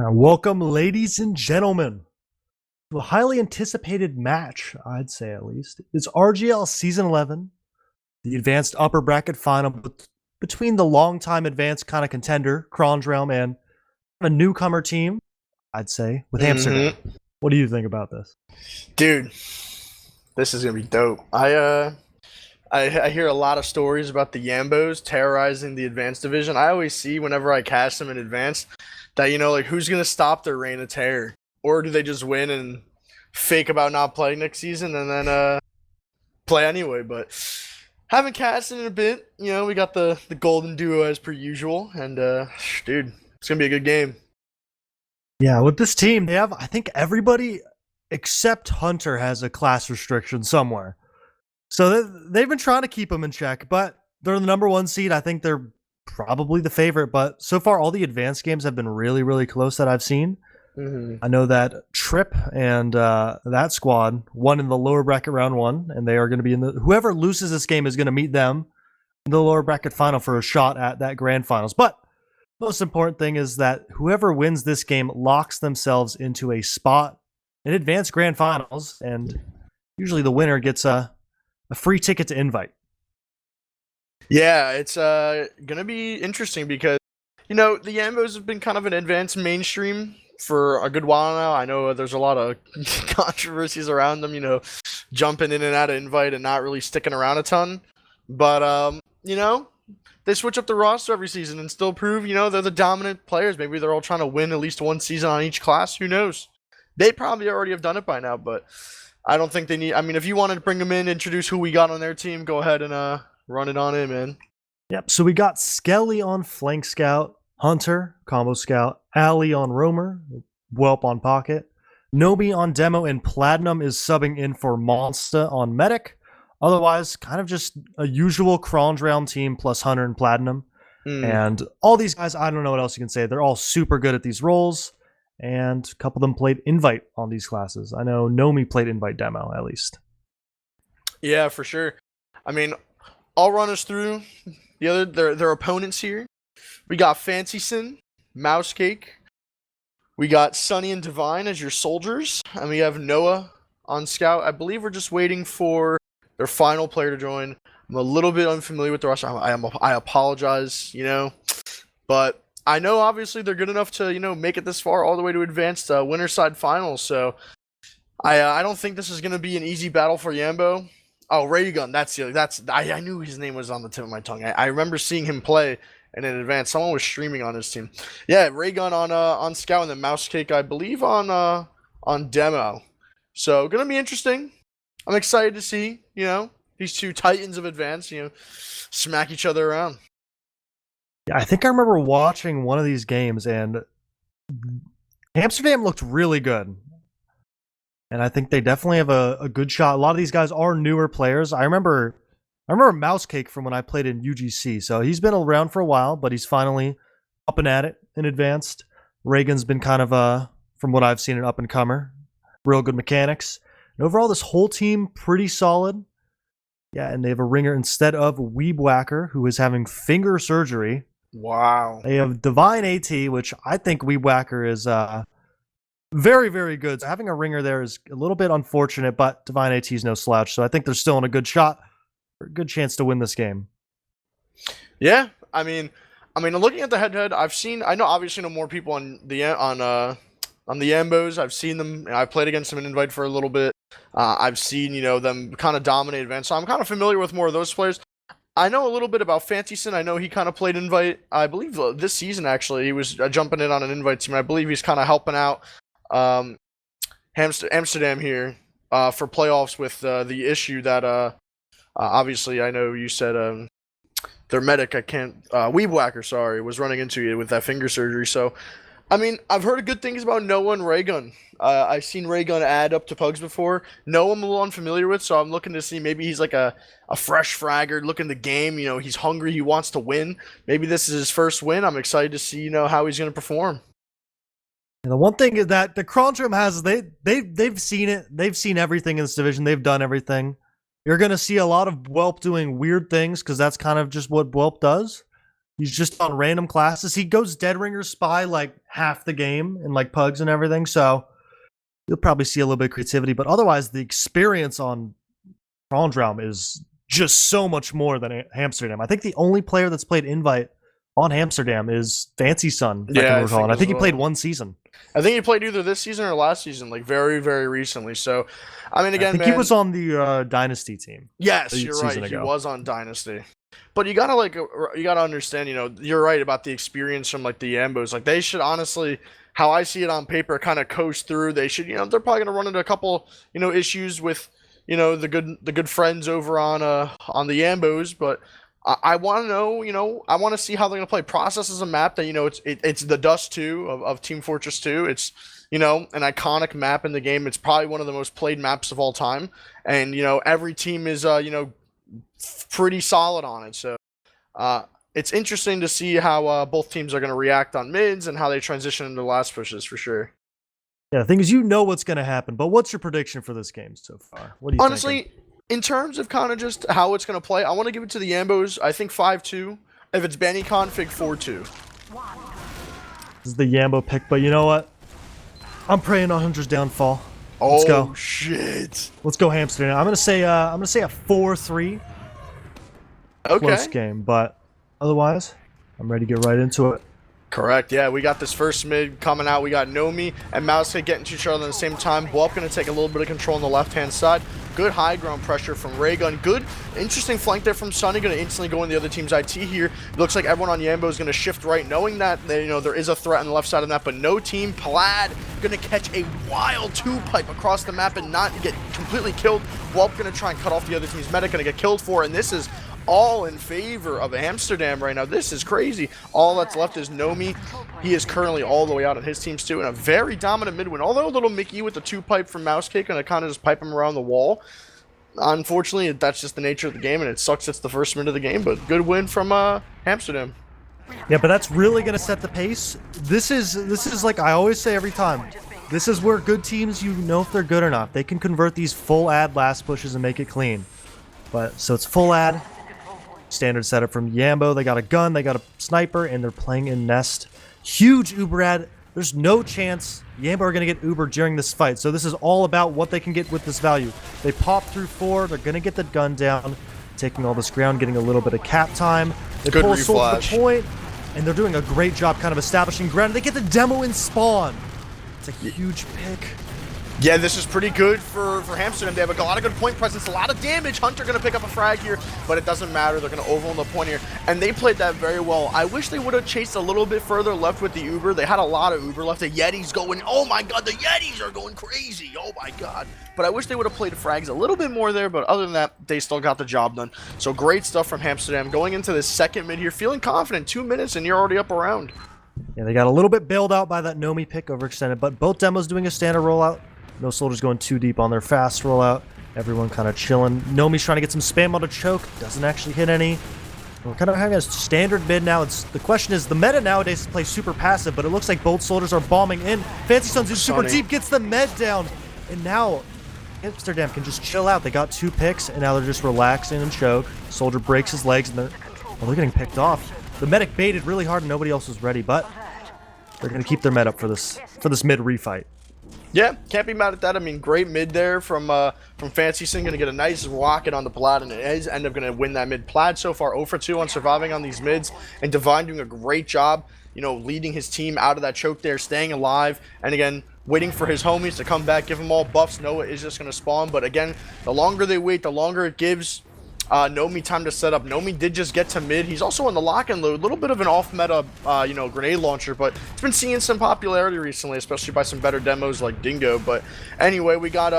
Welcome, ladies and gentlemen, to a highly anticipated match, I'd say at least. It's RGL Season 11, the advanced upper bracket final between the longtime advanced kind of contender, Kronge and a newcomer team, I'd say, with Amsterdam. What do you think about this? Dude, this is gonna be dope. I hear a lot of stories about the Yambos terrorizing the advanced division. I always see whenever I cast them in advanced that like who's gonna stop their reign of terror, or do they just win and fake about not playing next season and then play anyway? But haven't casted in a bit. We got the golden duo as per usual, and dude, it's gonna be a good game. Yeah, with this team, they have, I think everybody except Hunter has a class restriction somewhere. So they've been trying to keep them in check, but they're the number one seed. I think they're probably the favorite, but so far all the advanced games have been really, really close that I've seen. I know that Trip and that squad won in the lower bracket round one, and they are going to be in the. Whoever loses this game is going to meet them in the lower bracket final for a shot at that grand finals. But most important thing is that whoever wins this game locks themselves into a spot in advanced grand finals, and usually the winner gets a free ticket to invite. Yeah, it's gonna be interesting because the Yambos have been kind of an advanced mainstream for a good while now. I know there's a lot of controversies around them, jumping in and out of invite and not really sticking around a ton. But they switch up the roster every season and still prove, they're the dominant players. Maybe they're all trying to win at least one season on each class. Who knows? They probably already have done it by now, but I don't think they need. I mean, if you wanted to bring them in, introduce who we got on their team, go ahead and run it on in, man. Yep, so we got Skelly on Flank Scout, Hunter, Combo Scout, Ali on Roamer, Whelp on Pocket, Nobi on Demo, and Platinum is subbing in for Monster on Medic. Otherwise, kind of just a usual Kronge Realm team plus Hunter and Platinum. And all these guys, I don't know what else you can say. They're all super good at these roles, and a couple of them played Invite on these classes. I know Nomi played Invite Demo, at least. Yeah, for sure. I mean, I'll run us through their opponents here. We got Fancy Sin, Mouse Cake. We got Sunny and Divine as your soldiers, and we have Noah on Scout. I believe we're just waiting for their final player to join. I'm a little bit unfamiliar with the roster. I apologize, but I know obviously they're good enough to make it this far all the way to advanced winner side finals. So I don't think this is gonna be an easy battle for Yambo. Oh, Raygun. I knew his name was on the tip of my tongue. I remember seeing him play in advance. Someone was streaming on his team. Yeah, Raygun on Scout, and then Mouse Cake, I believe, on Demo. So gonna be interesting. I'm excited to see these two titans of advance smack each other around. Yeah, I think I remember watching one of these games, and Amsterdam looked really good. And I think they definitely have a good shot. A lot of these guys are newer players. I remember Mouse Cake from when I played in UGC. So he's been around for a while, but he's finally up and at it in advanced. Reagan's been kind of, from what I've seen, an up-and-comer. Real good mechanics. And overall, this whole team, pretty solid. Yeah, and they have a ringer instead of Weeb Whacker, who is having finger surgery. Wow. They have Divine AT, which I think Weeb Whacker is... very, very good. So having a ringer there is a little bit unfortunate, but Divine AT is no slouch. So I think they're still in a good shot, or a good chance to win this game. Yeah, I mean, looking at the head-to-head, I know obviously no more people on the Yambos. I've seen them. I played against them in Invite for a little bit. I've seen them kind of dominate advance. So I'm kind of familiar with more of those players. I know a little bit about Fancy Sin. I know he kind of played Invite. I believe this season actually he was jumping in on an Invite team. I believe he's kind of helping out Amsterdam here for playoffs with the issue that obviously I know you said their medic Weeb Whacker was running into it with that finger surgery. So I mean, I've heard good things about Noah and Raygun. I've seen Raygun add up to Pugs before. Noah I'm a little unfamiliar with, so I'm looking to see maybe he's like a fresh fragger looking the game. He's hungry, he wants to win. Maybe this is his first win. I'm excited to see how he's going to perform. And the one thing is that the Kronge has they've seen it. They've seen everything in this division. They've done everything. You're going to see a lot of Whelp doing weird things because that's kind of just what Whelp does. He's just on random classes. He goes Dead Ringer Spy like half the game and like pugs and everything. So you'll probably see a little bit of creativity, but otherwise the experience on Kronge is just so much more than Hamsterdam. I think the only player that's played Invite on Hamsterdam is Fancy Sun. Yeah, I think he played one season. I think he played either this season or last season, like very, very recently. So, I mean, again, I think he was on the Dynasty team. Yes, you're right. He was on Dynasty. But you gotta understand, you're right about the experience from like the Yambos. Like they should honestly, how I see it on paper, kind of coast through. They should, they're probably gonna run into a couple, issues with, the good friends over on the Yambos. But I want to know, I want to see how they're gonna play. Process is a map that it's the Dust 2 of Team Fortress 2. It's an iconic map in the game. It's probably one of the most played maps of all time, and every team is pretty solid on it. So it's interesting to see how both teams are going to react on mids and how they transition into last pushes for sure. Yeah, the thing is, what's going to happen, but what's your prediction for this game so far? What do you honestly, in terms of kind of just how it's going to play, I want to give it to the Yambos. I think 5-2. If it's Benny config, 4-2. This is the Yambo pick, but you know what? I'm praying on Hunter's downfall. Let's go. Shit. Let's go Hamsterdam. I'm gonna say a 4-3. Okay. Close game, but otherwise, I'm ready to get right into it. Correct. Yeah, we got this first mid coming out. We got Nomi and Mousehit getting to each other at the same time. Whelp going to take a little bit of control on the left-hand side. Good high ground pressure from Raygun. Good, interesting flank there from Sunny. Going to instantly go in the other team's IT here. It looks like everyone on Yambo is going to shift right, knowing that there is a threat on the left side of that, but no team. Plaid going to catch a wild two-pipe across the map and not get completely killed. Whelp going to try and cut off the other team's medic. Going to get killed for it, and this is all in favor of Amsterdam right now. This is crazy. All that's left is Nomi. He is currently all the way out on his teams too, and a very dominant mid win. Although a little Mickey with the two-pipe from Mousecake, and to kind of just pipe him around the wall. Unfortunately, that's just the nature of the game, and it sucks it's the first minute of the game, but good win from Amsterdam. Yeah, but that's really going to set the pace. This is like I always say every time. This is where good teams, if they're good or not. They can convert these full ad last pushes and make it clean. But so it's full ad. Standard setup from Yambo. They got a gun, they got a sniper, and they're playing in Nest. Huge Uber ad. There's no chance Yambo are going to get Uber during this fight. So this is all about what they can get with this value. They pop through 4. They're going to get the gun down, taking all this ground, getting a little bit of cap time. They pull Soul to the point, and they're doing a great job kind of establishing ground. They get the demo in spawn. It's a huge pick. Yeah, this is pretty good for Hamsterdam. They have a lot of good point presence, a lot of damage. Hunter going to pick up a frag here, but it doesn't matter. They're going to overwhelm the point here, and they played that very well. I wish they would have chased a little bit further left with the Uber. They had a lot of Uber left. The Yetis going, oh my god, the Yetis are going crazy. Oh my god. But I wish they would have played frags a little bit more there, but other than that, they still got the job done. So great stuff from Hamsterdam. Going into this second mid here, feeling confident. 2 minutes, and you're already up around. Yeah, they got a little bit bailed out by that Nomi pick overextended, but both demos doing a standard rollout. No soldiers going too deep on their fast rollout. Everyone kind of chilling. Nomi's trying to get some spam on a choke. Doesn't actually hit any. We're kind of having a standard mid now. The question is, the meta nowadays is play super passive, but it looks like both soldiers are bombing in. Fancy Sun's super deep, gets the med down. And now Amsterdam can just chill out. They got 2 picks, and now they're just relaxing and choke. Soldier breaks his legs, and they're getting picked off. The medic baited really hard, and nobody else was ready, but they're going to keep their med up for this mid refight. Yeah, can't be mad at that. I mean, great mid there from Fancy Sin. Going to get a nice rocket on the Plaid, and it is end up going to win that mid. Plaid so far 0 for 2 on surviving on these mids, and Divine doing a great job, leading his team out of that choke there, staying alive, and again, waiting for his homies to come back, give them all buffs. Noah is just going to spawn, but again, the longer they wait, the longer it gives Nomi time to set up. Nomi did just get to mid. He's also on the lock and load. A little bit of an off-meta, grenade launcher, but it's been seeing some popularity recently, especially by some better demos like Dingo. But anyway, we got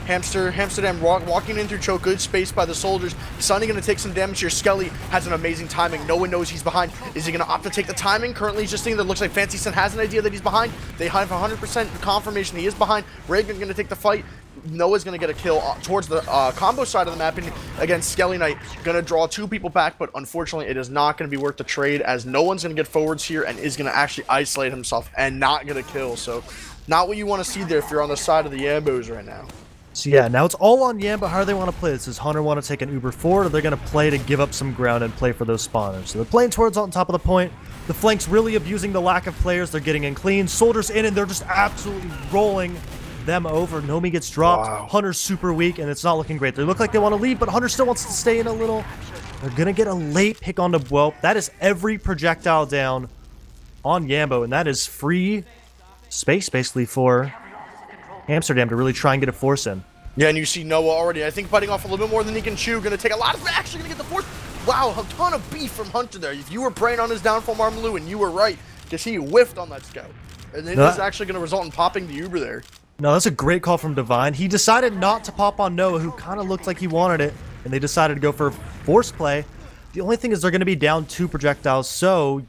Hamsterdam walking in through choke. Good space by the soldiers. Sunny going to take some damage here. Skelly has an amazing timing. No one knows he's behind. Is he going to opt to take the timing? Currently, he's just thinking that looks like Fancy Sun has an idea that he's behind. They have 100% confirmation he is behind. Reagan going to take the fight. Noah's going to get a kill towards the combo side of the map, and again, Skelly Knight going to draw 2 people back, but unfortunately, it is not going to be worth the trade, as no one's going to get forwards here and is going to actually isolate himself and not get a kill. So, not what you want to see there if you're on the side of the Yambos right now. So yeah, now it's all on Yam, but how do they want to play this? Does Hunter want to take an Uber forward, or they're going to play to give up some ground and play for those spawners? So they're playing towards on top of the point. The flanks really abusing the lack of players. They're getting in clean. Soldiers in, and they're just absolutely rolling them over. Nomi gets dropped. Wow. Hunter's super weak, and it's not looking great. They look like they want to leave, but Hunter still wants to stay in a little. They're going to get a late pick on the Whelp. That is every projectile down on Yambo, and that is free space, basically, for Amsterdam to really try and get a force in. Yeah, and you see Noah already, I think, biting off a little bit more than he can chew. Going to take a lot of... Actually going to get the force. Wow, a ton of beef from Hunter there. If you were preying on his downfall, Marmaloo, and you were right, because he whiffed on that scout. And it is actually going to result in popping the Uber there. No, that's a great call from Divine. He decided not to pop on Noah, who kind of looked like he wanted it, and they decided to go for force play. The only thing is they're going to be down 2 projectiles, so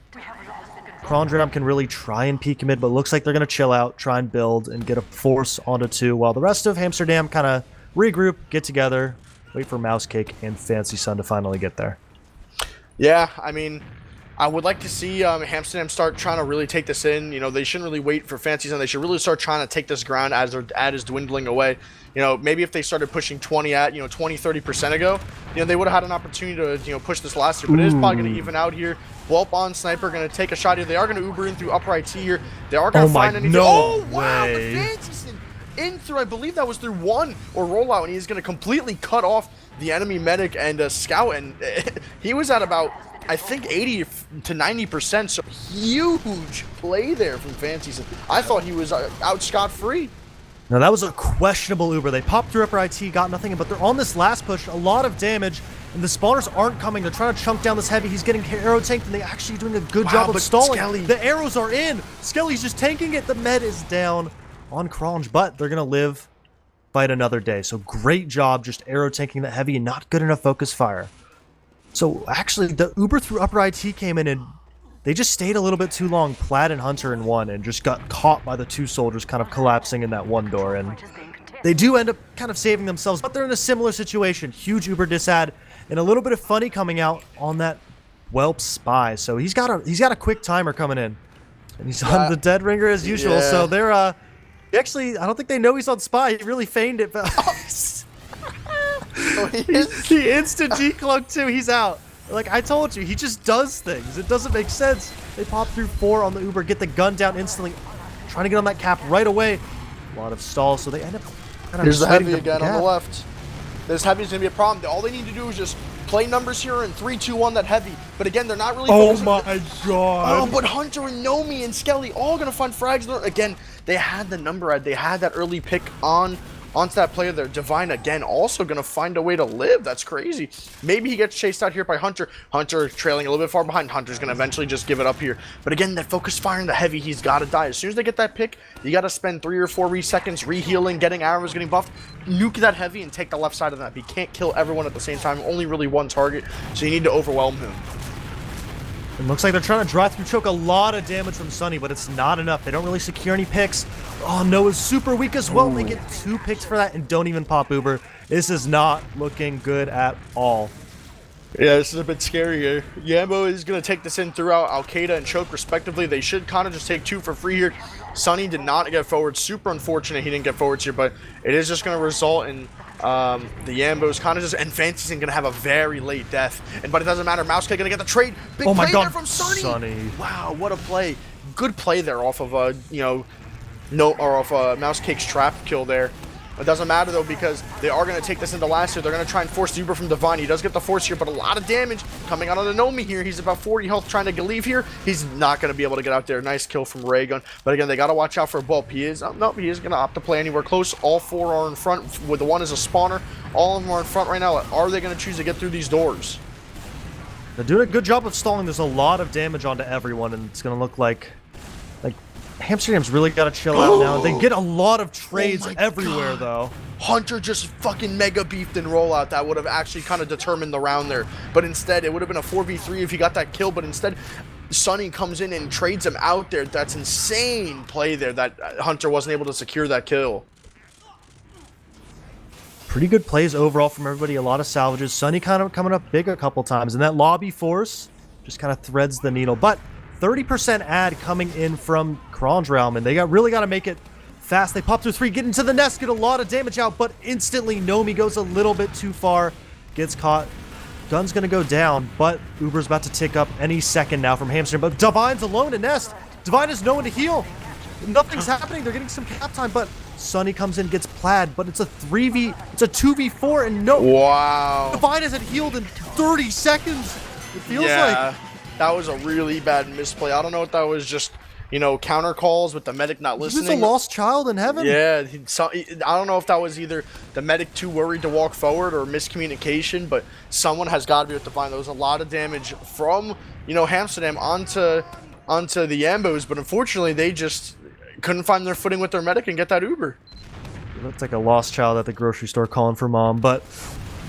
Kronge can really try and peek mid, but it looks like they're going to chill out, try and build, and get a force onto 2, while the rest of Amsterdam kind of regroup, get together, wait for Mousecake and Fancy Sun to finally get there. Yeah, I mean, I would like to see Amsterdam start trying to really take this in. You know, they shouldn't really wait for Fancy Sun. They should really start trying to take this ground as their ad is dwindling away. You know, maybe if they started pushing 20 at, 20-30% ago, they would have had an opportunity to, push this last year. But it is probably going to even out here. Whelp on Sniper going to take a shot here. They are going to Uber in through upright T here. They are going to find anything. No wow, way. the Fancy Sun in through, I believe that was through 1 or rollout, and he's going to completely cut off the enemy medic and scout, and he was at about, I think, 80 to 90%, so huge play there from Fancy Sun. I thought he was out scot-free. Now that was a questionable Uber. They popped through upper IT, got nothing, but they're on this last push, a lot of damage, and the spawners aren't coming. They're trying to chunk down this heavy. He's getting arrow tanked, and they're actually doing a good job of stalling. Skelly. The arrows are in. Skelly's just tanking it. The med is down on Kronge, but they're going to live, fight another day. So great job just arrow tanking that heavy and not good enough focus fire. So actually, the Uber through upper IT came in and they just stayed a little bit too long. Plaid and Hunter in 1 and just got caught by the 2 soldiers kind of collapsing in that 1 door. And they do end up kind of saving themselves, but they're in a similar situation. Huge Uber disad and a little bit of funny coming out on that Whelp spy. So he's got a quick timer coming in. And he's on the dead ringer as usual. Yeah. So they're actually, I don't think they know he's on spy. He really feigned it, but he instant decloaked too. He's out. Like I told you, he just does things. It doesn't make sense. They pop through 4 on the Uber, get the gun down instantly, trying to get on that cap right away. A lot of stalls, so they end up kind of Here's the just waiting heavy to again on gap. the left. This heavy is going to be a problem. All they need to do is just play numbers here in 3, 2, 1 that heavy. But again, they're not really Oh focusing. my god. Oh, but Hunter and Nomi and Skelly all going to find frags there. Again, they had the number ad. They had that early pick onto that player there. Divine, again, also going to find a way to live. That's crazy. Maybe he gets chased out here by Hunter. Hunter trailing a little bit far behind. Hunter's going to eventually just give it up here. But again, that focus firing the heavy, he's got to die. As soon as they get that pick, you got to spend 3 or 4 seconds re-healing, getting arrows, getting buffed. Nuke that heavy and take the left side of that. He can't kill everyone at the same time. Only really 1 target, so you need to overwhelm him. It looks like they're trying to drive through choke a lot of damage from Sunny, but it's not enough. They don't really secure any picks. Oh, Noah's super weak as well. They get 2 picks for that and don't even pop Uber. This is not looking good at all. Yeah, this is a bit scary here. Yambo is going to take this in throughout Al-Qaeda and Choke respectively. They should kind of just take 2 for free here. Sunny did not get forward. Super unfortunate he didn't get forwards here, but it is just going to result in the Yambos kind of just, and Fancy's going to have a very late death. But it doesn't matter. Mousecake going to get the trade. Big Oh my play god, there from Sunny. Sunny. Wow, what a play. Good play there off of off Mousecake's trap kill there. It doesn't matter though because they are going to take this into last year. They're going to try and force the Uber from Divine. He does get the force here, but a lot of damage coming out of the Nomi here. He's about 40 health trying to leave here. He's not going to be able to get out there. Nice kill from Raygun. But again, they got to watch out for Whelp. He is going to opt to play anywhere close. All 4 are in front. With the 1 is a spawner. All of them are in front right now. Are they going to choose to get through these doors? They're doing a good job of stalling. There's a lot of damage onto everyone, and it's going to look like Amsterdam's really got to chill out now. They get a lot of trades everywhere, though. Hunter just fucking mega beefed in rollout. That would have actually kind of determined the round there. But instead, it would have been a 4v3 if he got that kill. But instead, Sunny comes in and trades him out there. That's insane play there that Hunter wasn't able to secure that kill. Pretty good plays overall from everybody. A lot of salvages. Sunny kind of coming up big a couple times. And that lobby force just kind of threads the needle. But 30% ad coming in from Kronge, and they really got to make it fast. They pop through 3, get into the nest, get a lot of damage out, but instantly Nomi goes a little bit too far, gets caught. Gun's gonna go down, but Uber's about to tick up any second now from Hamsterdam. But Divine's alone in nest. Divine has no one to heal. Nothing's happening. They're getting some cap time, but Sunny comes in, gets plaid, but it's a 2v4, and no. Wow. Divine hasn't healed in 30 seconds. It feels like. That was a really bad misplay. I don't know if that was just, counter calls with the medic not listening. Is this a lost child in heaven? Yeah, I don't know if that was either the medic too worried to walk forward or miscommunication, but someone has got to be with Divine. There was a lot of damage from, HAMSTERDAM onto the Ambos, but unfortunately they just couldn't find their footing with their medic and get that Uber. It looked like a lost child at the grocery store calling for mom, but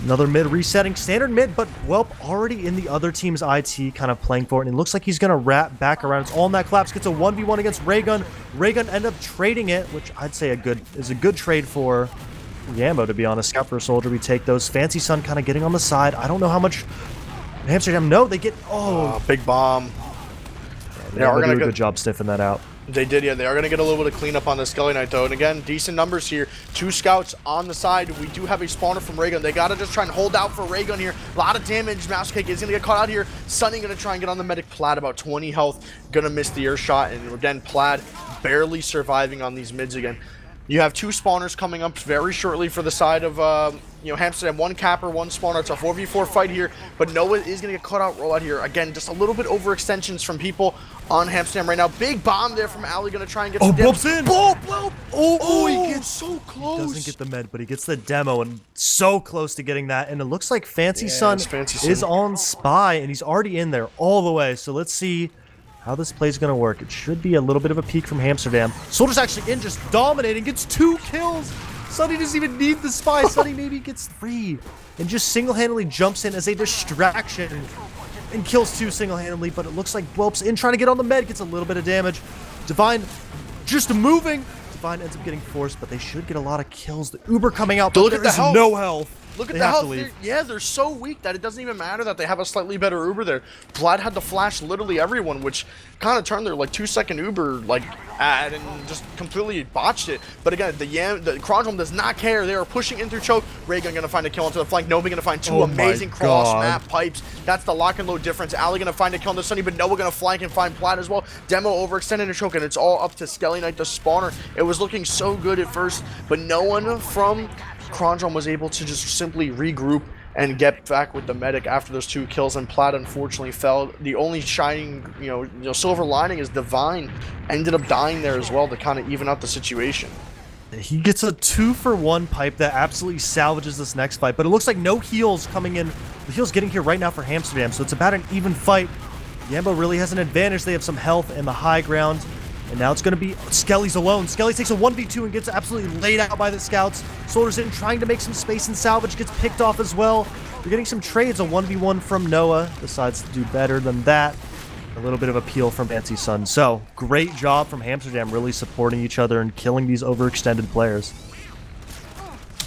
another mid resetting, standard mid, but Whelp already in the other team's IT kind of playing for it, and it looks like he's going to wrap back around. It's all in that collapse, gets a 1v1 against Raygun. Raygun end up trading it, which I'd say is a good trade for Yambo, to be honest. Scout for a soldier, we take those. Fancy Sun kind of getting on the side. I don't know how much Hamsterdam, no, they get, big bomb. They are going to do a good job sniffing that out. They did, yeah. They are going to get a little bit of cleanup on the Skelly Knight, though. And again, decent numbers here. 2 scouts on the side. We do have a spawner from Raygun. They got to just try and hold out for Raygun here. A lot of damage. Mousecake is going to get caught out here. Sunny going to try and get on the medic. Plaid about 20 health. Going to miss the air shot. And again, Plaid barely surviving on these mids again. You have 2 spawners coming up very shortly for the side of, HAMSTERDAM. 1 capper, 1 spawner. It's a 4v4 fight here, but Noah is going to get caught out, roll out here. Again, just a little bit overextensions from people on HAMSTERDAM right now. Big bomb there from Ali, going to try and get some Bumps in! He gets so close. He doesn't get the med, but he gets the demo, and so close to getting that. And it looks like Fancy Sun is on Spy, and he's already in there all the way. So let's see how this play is going to work. It should be a little bit of a peek from HAMSTERDAM. Soldier's actually in, just dominating, gets 2 kills. Sunny doesn't even need the Spy. Sunny maybe gets 3 and just single-handedly jumps in as a distraction and kills 2 single-handedly, but it looks like Whelp's in trying to get on the med, gets a little bit of damage. Divine just moving. Divine ends up getting forced, but they should get a lot of kills. The Uber coming out, but there is no health. Look at the health. They're so weak that it doesn't even matter that they have a slightly better Uber there. Plaid had to flash literally everyone, which kind of turned their 2-second Uber ad and just completely botched it. But again, the Kronge does not care. They are pushing in through choke. Raygun gonna find a kill onto the flank. Nomi gonna find 2 amazing cross map pipes. That's the lock and load difference. Ali gonna find a kill onto Sunny, but Noah gonna flank and find Plaid as well. Demo overextended and choke, and it's all up to Skelly Knight, the spawner. It was looking so good at first, but no one from Kronge was able to just simply regroup and get back with the medic after those 2 kills, and Plaid unfortunately fell. The only shining, silver lining is Divine ended up dying there as well to kind of even out the situation. He gets a 2-for-1 pipe that absolutely salvages this next fight, but it looks like no heals coming in. The heals getting here right now for HAMSTERDAM, so it's about an even fight. Yambo really has an advantage. They have some health in the high ground. And now it's going to be Skelly's alone. Skelly takes a 1v2 and gets absolutely laid out by the scouts. Soldier's in trying to make some space and salvage, gets picked off as well. They're getting some trades, a 1v1 from Noah. Decides to do better than that. A little bit of appeal from Fancy Sun. So, great job from HAMSTERDAM really supporting each other and killing these overextended players.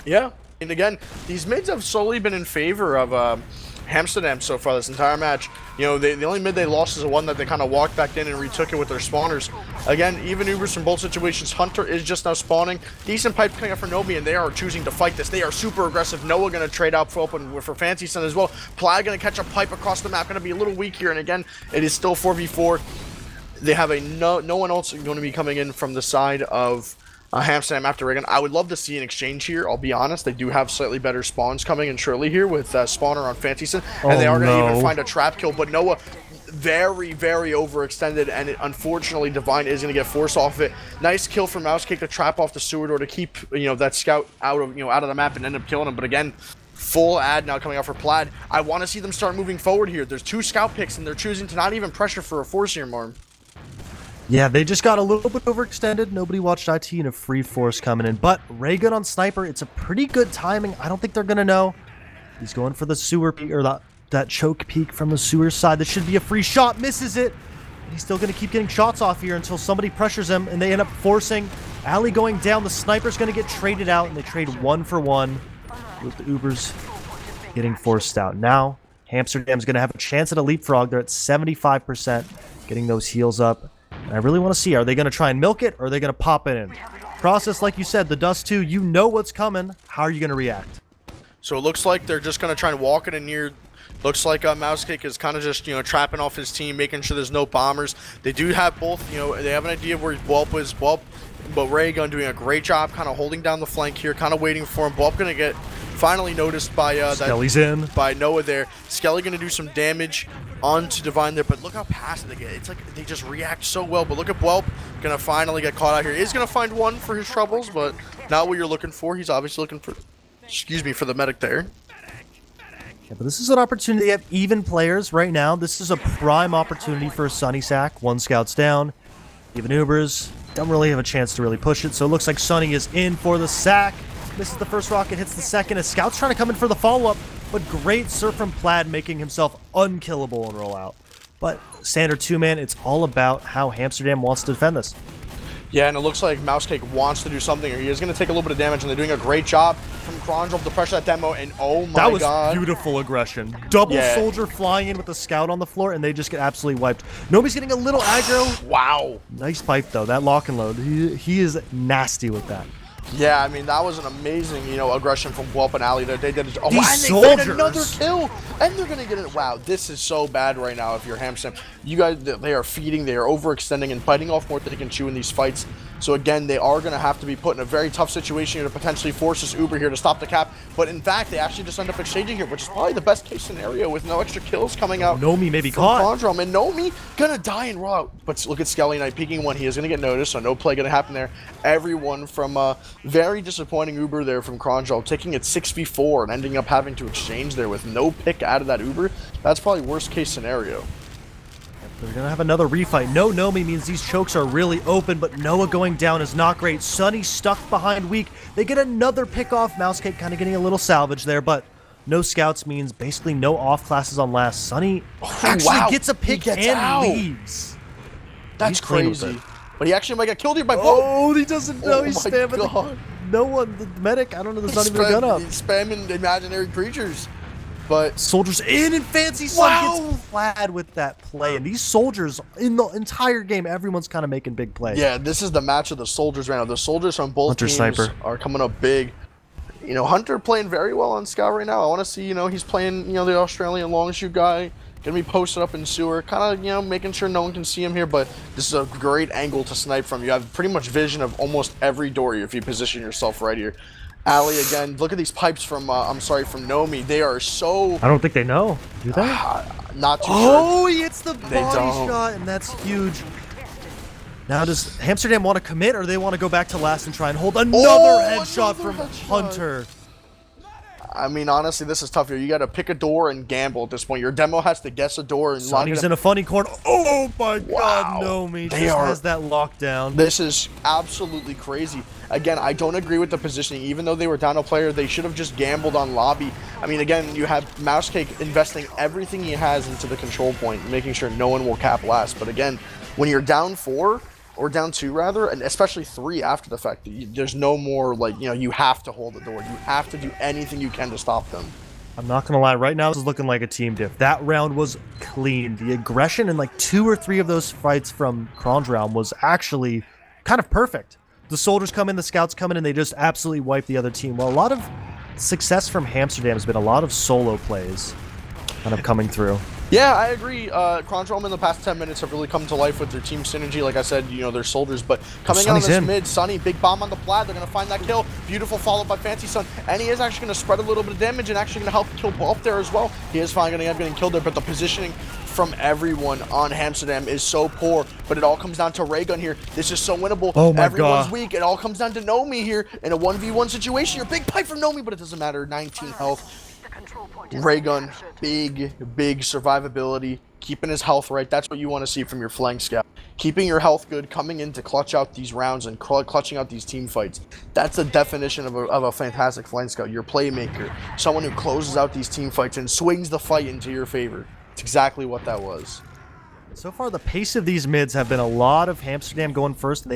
Yeah, and again, these mids have solely been in favor of HAMSTERDAM so far this entire match. The only mid they lost is the one that they kind of walked back in and retook it with their spawners. Again, even Ubers from both situations. Hunter is just now spawning. Decent pipes coming up for Nomi, and they are choosing to fight this. They are super aggressive. Noah going to trade out for open for Fancy Sun as well. Plaid going to catch a pipe across the map. Going to be a little weak here, and again, it is still 4v4. They have no one else going to be coming in from the side of HAMSTERDAM after Raygun. I would love to see an exchange here. I'll be honest. They do have slightly better spawns coming in shortly here with spawner on Fancy Sun, and they are going to even find a trap kill. But Noah, very, very overextended, and unfortunately, Divine is going to get forced off it. Nice kill from Mousecake to trap off the sewer door to keep that scout out of the map and end up killing him. But again, full ad now coming out for Plaid. I want to see them start moving forward here. There's 2 scout picks, and they're choosing to not even pressure for a force here, Marm. Yeah, they just got a little bit overextended. Nobody watched IT and a free force coming in. But Raygun on Sniper, it's a pretty good timing. I don't think they're going to know. He's going for the sewer peek, or that choke peek from the sewer side. This should be a free shot. Misses it. He's still going to keep getting shots off here until somebody pressures him, and they end up forcing. Ali going down. The Sniper's going to get traded out, and they trade 1-for-1 with the Ubers getting forced out. Now, HAMSTERDAM's going to have a chance at a leapfrog. They're at 75%, getting those heals up. And I really want to see, are they going to try and milk it, or are they going to pop it in? process, like you said, the dust too, you know what's coming. How are you going to react? So it looks like they're just going to try and walk it in near. Looks like Mousecake is kind of just, trapping off his team, making sure there's no bombers. They do have both, they have an idea of where Whelp is. Whelp, but Raygun doing a great job kind of holding down the flank here, kind of waiting for him. Whelp going to get finally noticed by Skelly's in. By Noah there. Skelly going to do some damage onto Divine there, but look how passive they get. It's like they just react so well, but look at Whelp going to finally get caught out here. He's going to find one for his troubles, but not what you're looking for. He's obviously looking for, for the medic there. Yeah, but this is an opportunity. They have even players right now. This is a prime opportunity for a Sunny sack. One scout's down. Even Ubers don't really have a chance to really push it, so it looks like Sunny is in for the sack. Misses the first rocket, hits the second. A scout's trying to come in for the follow-up, but great surf from Plaid, making himself unkillable and roll out. But standard two-man, it's all about how Hamsterdam wants to defend this. Yeah, and it looks like Mousecake wants to do something here. He is going to take a little bit of damage, and they're doing a great job from Kronge to pressure that demo, and oh my god. That was beautiful aggression. Double soldier flying in with the scout on the floor, and they just get absolutely wiped. Nobody's getting a little aggro. Wow. Nice pipe, though. That lock and load. He is nasty with that. Yeah, I mean, that was an amazing, aggression from Whelp and Ali. They did it. Oh, These and they soldiers. get another kill, and they're gonna get it. Wow, this is so bad right now. If you're Hamsterdam, you guys, they are feeding, they are overextending and biting off more than they can chew in these fights. So again, they are gonna have to be put in a very tough situation here to potentially force this Uber here to stop the cap. But in fact, they actually just end up exchanging here, which is probably the best case scenario with no extra kills coming out. Nomi may be caught. Condrom, and Nomi gonna die and roll out. But look at Skelly Knight peeking one. He is gonna get noticed, so no play gonna happen there. Everyone from very disappointing Uber there from Kronge, taking it 6v4 and ending up having to exchange there with no pick out of that Uber. That's probably worst case scenario. They're going to have another refight. No Nomi means these chokes are really open, but Noah going down is not great. Sunny stuck behind weak. They get another pick off. Mousecake kind of getting a little salvage there, but no scouts means basically no off classes on last. Sunny actually gets a pick and leaves. That's crazy. But he actually might get killed here by both. Oh, he doesn't know. He's spamming. No one, the medic, I don't know, there's not even a gun up. He's spamming imaginary creatures. But soldiers in, and Fancy Sun gets Plaid with that play. And these soldiers in the entire game, everyone's kind of making big plays. Yeah, this is the match of the soldiers right now. The soldiers from both teams are coming up big. Hunter playing very well on Scout right now. I want to see, he's playing, the Australian long shoot guy. Gonna be posted up in sewer, kind of, making sure no one can see him here, but this is a great angle to snipe from. You have pretty much vision of almost every door if you position yourself right here. Ali again, look at these pipes from, from Nomi. They are so... I don't think they know, do they? Not too sure. Oh, he hits the body shot, and that's huge. Now does Hamsterdam want to commit, or do they want to go back to last and try and hold another headshot from Hunter? I mean, honestly, this is tough here. You got to pick a door and gamble at this point. Your demo has to guess a door and lock it. He's in a funny corner. Oh my god, Nomi just has that lockdown. This is absolutely crazy. Again, I don't agree with the positioning. Even though they were down a player, they should have just gambled on lobby. I mean, again, you have Mousecake investing everything he has into the control point, making sure no one will cap last. But again, when you're down 4, or down 2 rather, and especially 3 after the fact, there's no more, you have to hold the door. You have to do anything you can to stop them. I'm not gonna lie, right now this is looking like a team diff. That round was clean. The aggression in 2 or 3 of those fights from Kronge round was actually kind of perfect. The soldiers come in, the scouts come in, and they just absolutely wipe the other team. Well, a lot of success from Hamsterdam has been a lot of solo plays kind of coming through. Yeah, I agree. Kronge in the past 10 minutes have really come to life with their team synergy. Like I said, their soldiers. But coming out of this mid, Sunny, big bomb on the Plaid. They're going to find that kill. Beautiful follow by Fancy Sun. And he is actually going to spread a little bit of damage and actually going to help kill Bulk there as well. He is finally going to end up getting killed there. But the positioning from everyone on Hamsterdam is so poor. But it all comes down to Raygun here. This is so winnable. Oh my Everyone's god. weak. It all comes down to Nomi here in a 1v1 situation. Your big pipe from Nomi, but it doesn't matter. 19 health. Raygun, big survivability, keeping his health right. That's what you want to see from your flank scout. Keeping your health good, coming in to clutch out these rounds and clutching out these team fights. That's the definition of a fantastic flank scout. Your playmaker, someone who closes out these team fights and swings the fight into your favor. It's exactly what that was. So far, the pace of these mids have been a lot of Hamsterdam going first.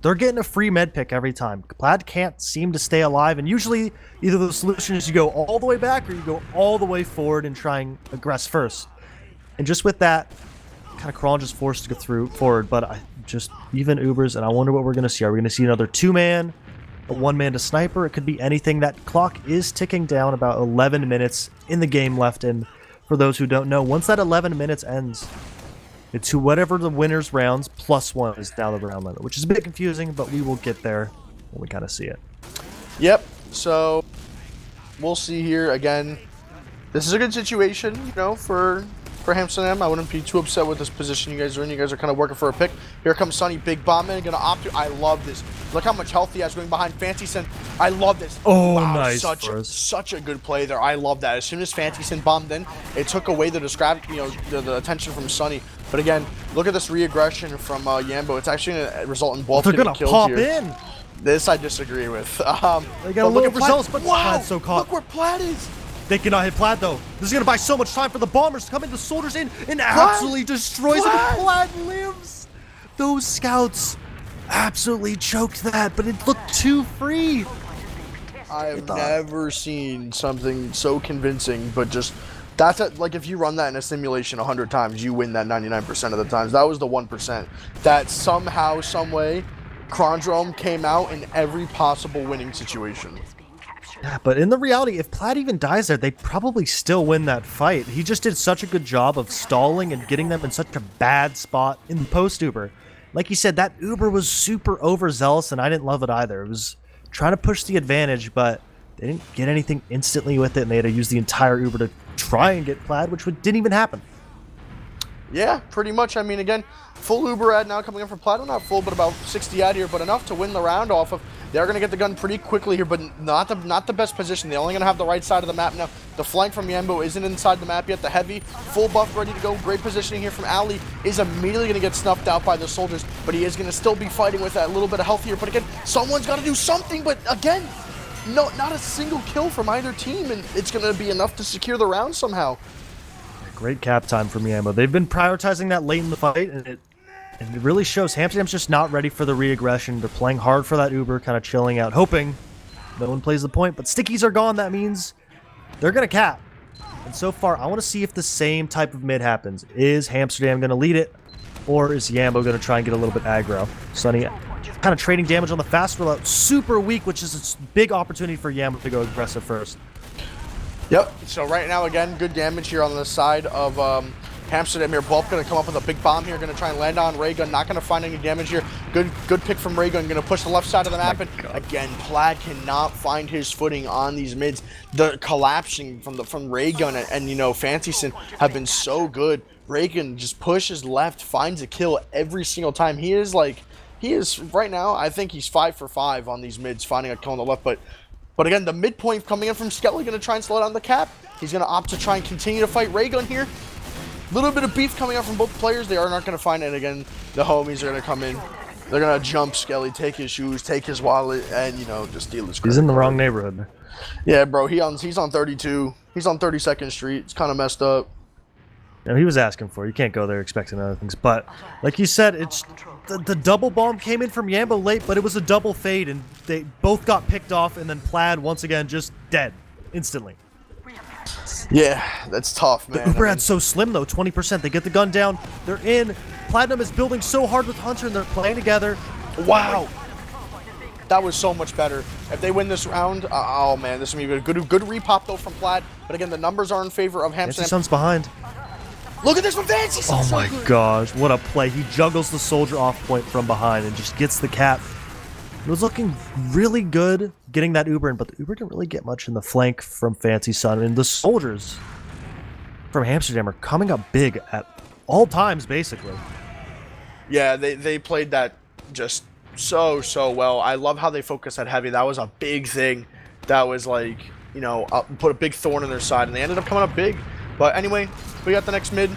They're getting a free med pick every time. Plaid can't seem to stay alive, and usually either the solution is you go all the way back or you go all the way forward and try and aggress first. And just with that, kind of Kronge is forced to go forward, but just even Ubers, and I wonder what we're going to see. Are we going to see another 2-man, a 1-man to sniper? It could be anything. That clock is ticking down, about 11 minutes in the game left, and for those who don't know, once that 11 minutes ends, it's whatever the winner's rounds plus 1 is now the round limit, which is a bit confusing, but we will get there when we kind of see it. Yep, so we'll see here again. This is a good situation, you know, for HAMSTERDAM. I wouldn't be too upset with this position you guys are in. You guys are kind of working for a pick. Here comes Sunny, big bomb man, gonna opt to. I love this. Look how much health he has going behind Fancy Sin. I love this. Oh, wow, nice. Such a good play there. I love that. As soon as Fancy Sin bombed in, it took away the the attention from Sunny. But again, look at this re-aggression from Yambo. It's actually gonna result in both getting killed pop here. in. This I disagree with. They got a little results, but wow, Plaid's so caught. Look where Plaid is. They cannot hit Plaid, though. This is going to buy so much time for the bombers to come in. The soldiers in and absolutely destroys it. Plaid lives. Those scouts absolutely choked that, but it looked too free. I've never seen something so convincing, but just that's like if you run that in a simulation 100 times, you win that 99% of the times. That was the 1% that somehow, some way, Kronge came out in every possible winning situation. Yeah, but in the reality, if Plaid even dies there, they probably still win that fight. He just did such a good job of stalling and getting them in such a bad spot in the post-Uber. Like you said, that Uber was super overzealous, and I didn't love it either. It was trying to push the advantage, but they didn't get anything instantly with it, and they had to use the entire Uber to try and get Plaid, which didn't even happen. Yeah, pretty much. I mean, again, full Uber ad now coming in for Plaid. Not full, but about 60 ad here, but enough to win the round off of. They're going to get the gun pretty quickly here, but not the best position. They're only going to have the right side of the map now. The flank from Yambo isn't inside the map yet. The heavy, full buff, ready to go. Great positioning here from Ali is immediately going to get snuffed out by the soldiers, but he is going to still be fighting with that little bit of health here. But again, someone's got to do something, but again, no, not a single kill from either team, and it's going to be enough to secure the round somehow. Great cap time from Yambo. They've been prioritizing that late in the fight, and it really shows HAMSTERDAM's just not ready for the re-aggression. They're playing hard for that Uber, kind of chilling out, hoping no one plays the point. But stickies are gone. That means they're going to cap. And so far, I want to see if the same type of mid happens. Is HAMSTERDAM going to lead it, or is Yambo going to try and get a little bit aggro? Sunny kind of trading damage on the fast rollout. Super weak, which is a big opportunity for Yambo to go aggressive first. Yep. So right now, again, good damage here on the side of HAMSTERDAM here. Bulb going to come up with a big bomb here. Going to try and land on Raygun. Not going to find any damage here. Good pick from Raygun. Going to push the left side of the map. And again, Plaid cannot find his footing on these mids. The collapsing from Raygun and you know, Fancy Sin have been so good. Raygun just pushes left, finds a kill every single time. He is right now, I think he's 5 for 5 on these mids, finding a kill on the left. But again, the midpoint coming in from Skelly, going to try and slow down the cap. He's going to opt to try and continue to fight Raygun here. Little bit of beef coming out from both players. They are not going to find it. Again, the homies are going to come in. They're going to jump Skelly, take his shoes, take his wallet, and, you know, just steal his credit. He's in the wrong neighborhood. Yeah, bro. He's on 32. He's on 32nd Street. It's kind of messed up. You know, he was asking for it. You can't go there expecting other things. But, like you said, it's the double bomb came in from Yambo late, but it was a double fade, and they both got picked off, and then Plaid, once again, just dead. Instantly. Yeah, that's tough, man. The Uber ad's so slim, though. 20%. They get the gun down. They're in. Platinum is building so hard with Hunter, and they're playing together. Wow. That was so much better. If they win this round, oh, man, this is going to be good repop, though, from Plaid. But, again, the numbers are in favor of HAMSTERDAM. Sun's behind. Look at this from Fancy. Oh my gosh, what a play. He juggles the soldier off point from behind and just gets the cap. It was looking really good getting that Uber in, but the Uber didn't really get much in the flank from Fancy Sun. And the soldiers from HAMSTERDAM are coming up big at all times, basically. Yeah, they played that just so well. I love how they focused at heavy. That was a big thing. That was like, you know, put a big thorn in their side, and they ended up coming up big. But anyway, we got the next mid.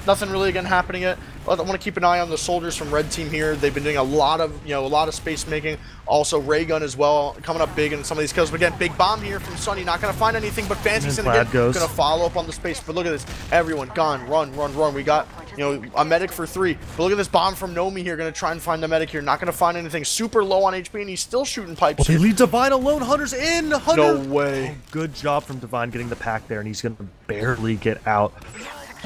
Nothing really again happening yet. But I want to keep an eye on the soldiers from red team here. They've been doing a lot of space making. Also Raygun as well, coming up big in some of these kills. But again, big bomb here from Sunny. Not going to find anything, but Fancy Sin again going to follow up on the space. But look at this. Everyone gone. Run. We got, you know, a medic for 3. But look at this bomb from Nomi here. Going to try and find the medic here. Not going to find anything. Super low on HP, and he's still shooting pipes. Well, they leave Divine alone. Hunter's in. Hunter. No way. Oh, good job from Divine getting the pack there, and he's going to barely get out.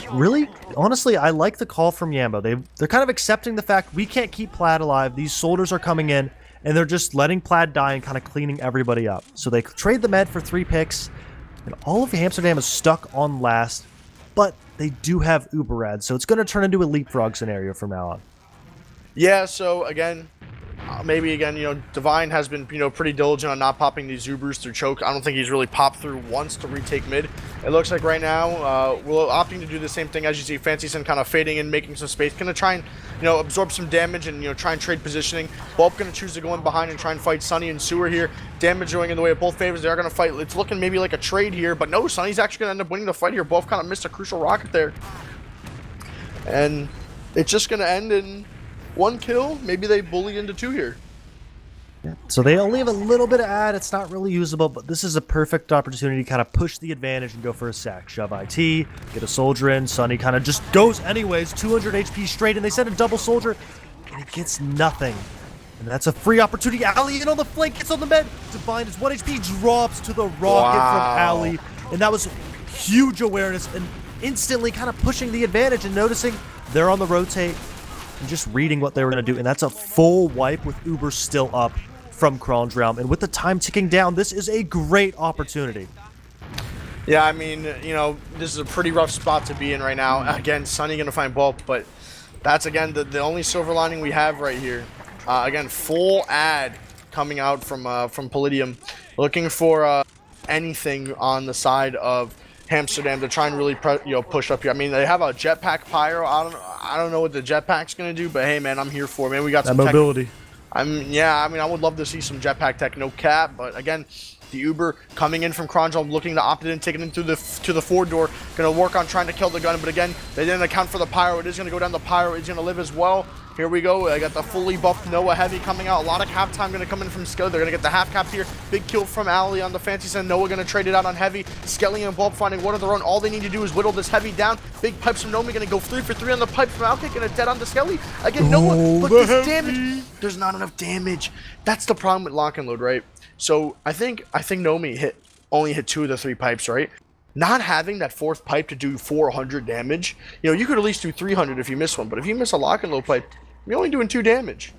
really, honestly, I like the call from Yambo. They're kind of accepting the fact we can't keep Plaid alive. These soldiers are coming in, and they're just letting Plaid die and kind of cleaning everybody up. So they trade the med for 3 picks, and all of Amsterdam is stuck on last, but they do have Uber Rad, so it's going to turn into a leapfrog scenario from now on. Yeah, so again, maybe again, Divine has been, pretty diligent on not popping these Ubers through choke. I don't think he's really popped through once to retake mid. It looks like right now, we're opting to do the same thing as you see. FancySyn kind of fading in, making some space. Gonna try and, absorb some damage and, try and trade positioning. Bulb gonna choose to go in behind and try and fight Sunny and Sewer here. Damage going in the way of both favors. They are gonna fight. It's looking maybe like a trade here, but no, Sunny's actually gonna end up winning the fight here. Both kind of missed a crucial rocket there. And it's just gonna end in 1 kill. Maybe they bully into 2 here. Yeah. So they only have a little bit of ad. It's not really usable, but this is a perfect opportunity to kind of push the advantage and go for a sack. Shove IT, get a soldier in. Sunny kind of just goes anyways. 200 HP straight, and they send a double soldier, and he gets nothing. And that's a free opportunity. Ali in on the flank, gets on the med. Divine is 1 HP, drops to the rocket from Ali. And that was huge awareness and instantly kind of pushing the advantage and noticing they're on the rotate and just reading what they were going to do. And that's a full wipe with Uber still up from Kronge Realm. And with the time ticking down, this is a great opportunity. Yeah, I mean, this is a pretty rough spot to be in right now. Again, Sunny going to find Bulb, but that's, again, the only silver lining we have right here. Again, full ad coming out from Palladium, looking for anything on the side of HAMSTERDAM to try and really push up here. I mean, they have a jetpack pyro. I don't know what the jetpack's going to do, but hey, man, I'm here for it, man. We got that some mobility. I would love to see some jetpack tech, no cap, but again, the Uber coming in from Kronge, looking to opt it in, taking it to the forward door, gonna work on trying to kill the gun, but again, they didn't account for the pyro. It is gonna go down the pyro, it's gonna live as well. Here we go. I got the fully buffed Noah Heavy coming out. A lot of cap time going to come in from Skelly. They're going to get the half cap here. Big kill from Ali on the FancySyn. Noah going to trade it out on Heavy. Skelly and Bulb finding one of their own. All they need to do is whittle this Heavy down. Big pipes from Nomi going to go 3 for 3 on the pipe from Alkick and a dead on the Skelly. Again, Noah, but this damage. There's not enough damage. That's the problem with lock and load, right? So I think Nomi only hit 2 of the 3 pipes, right? Not having that 4th pipe to do 400 damage, you could at least do 300 if you miss one, but if you miss a lock and load pipe, you're only doing 2 damage.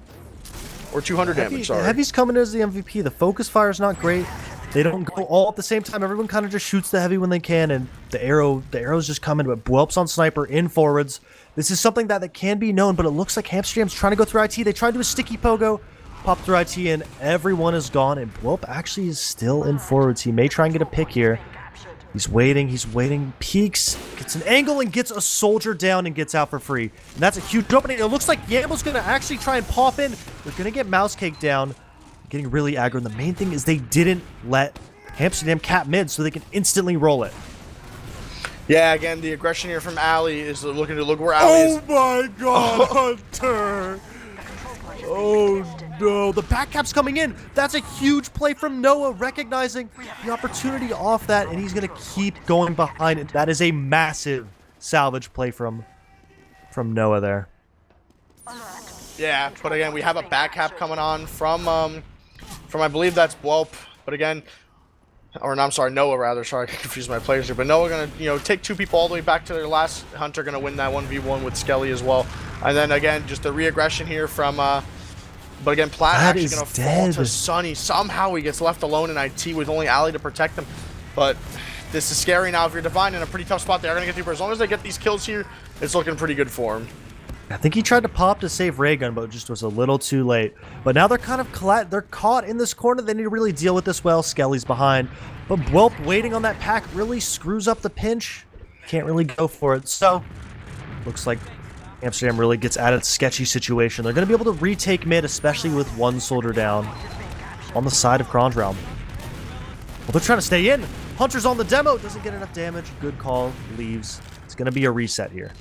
Or 200 damage, sorry. Heavy's coming as the MVP. The focus fire is not great. They don't go all at the same time. Everyone kind of just shoots the Heavy when they can, and the arrows just come in, but Bwelp's on Sniper in forwards. This is something that can be known, but it looks like HAMSTERDAM's trying to go through IT. They tried to do a sticky pogo, pop through IT, and everyone is gone, and Bwelp actually is still in forwards. He may try and get a pick here. He's waiting, peeks, gets an angle and gets a soldier down and gets out for free. And that's a huge opening. It looks like Yambo's going to actually try and pop in. They're going to get Mouse Cake down, getting really aggro. And the main thing is they didn't let HAMSTERDAM cap mid so they can instantly roll it. Yeah, again, the aggression here from Ali is looking to look where Ali is. Oh my god, Hunter! Oh no, the back cap's coming in. That's a huge play from Noah, recognizing the opportunity off that, and he's going to keep going behind it. That is a massive salvage play from Noah there. Yeah, but again, we have a back cap coming on from I believe that's Bwelp, but again, or no, I'm sorry, Noah rather. Sorry, I confused my players here. But Noah gonna take 2 people all the way back to their last. Hunter gonna win that 1v1 with Skelly as well. And then again, just the re-aggression here from but again, Plaid actually gonna fall to Sunny. Somehow he gets left alone in IT with only Ali to protect him. But this is scary now. If you're Divine in a pretty tough spot, they are gonna get through. But as long as they get these kills here, it's looking pretty good for him. I think he tried to pop to save Raygun, but just was a little too late. But now they're kind of they're caught in this corner. They need to really deal with this well. Skelly's behind. But Bwelp waiting on that pack really screws up the pinch. Can't really go for it. So, looks like Amsterdam really gets out of a sketchy situation. They're going to be able to retake mid, especially with 1 soldier down on the side of Kronge Realm. Well, they're trying to stay in. Hunter's on the demo. Doesn't get enough damage. Good call. Leaves. It's going to be a reset here.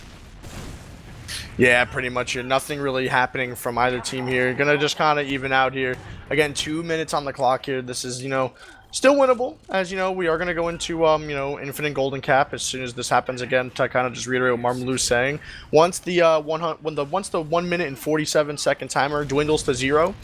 Yeah, pretty much. Nothing really happening from either team here. Gonna just kind of even out here. Again, 2 minutes on the clock here. This is, still winnable. As we are gonna go into, infinite golden cap as soon as this happens again. To kind of just reiterate what Marmaloo's saying. Once the 1 minute and 47-second timer dwindles to 0,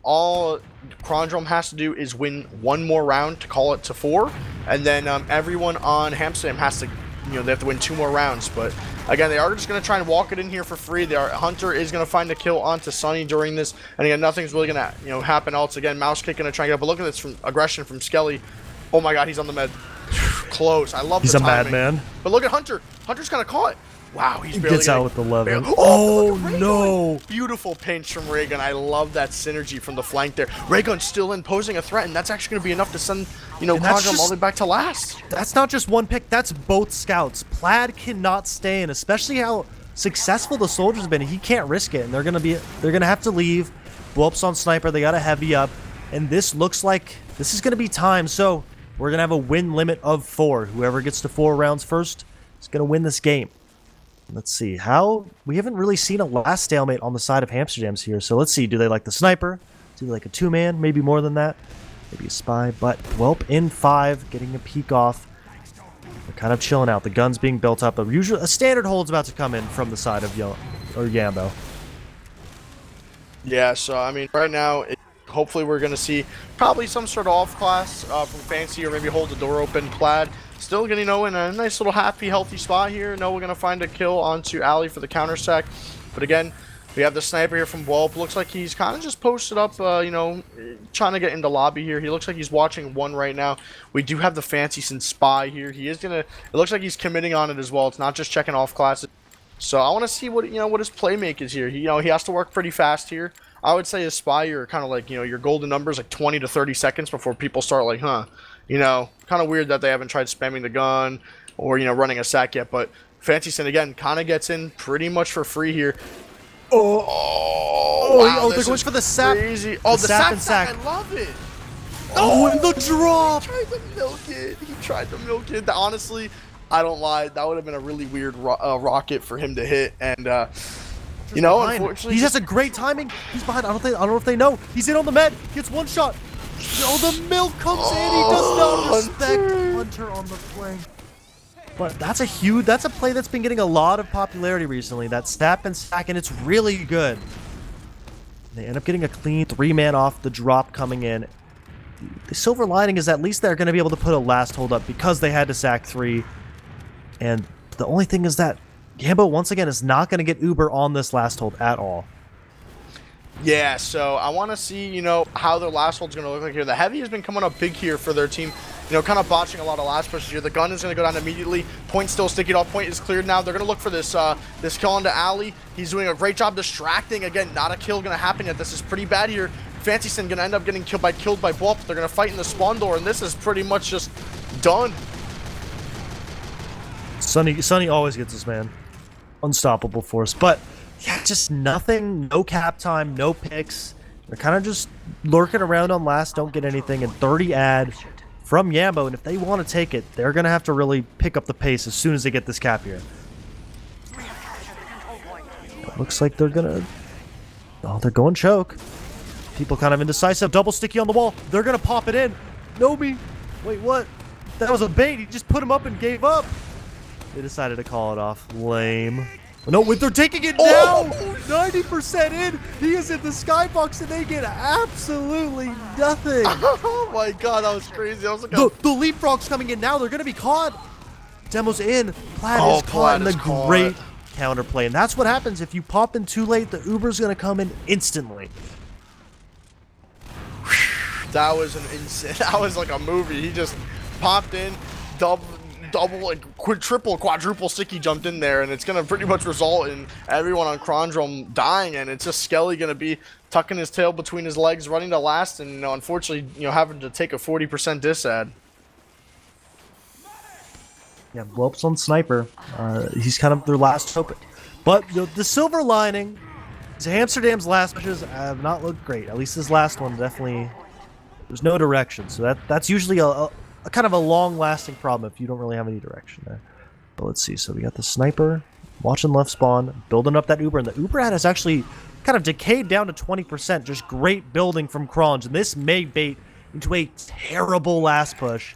all Kronge Realm has to do is win 1 more round to call it to 4, and then everyone on HAMSTERDAM has to they have to win 2 more rounds. But again, they are just going to try and walk it in here for free. Hunter is going to find a kill onto Sunny during this, and again, nothing's really going to happen else. Again, Mouse Kick going to try and get up, but look at this from aggression from Skelly. Oh my God, he's on the med. Close. I love the timing. He's a madman. But look at Hunter. Hunter's kind of caught. Wow, he gets out with 11. Oh no! Beautiful pinch from Raygun. I love that synergy from the flank there. Raygun's still in, posing a threat, and that's actually going to be enough to send, Kronge all the way back to last. That's not just one pick. That's both scouts. Plaid cannot stay in, especially how successful the soldiers have been. He can't risk it, and they're gonna have to leave. Whelps on sniper. They got to heavy up, and this looks like this is going to be time. So we're gonna have a win limit of 4. Whoever gets to 4 rounds first is gonna win this game. Let's see how we haven't really seen a last stalemate on the side of Hamsterdam's here. So let's see. Do they like the sniper? Do they like a 2-man? Maybe more than that. Maybe a spy. But Whelp in 5, getting a peek off. They're kind of chilling out. The gun's being built up. A standard hold's about to come in from the side of Yambo. Yeah. So I mean, right now, hopefully we're gonna see probably some sort of off class from Fancy, or maybe hold the door open. Plaid still getting in a nice little happy, healthy spot here. We're gonna find a kill onto Ali for the counter sack. But again, we have the sniper here from Whelp. Looks like he's kind of just posted up, trying to get into lobby here. He looks like he's watching 1 right now. We do have the Fancy spy here. He is gonna. It looks like he's committing on it as well. It's not just checking off classes. So I want to see what what his play make is here. He has to work pretty fast here. I would say as spy, you're kind of like, your golden numbers like 20 to 30 seconds before people start like, kind of weird that they haven't tried spamming the gun or, running a sack yet. But Fancy Sin, again, kind of gets in pretty much for free here. Wow, they're going for the sap. Crazy. Oh, the sap sack. I love it. Oh, and the drop. He tried to milk it. Honestly, I don't lie. That would have been a really weird rocket for him to hit. And, unfortunately, he has a great timing. He's behind. I don't know if they know. He's in on the med. Gets 1 shot. Oh, the milk comes in. He does not respect Hunter on the flank. But that's a play that's been getting a lot of popularity recently. That snap and stack, and it's really good. They end up getting a clean 3-man off the drop coming in. The silver lining is at least they're going to be able to put a last hold up because they had to sack 3. And the only thing is that Yambo, once again, is not going to get Uber on this last hold at all. Yeah, so I want to see, how their last hold's going to look like here. The heavy has been coming up big here for their team, kind of botching a lot of last pushes here. The gun is going to go down immediately. Point still sticking off. Point is cleared now. They're going to look for this this kill onto Ali. He's doing a great job distracting. Again, not a kill going to happen yet. This is pretty bad here. Fancy Sin going to end up getting killed by Whelp. They're going to fight in the spawn door, and this is pretty much just done. Sunny always gets this, man. Unstoppable force. But yeah, just nothing. No cap time, no picks. They're kind of just lurking around on last, don't get anything. And 30 ad from Yambo, and if they want to take it, they're going to have to really pick up the pace as soon as they get this cap here. It looks like they're going to... Oh, they're going choke. People kind of indecisive. Double sticky on the wall. They're going to pop it in. Nobi. Wait, what? That was a bait. He just put him up and gave up. They decided to call it off. Lame. No, they're taking it now. 90% in. He is in the skybox, and they get absolutely nothing. Oh my God, that was crazy. I was like, the leapfrog's coming in now. They're going to be caught. Demo's in. Plaid is caught in the great counterplay. And that's what happens if you pop in too late. The Uber's going to come in instantly. That was an insane. That was like a movie. He just popped in, double, like triple, quadruple sticky jumped in there, and it's gonna pretty much result in everyone on Kronge dying, and it's just Skelly gonna be tucking his tail between his legs, running to last, and unfortunately, having to take a 40% disad. Yeah, Whelp's on sniper. He's kind of their last hope. But the silver lining is Hamsterdam's last matches have not looked great. At least this last one definitely. There's no direction, so that's usually a kind of a long-lasting problem if you don't really have any direction there. But let's see. So we got the sniper watching left spawn, building up that Uber, and the Uber ad has actually kind of decayed down to 20%. Just great building from Kronge, and this may bait into a terrible last push.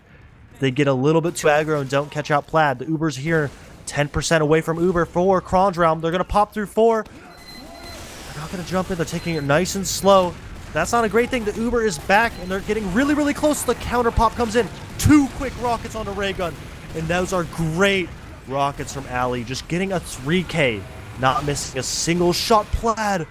If they get a little bit too aggro and don't catch out Plaid, the Uber's here, 10% away from Uber for Kronge round. They're gonna pop through 4. They're not gonna jump in. They're taking it nice and slow. That's not a great thing. The Uber is back, and they're getting really, really close. The counter pop comes in. 2 quick rockets on a ray gun, and those are great rockets from Alley, just getting a 3K, not missing a single shot. Plaid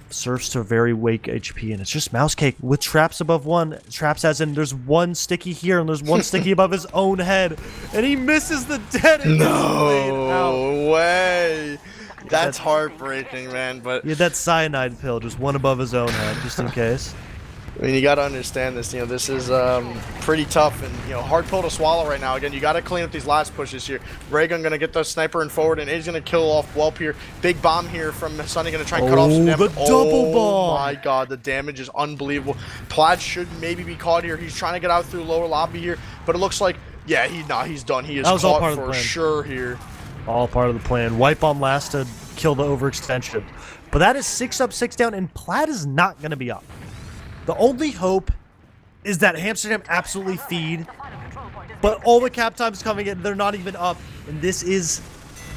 surfs to very wake HP, and it's just mouse cake with traps above one. Traps as in there's one sticky here and there's one sticky above his own head, and he misses the dead. No way. That's heartbreaking, man. But yeah, that cyanide pill, just one above his own head, just in case. I mean, you got to understand this. You know, this is pretty tough and, you know, hard pill to swallow right now. Again, you got to clean up these last pushes here. Raygun going to get the sniper in forward, and he's going to kill off Whelp here. Big bomb here from Sunny, going to try and cut off some damage. The double bomb. Oh, my God. The damage is unbelievable. Plaid should maybe be caught here. He's trying to get out through lower lobby here, but it looks like, yeah, he's done. He is caught for sure here. All part of the plan. Wipe bomb last to kill the overextension. But that is 6 up, 6 down, and Plaid is not going to be up. The only hope is that HAMSTERDAM absolutely feed, but all the cap times coming in, they're not even up. And this is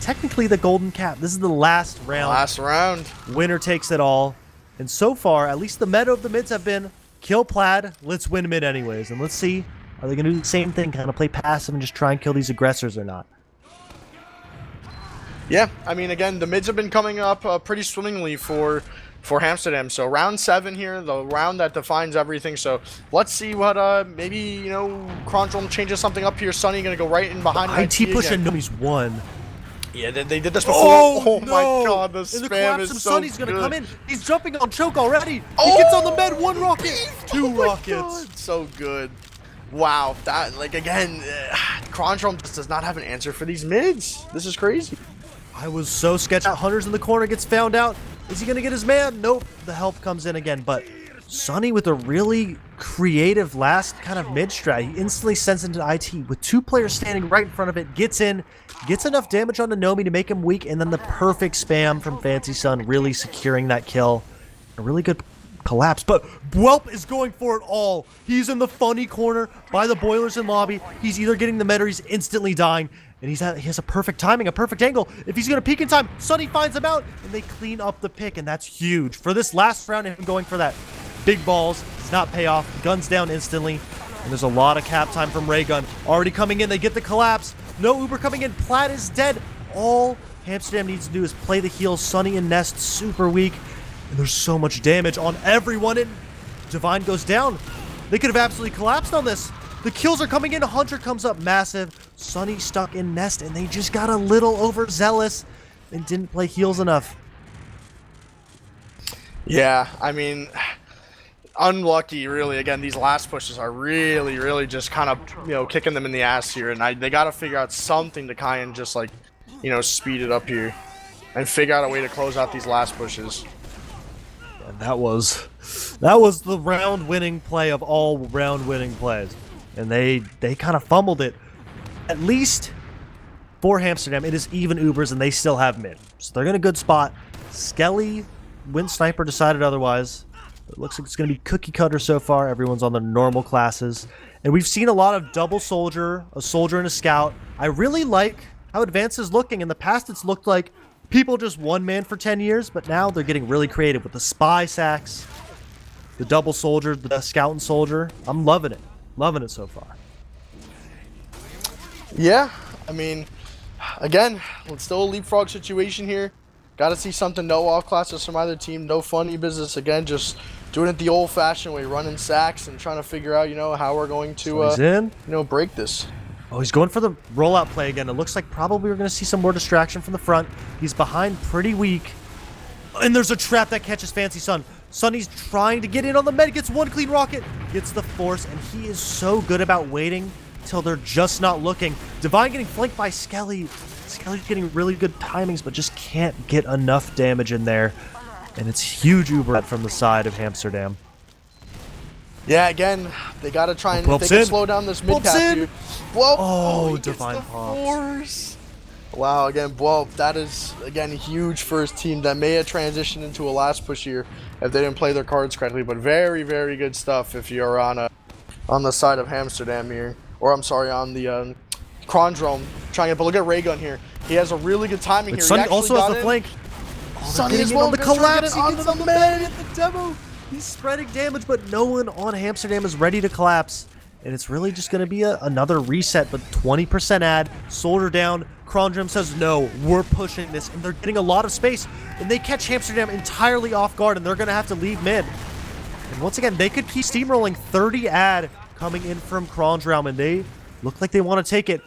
technically the golden cap. This is the last round. Last round. Winner takes it all. And so far, at least the meta of the mids have been, kill Plaid, let's win mid anyways. And let's see, are they going to do the same thing, kind of play passive and just try and kill these aggressors or not? Yeah, I mean, again, the mids have been coming up pretty swimmingly for HAMSTERDAM. So round 7 here, the round that defines everything. So let's see what maybe, you know, Kronge changes something up here. Sunny gonna go right in behind IT push and Nomi's one. Yeah, they did this before. Oh no. My God, the spam collapse is so Sunny's good. gonna come in. He's jumping on choke already. He gets on the med, 1 rocket, 2 rockets. God, so good. Wow, that, like, again, Kronge just does not have an answer for these mids. This is crazy. I was so sketched out. Hunter's in the corner, gets found out. Is he going to get his man? Nope. The help comes in again. But Sunny with a really creative last kind of mid strat. He instantly sends into IT with 2 players standing right in front of it. Gets in, gets enough damage onto Nomi to make him weak. And then the perfect spam from Fancy Sun really securing that kill. A really good collapse. But Whelp is going for it all. He's in the funny corner by the boilers in lobby. He's either getting the med or he's instantly dying. And he has a perfect timing, a perfect angle. If he's going to peek in time, Sunny finds him out, and they clean up the pick, and that's huge. For this last round, him going for that big balls does not pay off. Guns down instantly, and there's a lot of cap time from Raygun. Already coming in, they get the collapse. No Uber coming in, Plaid is dead. All HAMSTERDAM needs to do is play the heal. Sunny and Nest super weak, and there's so much damage on everyone, and Divine goes down. They could have absolutely collapsed on this. The kills are coming in. Hunter comes up massive. Sunny stuck in Nest, and they just got a little overzealous and didn't play heals enough. Yeah, I mean, unlucky, really. Again, these last pushes are really, really just kind of, you know, kicking them in the ass here. And they got to figure out something to kind of just, like, you know, speed it up here and figure out a way to close out these last pushes. And that was the round-winning play of all round-winning plays. And they kind of fumbled it. At least for HAMSTERDAM, it is even Ubers, and they still have mid. So they're in a good spot. Skelly, Wind Sniper decided otherwise. It looks like it's going to be cookie cutter so far. Everyone's on their normal classes. And we've seen a lot of double soldier, a soldier and a scout. I really like how Advance is looking. In the past, it's looked like people just one man for 10 years, but now they're getting really creative with the spy sacks, the double soldier, the scout and soldier. I'm loving it. Loving it so far. Yeah, I mean, again, it's still a leapfrog situation here. Got to see something, no off classes from either team, no funny business. Again, just doing it the old-fashioned way, running sacks and trying to figure out, you know, how we're going to, he's in. you know, break this. Oh, he's going for the rollout play again. It looks like probably we're going to see some more distraction from the front. He's behind pretty weak. And there's a trap that catches Fancy Sun. Sunny's trying to get in on the med, gets 1 clean rocket, gets the force, and he is so good about waiting till they're just not looking. Divine getting flanked by Skelly. Skelly's getting really good timings, but just can't get enough damage in there. And it's huge Uber from the side of HAMSTERDAM. Yeah, again, they got to try and if they can slow down this mid path here. Whoa! Oh, Divine pops. Force. Wow, again, well, that is, again, a huge first team that may have transitioned into a last push here if they didn't play their cards correctly, but very, very good stuff if you're on the side of HAMSTERDAM here. Or, I'm sorry, on the Kronge trying it, but look at Raygun here. He has a really good timing here. Sunny also has the flank. Oh, Sunny as well, on the collapse, he gets on the med. The demo. He's spreading damage, but no one on HAMSTERDAM is ready to collapse. And it's really just going to be another reset, but 20% ad, Soldier down. Kronge says, no, we're pushing this, and they're getting a lot of space, and they catch HAMSTERDAM entirely off guard, and they're going to have to leave mid. And once again, they could keep steamrolling. 30 ad coming in from Kronge, and they look like they want to take it.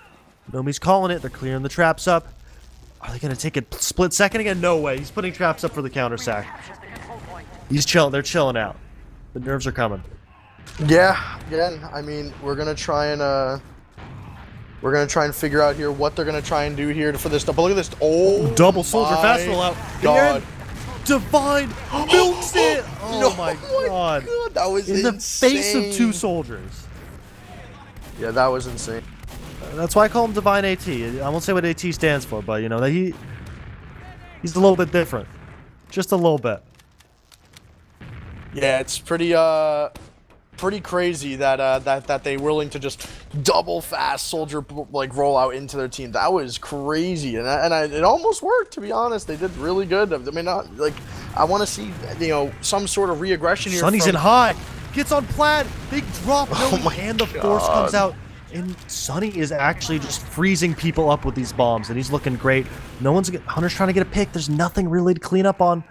Nomi's calling it. They're clearing the traps up. Are they going to take a split second again? No way. He's putting traps up for the counter sack. He's chilling. They're chilling out. The nerves are coming. Yeah, again, I mean, we're gonna try and figure out here what they're gonna try and do here for this. But look at this! Oh, double soldier fast roll out. God, Divine milks it! Oh no, my god! That was in insane. The face of 2 soldiers. Yeah, that was insane. That's why I call him Divine AT. I won't say what AT stands for, but you know that he's a little bit different, just a little bit. Yeah, it's pretty crazy that that they willing to just double fast soldier like roll out into their team. That was crazy, and it almost worked, to be honest. They did really good. I mean, not like I want to see some sort of re-aggression here. Sunny's in high, gets on Plaid, big drop, and the force comes out, and Sunny is actually just freezing people up with these bombs, and he's looking great. No one's Hunter's trying to get a pick. There's nothing really to clean up on,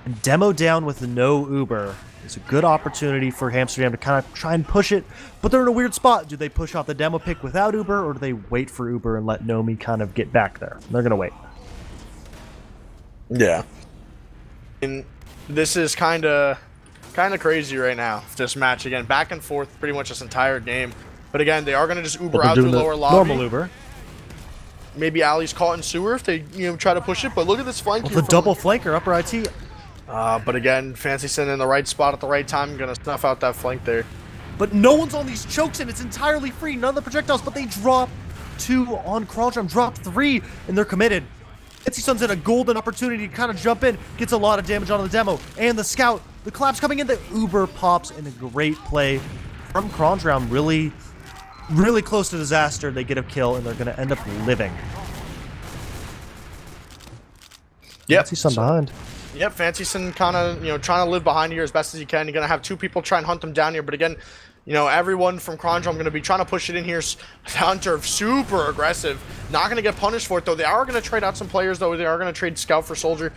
and Demo down with no Uber. It's a good opportunity for HAMSTERDAM to kind of try and push it, but they're in a weird spot. Do they push off the demo pick without Uber, or do they wait for Uber and let Nomi kind of get back there? They're going to wait. Yeah. And this is kind of crazy right now, this match. Again, back and forth pretty much this entire game. But again, they are going to just Uber out through lower lobby. Normal Uber. Maybe Ali's caught in sewer if they try to push it, but look at this flank here. The double flanker, upper IT. But again, FANCYSN in the right spot at the right time, gonna snuff out that flank there. But no one's on these chokes, and it's entirely free. None of the projectiles, but they drop 2 on Kronge, drop 3, and they're committed. FANCYSN's in a golden opportunity to kind of jump in, gets a lot of damage onto the demo, and the scout. The collapse coming in, the Uber pops, and a great play from Kronge. Really, really close to disaster. They get a kill, and they're gonna end up living. Yep. FANCYSN behind. Yep, FANCYSN kind of, trying to live behind here as best as you can. You're going to have 2 people try and hunt them down here. But again, everyone from Kronge, I'm going to be trying to push it in here. Hunter, super aggressive. Not going to get punished for it, though. They are going to trade out some players, though. They are going to trade Scout for Soldier.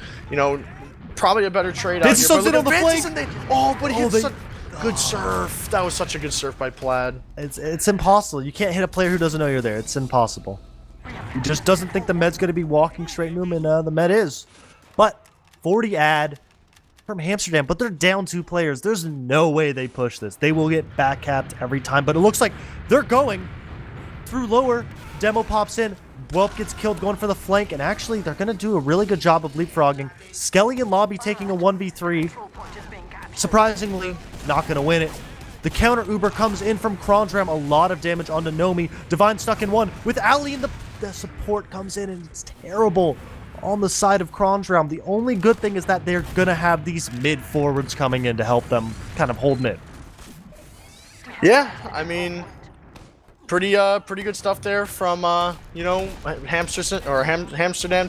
Probably a better trade out here. But on the flank. But he hit such good surf. That was such a good surf by Plaid. It's impossible. You can't hit a player who doesn't know you're there. It's impossible. He just doesn't think the med's going to be walking straight into him, and the med is. But 40 ad from HAMSTERDAM, but they're down 2 players. There's no way they push this. They will get back capped every time, but it looks like they're going through lower. Demo pops in. Whelp gets killed going for the flank, and actually they're going to do a really good job of leapfrogging. Skelly and Lobby taking a 1v3. Surprisingly, not going to win it. The counter Uber comes in from Kronge, a lot of damage onto Nomi. Divine stuck in 1 with Ali, and the support comes in, and it's terrible on the side of Kronge. The only good thing is that they're gonna have these mid forwards coming in to help them kind of hold mid. Yeah, I mean, pretty good stuff there from HAMSTERDAM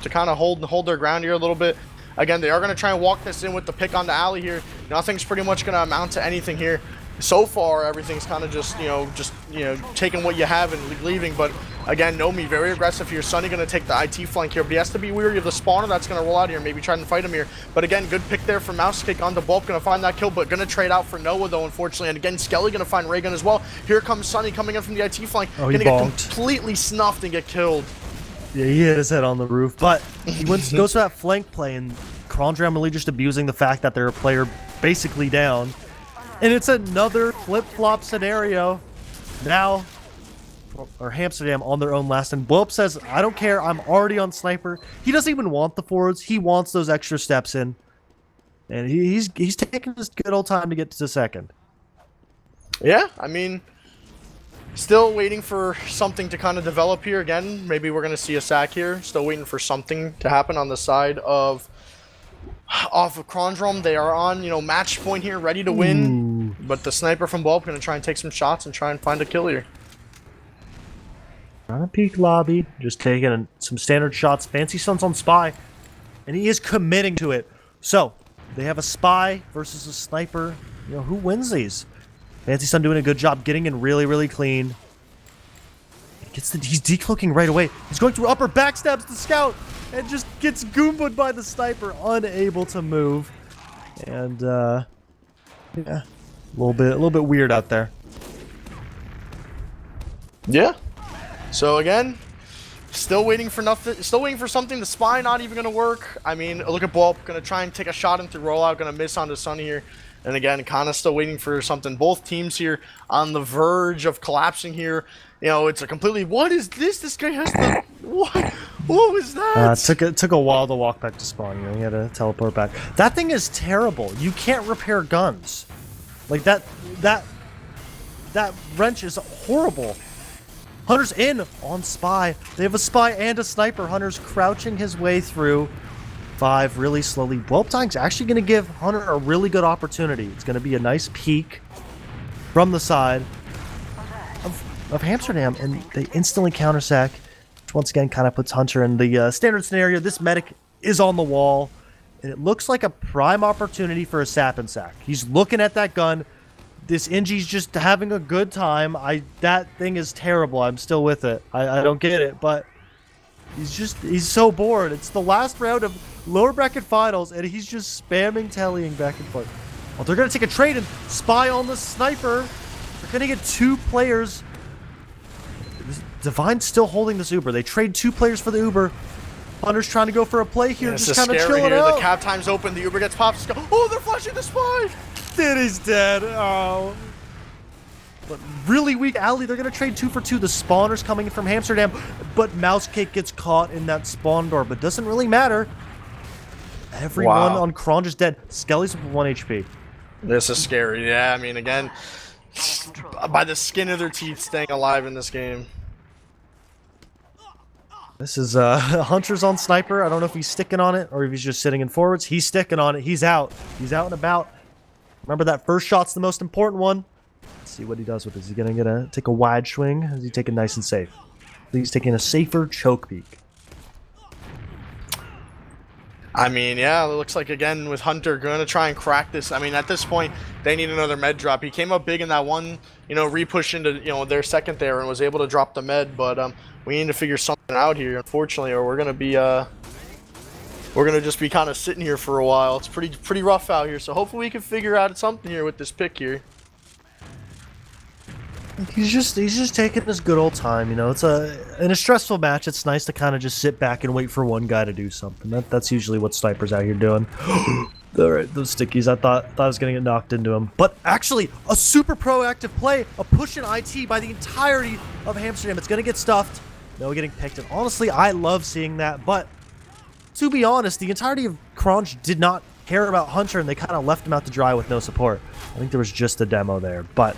to kind of hold their ground here a little bit. Again, they are gonna try and walk this in with the pick on the alley here. Nothing's pretty much gonna amount to anything here. So far, everything's kind of just taking what you have and leaving. But again, Nomi very aggressive here. Sunny going to take the IT flank here, but he has to be wary of the spawner that's going to roll out here. Maybe try and fight him here. But again, good pick there from Mousekick on the Bulk. Going to find that kill, but going to trade out for Noah though, unfortunately. And again, Skelly going to find Raygun as well. Here comes Sunny coming in from the IT flank. Oh, he going to get bonked. completely snuffed and get killed. Yeah, he hit his head on the roof, but he goes to that flank play, and Kronge really just abusing the fact that they're a player basically down. And it's another flip-flop scenario. Now, or HAMSTERDAM on their own last, and Whelp says, I don't care, I'm already on Sniper. He doesn't even want the forwards, he wants those extra steps in. And he's taking his good old time to get to second. Yeah, I mean, still waiting for something to kind of develop here again. Maybe we're going to see a sack here. Still waiting for something to happen on the side of Kronge. They are on, match point here, ready to win. Ooh. But the sniper from Bulb going to try and take some shots and try and find a kill here. On a peak lobby, just taking some standard shots. FANCYSN's on Spy, and he is committing to it. So, they have a Spy versus a Sniper. Who wins these? Fancy Sun doing a good job getting in really, really clean. He's decloaking right away. He's going through upper, backstabs the scout, and just gets goomba'd by the sniper, unable to move. And yeah, a little bit weird out there. Yeah. So again, still waiting for nothing. Still waiting for something. The spy not even gonna work. I mean, look at Bulb, gonna try and take a shot into rollout, gonna miss onto Sunny here. And again, kind of still waiting for something. Both teams here on the verge of collapsing here. You know, it's a completely. What is this? This guy has the. What? What was that? It took a while to walk back to spawn. You know, he had to teleport back. That thing is terrible. You can't repair guns. Like that wrench is horrible. Hunter's in on spy. They have a spy and a sniper. Hunter's crouching his way through. 5 really slowly. Whelptang's actually going to give Hunter a really good opportunity. It's going to be a nice peek from the side of Amsterdam, and they instantly countersack, which once again kind of puts Hunter in the standard scenario. This medic is on the wall, and it looks like a prime opportunity for a sap and sack. He's looking at that gun. This Inji's just having a good time. That thing is terrible. I'm still with it. I don't get it, but he's so bored. It's the last round of lower bracket finals, and he's just spamming tellying back and forth. Well, they're going to take a trade and spy on the sniper. They're going to get 2 players. Divine's still holding this Uber. They trade 2 players for the Uber. Hunter's trying to go for a play here, just kind of chilling out. The cap time's open. The Uber gets popped. Oh, they're flashing the spy. He's dead. Oh. But really weak alley. They're going to trade 2 for 2. The spawner's coming in from Amsterdam, but Mousecake gets caught in that spawn door, but doesn't really matter. Everyone on Kronge is dead. Skelly's with 1 HP. This is scary. Yeah, I mean, again, by the skin of their teeth staying alive in this game. This is Hunter's on sniper. I don't know if he's sticking on it or if he's just sitting in forwards. He's sticking on it. He's out. He's out and about. Remember, that first shot's the most important one. Let's see what he does with this. Is he going to take a wide swing? Or is he taking nice and safe? I think he's taking a safer choke peek. I mean, yeah, it looks like, again, with Hunter going to try and crack this. I mean, at this point, they need another med drop. He came up big in that one, re-push into, their second there and was able to drop the med, but we need to figure something out here, unfortunately, or we're going to be, we're going to just be kind of sitting here for a while. It's pretty rough out here, so hopefully we can figure out something here with this pick here. He's just taking this good old time, It's in a stressful match. It's nice to kind of just sit back and wait for one guy to do something. That's usually what snipers out here doing. All right, those stickies. I thought I was gonna get knocked into them, but actually a super proactive play, a push in IT by the entirety of Amsterdam. It's gonna get stuffed. No getting picked. And honestly, I love seeing that. But to be honest, the entirety of Kronge did not care about Hunter, and they kind of left him out to dry with no support. I think there was just a demo there, but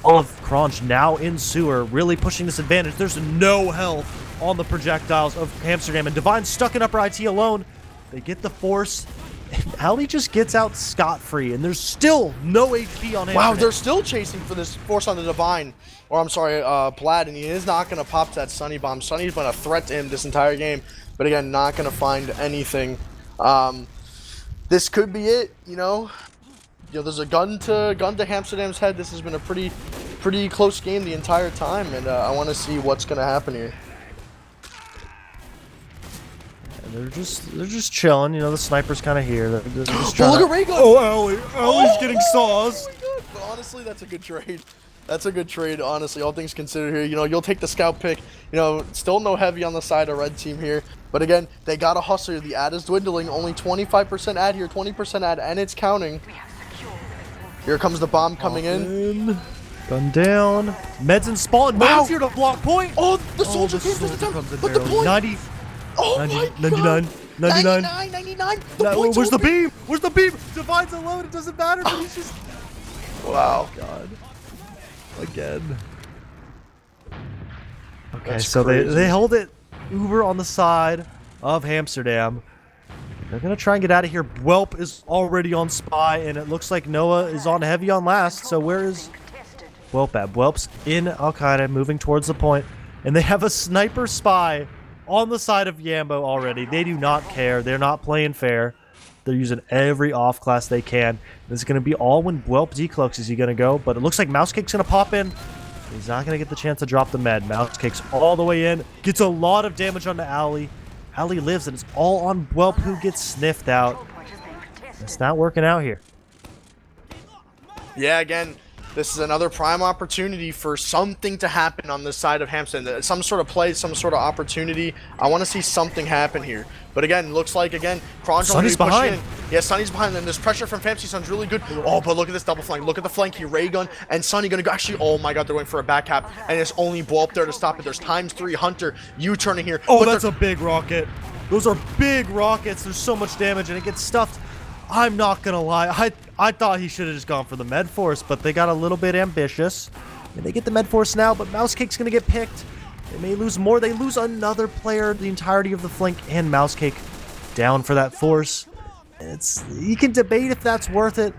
all of Kronge now in sewer, really pushing this advantage. There's no health on the projectiles of Amsterdam, and Divine stuck in upper IT alone. They get the force, and Ali just gets out scot-free, and there's still no HP on Amsterdam. Wow, they're still chasing for this force on the Divine, or I'm sorry, Plaid, and he is not going to pop that Sunny Bomb. Sunny's been a threat to him this entire game, but again, not going to find anything. This could be it, there's a gun to Amsterdam's head. This has been a pretty close game the entire time, and I want to see what's gonna happen here. And they're just chilling. The sniper's kind of here. They're just look at Ray gun. Oh, Allie's getting sauced. Oh my God. But honestly, that's a good trade. That's a good trade, honestly, all things considered here. You'll take the scout pick. Still no heavy on the side of red team here. But again, they got a hustler. The ad is dwindling. Only 25% ad here, 20% ad, and it's counting. Here comes the bomb coming in. Gun down. Meds and spawn. Wow. Nobody's here to block point. Oh, the soldier came to the top. But the point. 90. Oh 90, my 99. God. 99. 99. Where's the beam? Where's the beam? Divine's alone. It doesn't matter. But he's just. Wow. God. Again. Okay, That's so crazy. they hold it Uber on the side of Amsterdam. They're going to try and get out of here. Whelp is already on spy, and it looks like Noah is on heavy on last. So where is Whelp at? Whelp's in Al-Qaeda, moving towards the point. And they have a sniper spy on the side of Yambo already. They do not care. They're not playing fair. They're using every off class they can. This is going to be all when Welp decloaks is he going to go, but it looks like Mousecake's going to pop in. He's not going to get the chance to drop the med. Mousecake's all the way in, gets a lot of damage onto Allie. Allie lives, and it's all on Welp, who gets sniffed out. It's not working out here. Yeah, again, this is another prime opportunity for something to happen on this side of Hampstead. Some sort of play, some sort of opportunity. I want to see something happen here. But again, looks like, again, Kronge Sunny's behind. Yeah, Sunny's behind, and there's pressure from Fancy Sun's really good. Oh, but look at this double flank. Look at the flank here. Ray gun and Sunny gonna go. Actually, oh my god, they're going for a back cap, and it's only Blow up there to stop it. There's ×3 Hunter U-turning here. Oh, that's a big rocket. Those are big rockets. There's so much damage, and it gets stuffed. I'm not gonna lie. I thought he should have just gone for the med force, but they got a little bit ambitious. And they get the med force now, but Mousecake's gonna get picked. They may lose more. They lose another player, the entirety of the flank, and Mousecake down for that force. You can debate if that's worth it,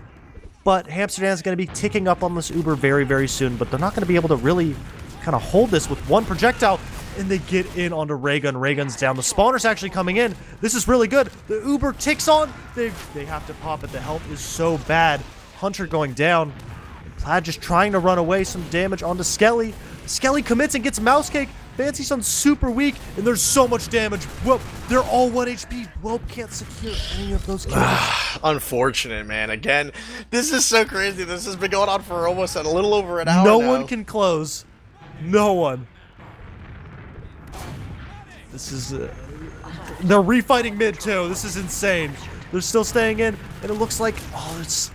but Hamsterdam's going to be ticking up on this Uber very, very soon, but they're not going to be able to really kind of hold this with one projectile, and they get in onto Raygun. Raygun's down. The spawner's actually coming in. This is really good. The Uber ticks on. They have to pop it. The health is so bad. Hunter going down. Plaid just trying to run away. Some damage onto Skelly. Skelly commits and gets Mousecake. Fancy Sun's super weak, and there's so much damage. Whoop, they're all 1 HP. Welp can't secure any of those kills. Unfortunate, man. Again, this is so crazy. This has been going on for almost a little over an hour No now. one can close. No one. This is... they're refighting mid, too. This is insane. They're still staying in, and it looks like... Oh, it's...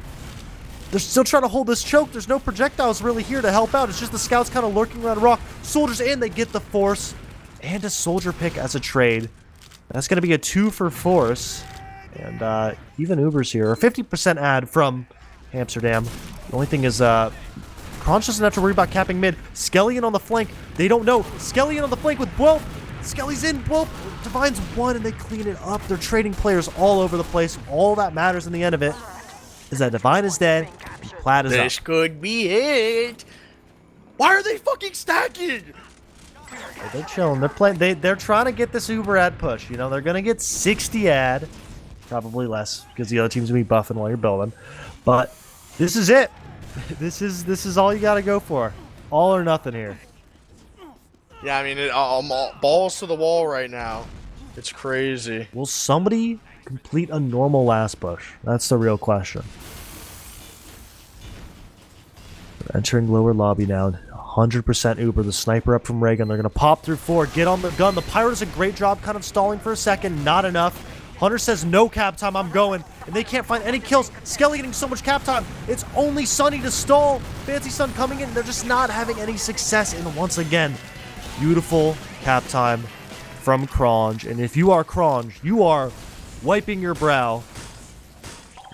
They're still trying to hold this choke. There's no projectiles really here to help out. It's just the scouts kind of lurking around rock. Soldiers in, they get the force. And a soldier pick as a trade. That's going to be a 2 for force. And even Uber's here. A 50% ad from Amsterdam. The only thing is, Kronge doesn't have to worry about capping mid. Skelly in on the flank. They don't know. Skelly in on the flank with Welp. Skelly's in. Welp. Divine's 1, and they clean it up. They're trading players all over the place. All that matters in the end of it is that Divine is dead, and Plaid is This up. could be it. Why are they fucking stacking? They're chilling. They're playing. They're trying to get this Uber ad push. You know, they're gonna get 60 ad, probably less because the other team's gonna be buffing while you're building. But this is it. This is all you gotta go for. All or nothing here. Yeah, I mean, balls to the wall right now. It's crazy. Will somebody complete a normal last push? That's the real question. We're entering lower lobby now. 100% Uber. The sniper up from Reagan. They're going to pop through 4. Get on the gun. The Pirate does a great job kind of stalling for a second. Not enough. Hunter says, no cap time. I'm going. And they can't find any kills. Skelly getting so much cap time. It's only Sunny to stall. Fancy Sun coming in. They're just not having any success. And once again, beautiful cap time from Kronge. And if you are Kronge, you are wiping your brow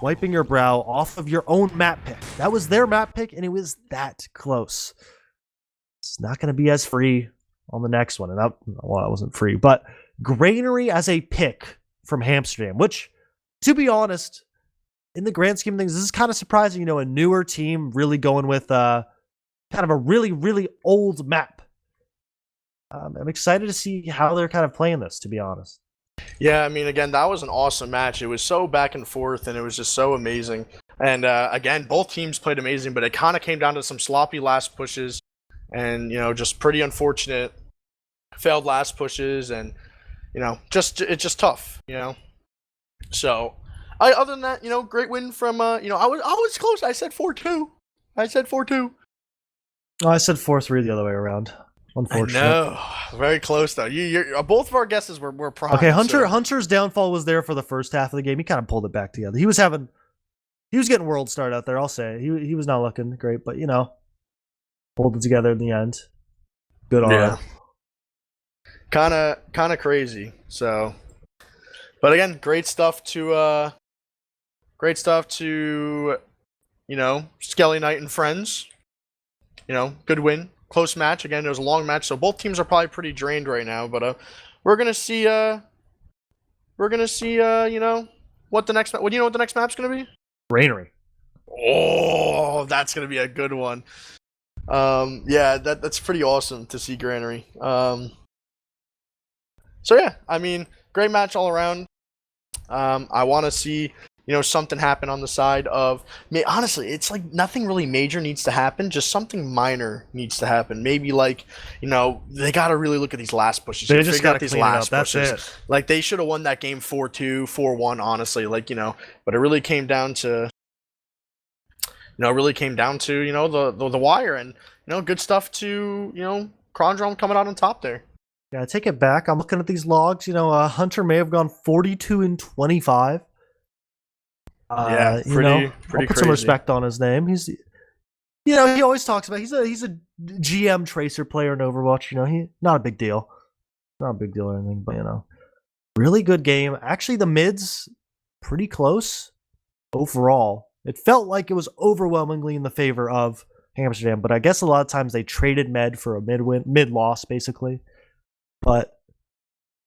off of your own map pick. That was their map pick, and it was that close. It's not going to be as free on the next one. And that wasn't free. But Granary as a pick from Amsterdam, which, to be honest, in the grand scheme of things, this is kind of surprising. You know, a newer team really going with kind of a really, really old map. I'm excited to see how they're kind of playing this, to be honest. Yeah, I mean, again, that was an awesome match. It was so back and forth, and it was just so amazing. And again, both teams played amazing, but it kind of came down to some sloppy last pushes, and just pretty unfortunate failed last pushes, and it's just tough, So, other than that, great win from I was close. I said 4-2. I said 4-2. Oh, I said 4-3 the other way around. Unfortunate. No, very close though. You're both of our guesses were prime. Okay, So. Hunter's downfall was there for the first half of the game. He kind of pulled it back together. He was getting world start out there. I'll say he was not looking great, but pulled it together in the end. Good on him. Kind of crazy. So, but again, great stuff to Skelly Knight and friends. Good win. Close match. Again, it was a long match, so both teams are probably pretty drained right now. But we're gonna see what the next what what the next map's gonna be? Granary. Oh, that's gonna be a good one. Yeah, that's pretty awesome to see Granary. So yeah, I mean, great match all around. I want to see something happen on the side of me. Honestly, it's like nothing really major needs to happen. Just something minor needs to happen. Maybe like they got to really look at these last pushes. They just figure out gotta these clean it up. last That's pushes. it. Like they should have won that game 4-2, 4-1. Honestly, but it really came down to the wire, and good stuff to Kronge coming out on top there. Yeah, I take it back. I'm looking at these logs. Hunter may have gone 42-25. Yeah, I'll put some crazy. respect on his name. He's, he always talks about he's a GM tracer player in Overwatch. He not a big deal, not a big deal or anything, but really good game. Actually, the mids pretty close overall. It felt like it was overwhelmingly in the favor of Amsterdam, but I guess a lot of times they traded med for a mid loss basically. But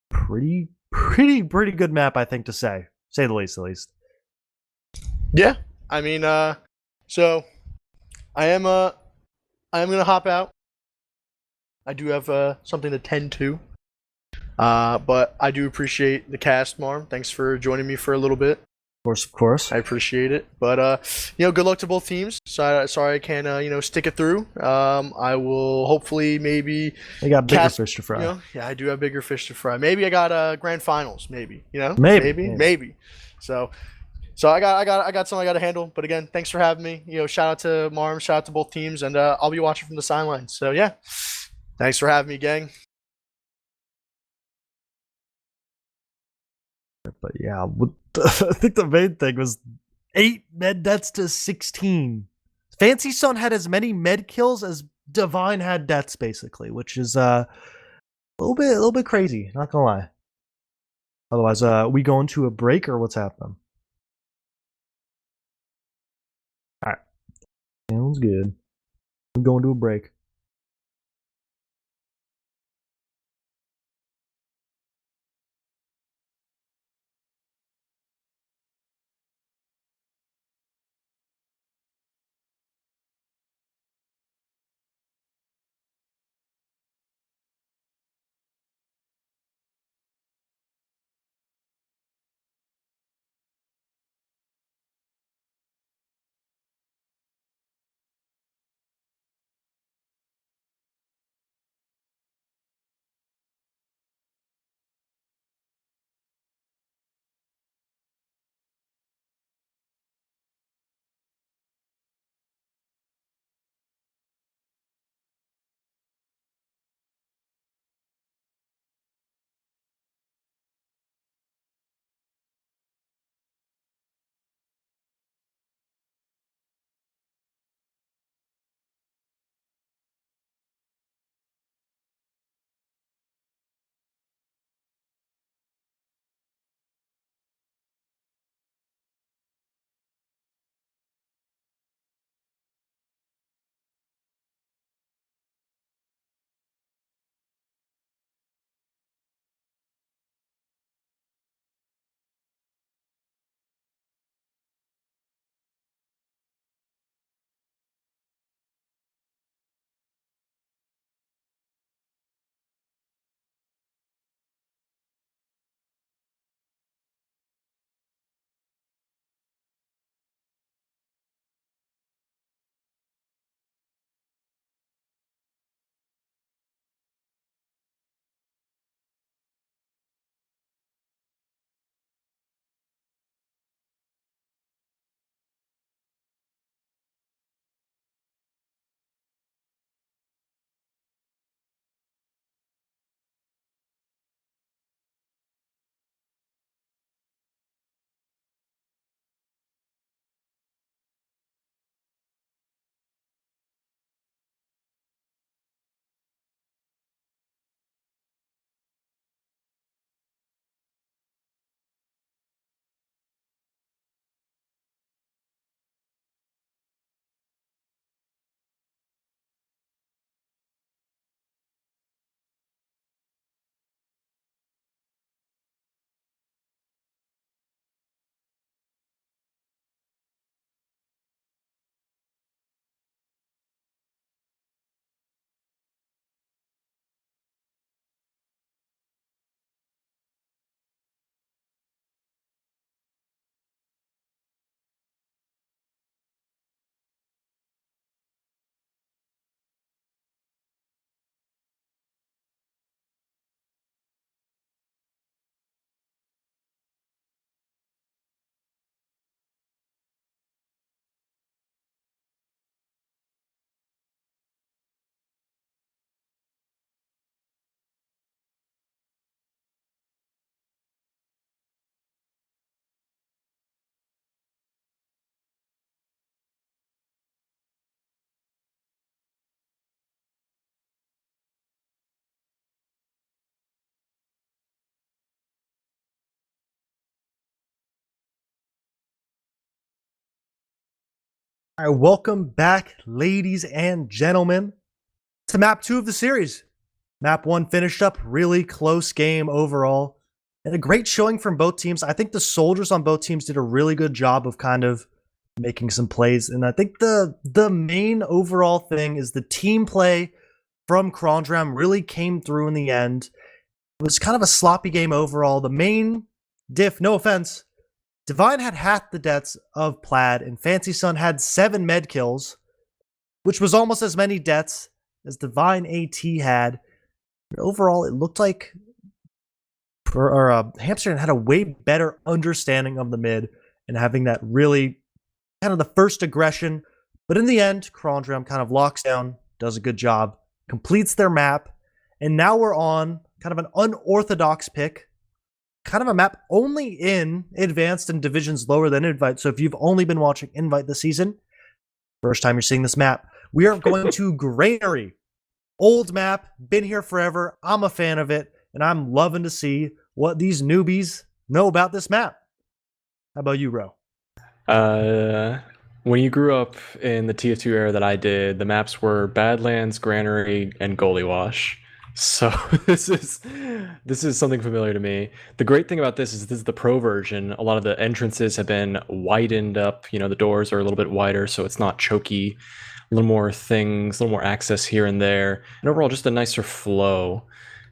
pretty good map, I think, to say the least, at least. Yeah, I mean, so I am gonna hop out. I do have something to tend to. But I do appreciate the cast, Marm. Thanks for joining me for a little bit. Of course. I appreciate it. But good luck to both teams. Sorry I can't stick it through. I will hopefully maybe They got bigger fish to fry. Yeah, I do have bigger fish to fry. Maybe I got grand finals. Maybe. Maybe. So I got something I got to handle. But again, thanks for having me. Shout out to Marm. Shout out to both teams, and I'll be watching from the sidelines. So yeah, thanks for having me, gang. But yeah, I think the main thing was 8 med deaths to 16. Fancy Son had as many med kills as Divine had deaths, basically, which is a little bit crazy. Not gonna lie. Otherwise, we going to a break or what's happening? All right, sounds good. We're going to a break. All right, welcome back, ladies and gentlemen, to map 2 of the series. Map 1 finished up, really close game overall, and a great showing from both teams. I think the soldiers on both teams did a really good job of kind of making some plays, and I think the main overall thing is the team play from Kronge really came through in the end. It was kind of a sloppy game overall. The main diff, no offense, Divine had half the deaths of Plaid, and Fancy Sun had 7 med kills, which was almost as many deaths as Divine AT had. But overall, it looked like Hamsterdam had a way better understanding of the mid and having that really kind of the first aggression. But in the end, Kronge kind of locks down, does a good job, completes their map, and now we're on kind of an unorthodox pick. Kind of a map only in Advanced and divisions lower than Invite. So if you've only been watching Invite this season, first time you're seeing this map, we are going to Granary. Old map, been here forever. I'm a fan of it, and I'm loving to see what these newbies know about this map. How about you, Ro? When you grew up in the TF2 era that I did, the maps were Badlands, Granary, and Goalie Wash. So this is something familiar to me. The great thing about this is the pro version. A lot of the entrances have been widened up. You know, the doors are a little bit wider, so it's not choky. A little more things, a little more access here and there, and overall just a nicer flow.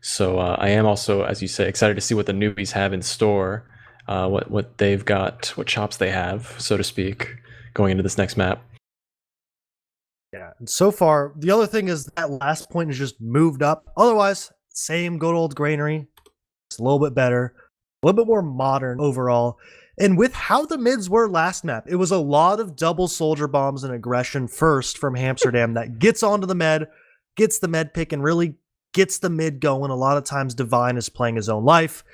So I am also, as you say, excited to see what the newbies have in store, what they've got, what chops they have, so to speak, going into this next map. Yeah, and so far, the other thing is that last point is just moved up. Otherwise, same good old Granary. It's a little bit better, a little bit more modern overall. And with how the mids were last map, it was a lot of double soldier bombs and aggression first from Hamsterdam that gets onto the med, gets the med pick, and really gets the mid going. A lot of times, Divine is playing his own life.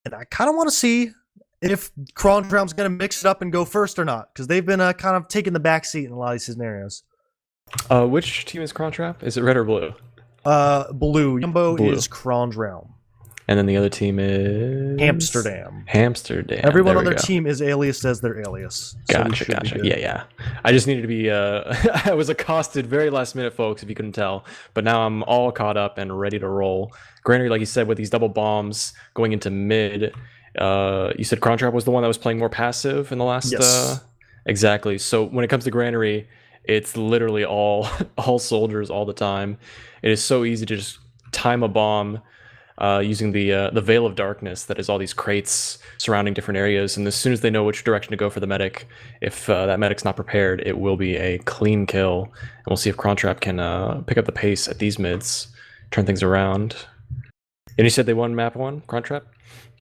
And I kind of want to see if Kronge going to mix it up and go first or not, because they've been kind of taking the back seat in a lot of these scenarios. Which team is Kronge? Is it red or blue? Blue. Jumbo Blue. is Kronge Realm. And then the other team is Hamsterdam. Hamsterdam. Everyone on their team is aliased as their alias. Gotcha. Yeah. I just needed to be. I was accosted very last minute, folks, if you couldn't tell. But now I'm all caught up and ready to roll. Granary, like you said, with these double bombs going into mid. You said Kronge was the one that was playing more passive in the last. Yes. Exactly. So when it comes to Granary, it's literally all soldiers all the time. It is so easy to just time a bomb using the veil of darkness that is all these crates surrounding different areas. And as soon as they know which direction to go for the medic, if that medic's not prepared, it will be a clean kill. And we'll see if Kronge can pick up the pace at these mids, turn things around. And you said they won map 1, Kronge?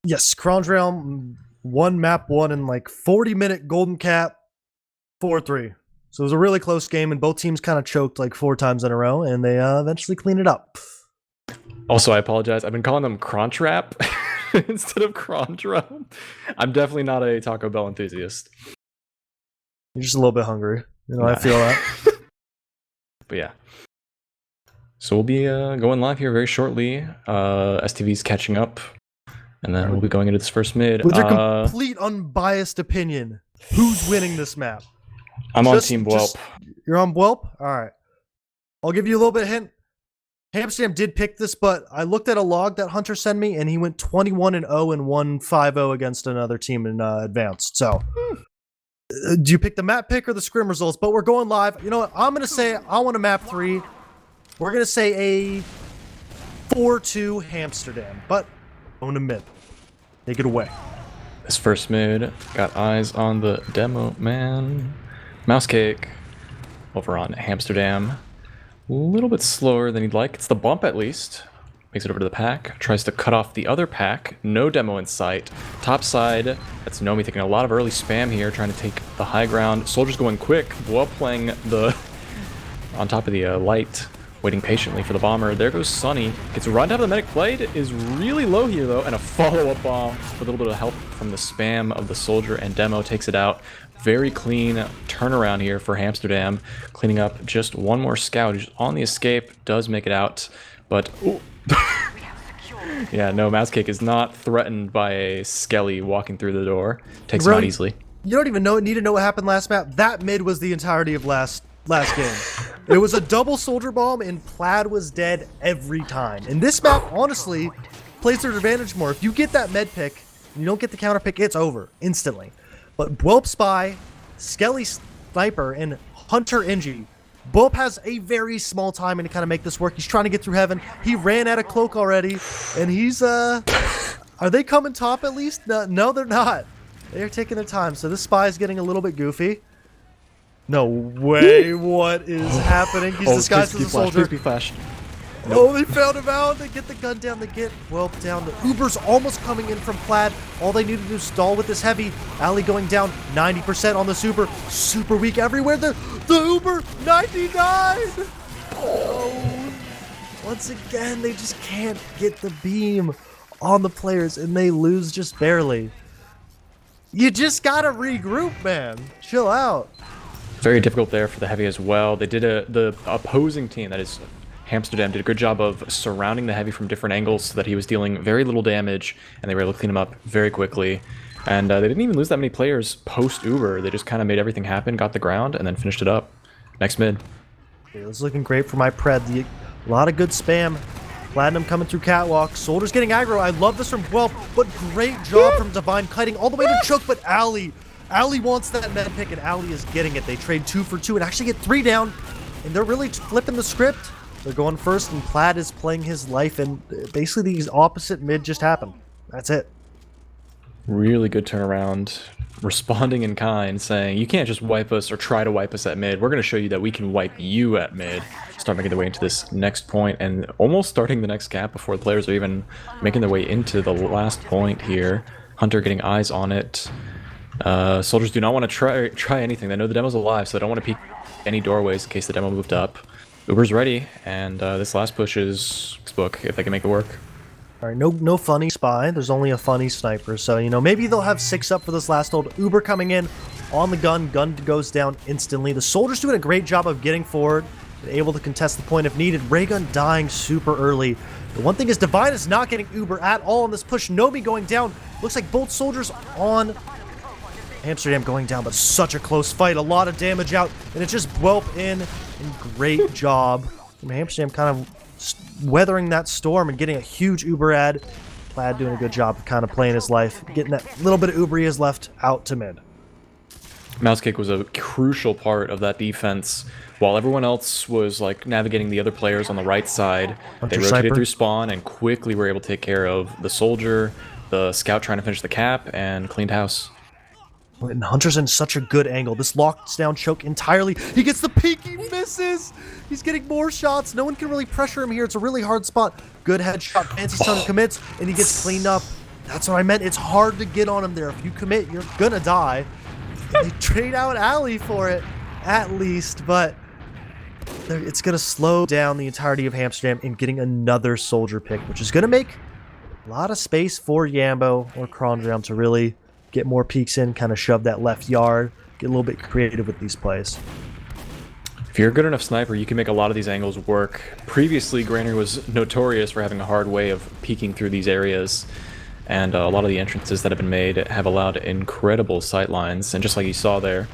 Yes, Kronge Realm won map 1 in like 40-minute golden cap, 4-3. So it was a really close game, and both teams kind of choked like 4 times in a row, and they eventually cleaned it up. Also, I apologize. I've been calling them Kronge instead of Kronge. I'm definitely not a Taco Bell enthusiast. You're just a little bit hungry. You know, I feel that. But yeah. So we'll be going live here very shortly. STV's catching up, and then we'll be going into this first mid. With your complete unbiased opinion, who's winning this map? I'm on Team Bwelp. You're on Bwelp? All right. I'll give you a little bit of hint. Hamsterdam did pick this, but I looked at a log that Hunter sent me, and he went 21-0 and 1-5-0 against another team in Advanced. So, do you pick the map pick or the scrim results? But we're going live. You know what? I'm going to say I want a map 3. We're going to say a 4-2 Hamsterdam, but I'm going to mid. Take it away. This first mid got eyes on the demo, man. Mouse Cake over on Hamsterdam. A little bit slower than he'd like. It's the bump at least. Makes it over to the pack. Tries to cut off the other pack. No demo in sight. Top side. That's Nomi taking a lot of early spam here. Trying to take the high ground. Soldiers going quick. Bwelp playing the on top of the light. Waiting patiently for the bomber. There goes Sunny. Gets run down. The medic played. Is really low here though. And a follow-up bomb with a little bit of help from the spam of the soldier, and demo takes it out. Very clean turnaround here for Hamsterdam, cleaning up just one more scout who's on the escape, does make it out, but yeah, no, Mouse Cake is not threatened by a Skelly walking through the door. Takes him out easily. You don't even need to know what happened last map. That mid was the entirety of last game. It was a double soldier bomb, and Plaid was dead every time. And this map, honestly, plays their advantage more. If you get that med pick, and you don't get the counter pick, it's over instantly. But Bwelp Spy, Skelly Sniper, and Hunter Engie, Bwelp has a very small time to kind of make this work. He's trying to get through heaven. He ran out of cloak already, and he's are they coming top at least? No, they're not. They're taking their time. So this spy is getting a little bit goofy. No way! What is happening? He's disguised as a soldier. Please be flashed. Oh, they found him out. They get the gun down. They get Bwelp down. The Uber's almost coming in from Plaid. All they need to do is stall with this heavy. Ali going down 90% on the super. Super weak everywhere. The Uber 99. Oh, once again, they just can't get the beam on the players, and they lose just barely. You just gotta regroup, man. Chill out. Very difficult there for the heavy as well. They did the opposing team, that is HAMSTERDAM, did a good job of surrounding the heavy from different angles so that he was dealing very little damage, and they were able to clean him up very quickly. And they didn't even lose that many players post-Uber. They just kind of made everything happen, got the ground, and then finished it up. Next mid. Okay, it was looking great for my Pred. A lot of good spam. Platinum coming through catwalk. Soldiers getting aggro. I love this from Bwelp, but great job from Divine kiting all the way to Choke, but Ali wants that med pick, and Ali is getting it. They trade 2 for 2 and actually get 3 down, and they're really flipping the script. They're going first, and Plaid is playing his life, and basically the opposite mid just happened. That's it. Really good turnaround. Responding in kind, saying, you can't just wipe us or try to wipe us at mid. We're going to show you that we can wipe you at mid. Start making their way into this next point, and almost starting the next gap before the players are even making their way into the last point here. Hunter getting eyes on it. Soldiers do not want to try anything. They know the demo's alive, so they don't want to peek any doorways in case the demo moved up. Uber's ready, and this last push is textbook if they can make it work. All right, no funny spy. There's only a funny sniper. So, maybe they'll have 6 up for this last hold. Uber coming in on the gun. Gun goes down instantly. The soldiers doing a great job of getting forward and able to contest the point if needed. Raygun dying super early. The one thing is Divine is not getting Uber at all on this push. Nomi going down. Looks like both soldiers on HAMSTERDAM going down, but such a close fight. A lot of damage out, and it's just Bwelp in. And great job from HAMSTERDAM kind of weathering that storm and getting a huge Uber ad. Plaid doing a good job of kind of playing his life, getting that little bit of Uber he has left out to mid. Mousekick was a crucial part of that defense. While everyone else was like navigating the other players on the right side, they rotated through spawn and quickly were able to take care of the soldier, the scout trying to finish the cap, and cleaned house. And Hunter's in such a good angle. This locks down Choke entirely. He gets the peek, he misses! He's getting more shots. No one can really pressure him here. It's a really hard spot. Good headshot. Fancy Stun commits, and he gets cleaned up. That's what I meant. It's hard to get on him there. If you commit, you're gonna die. And they trade out Ali for it, at least, but it's gonna slow down the entirety of HAMSTERDAM in getting another soldier pick, which is gonna make a lot of space for Yambo or Kronge to really get more peeks in, kind of shove that left yard, get a little bit creative with these plays. If you're a good enough sniper, you can make a lot of these angles work. Previously, Granary was notorious for having a hard way of peeking through these areas, and a lot of the entrances that have been made have allowed incredible sight lines, and just like you saw there,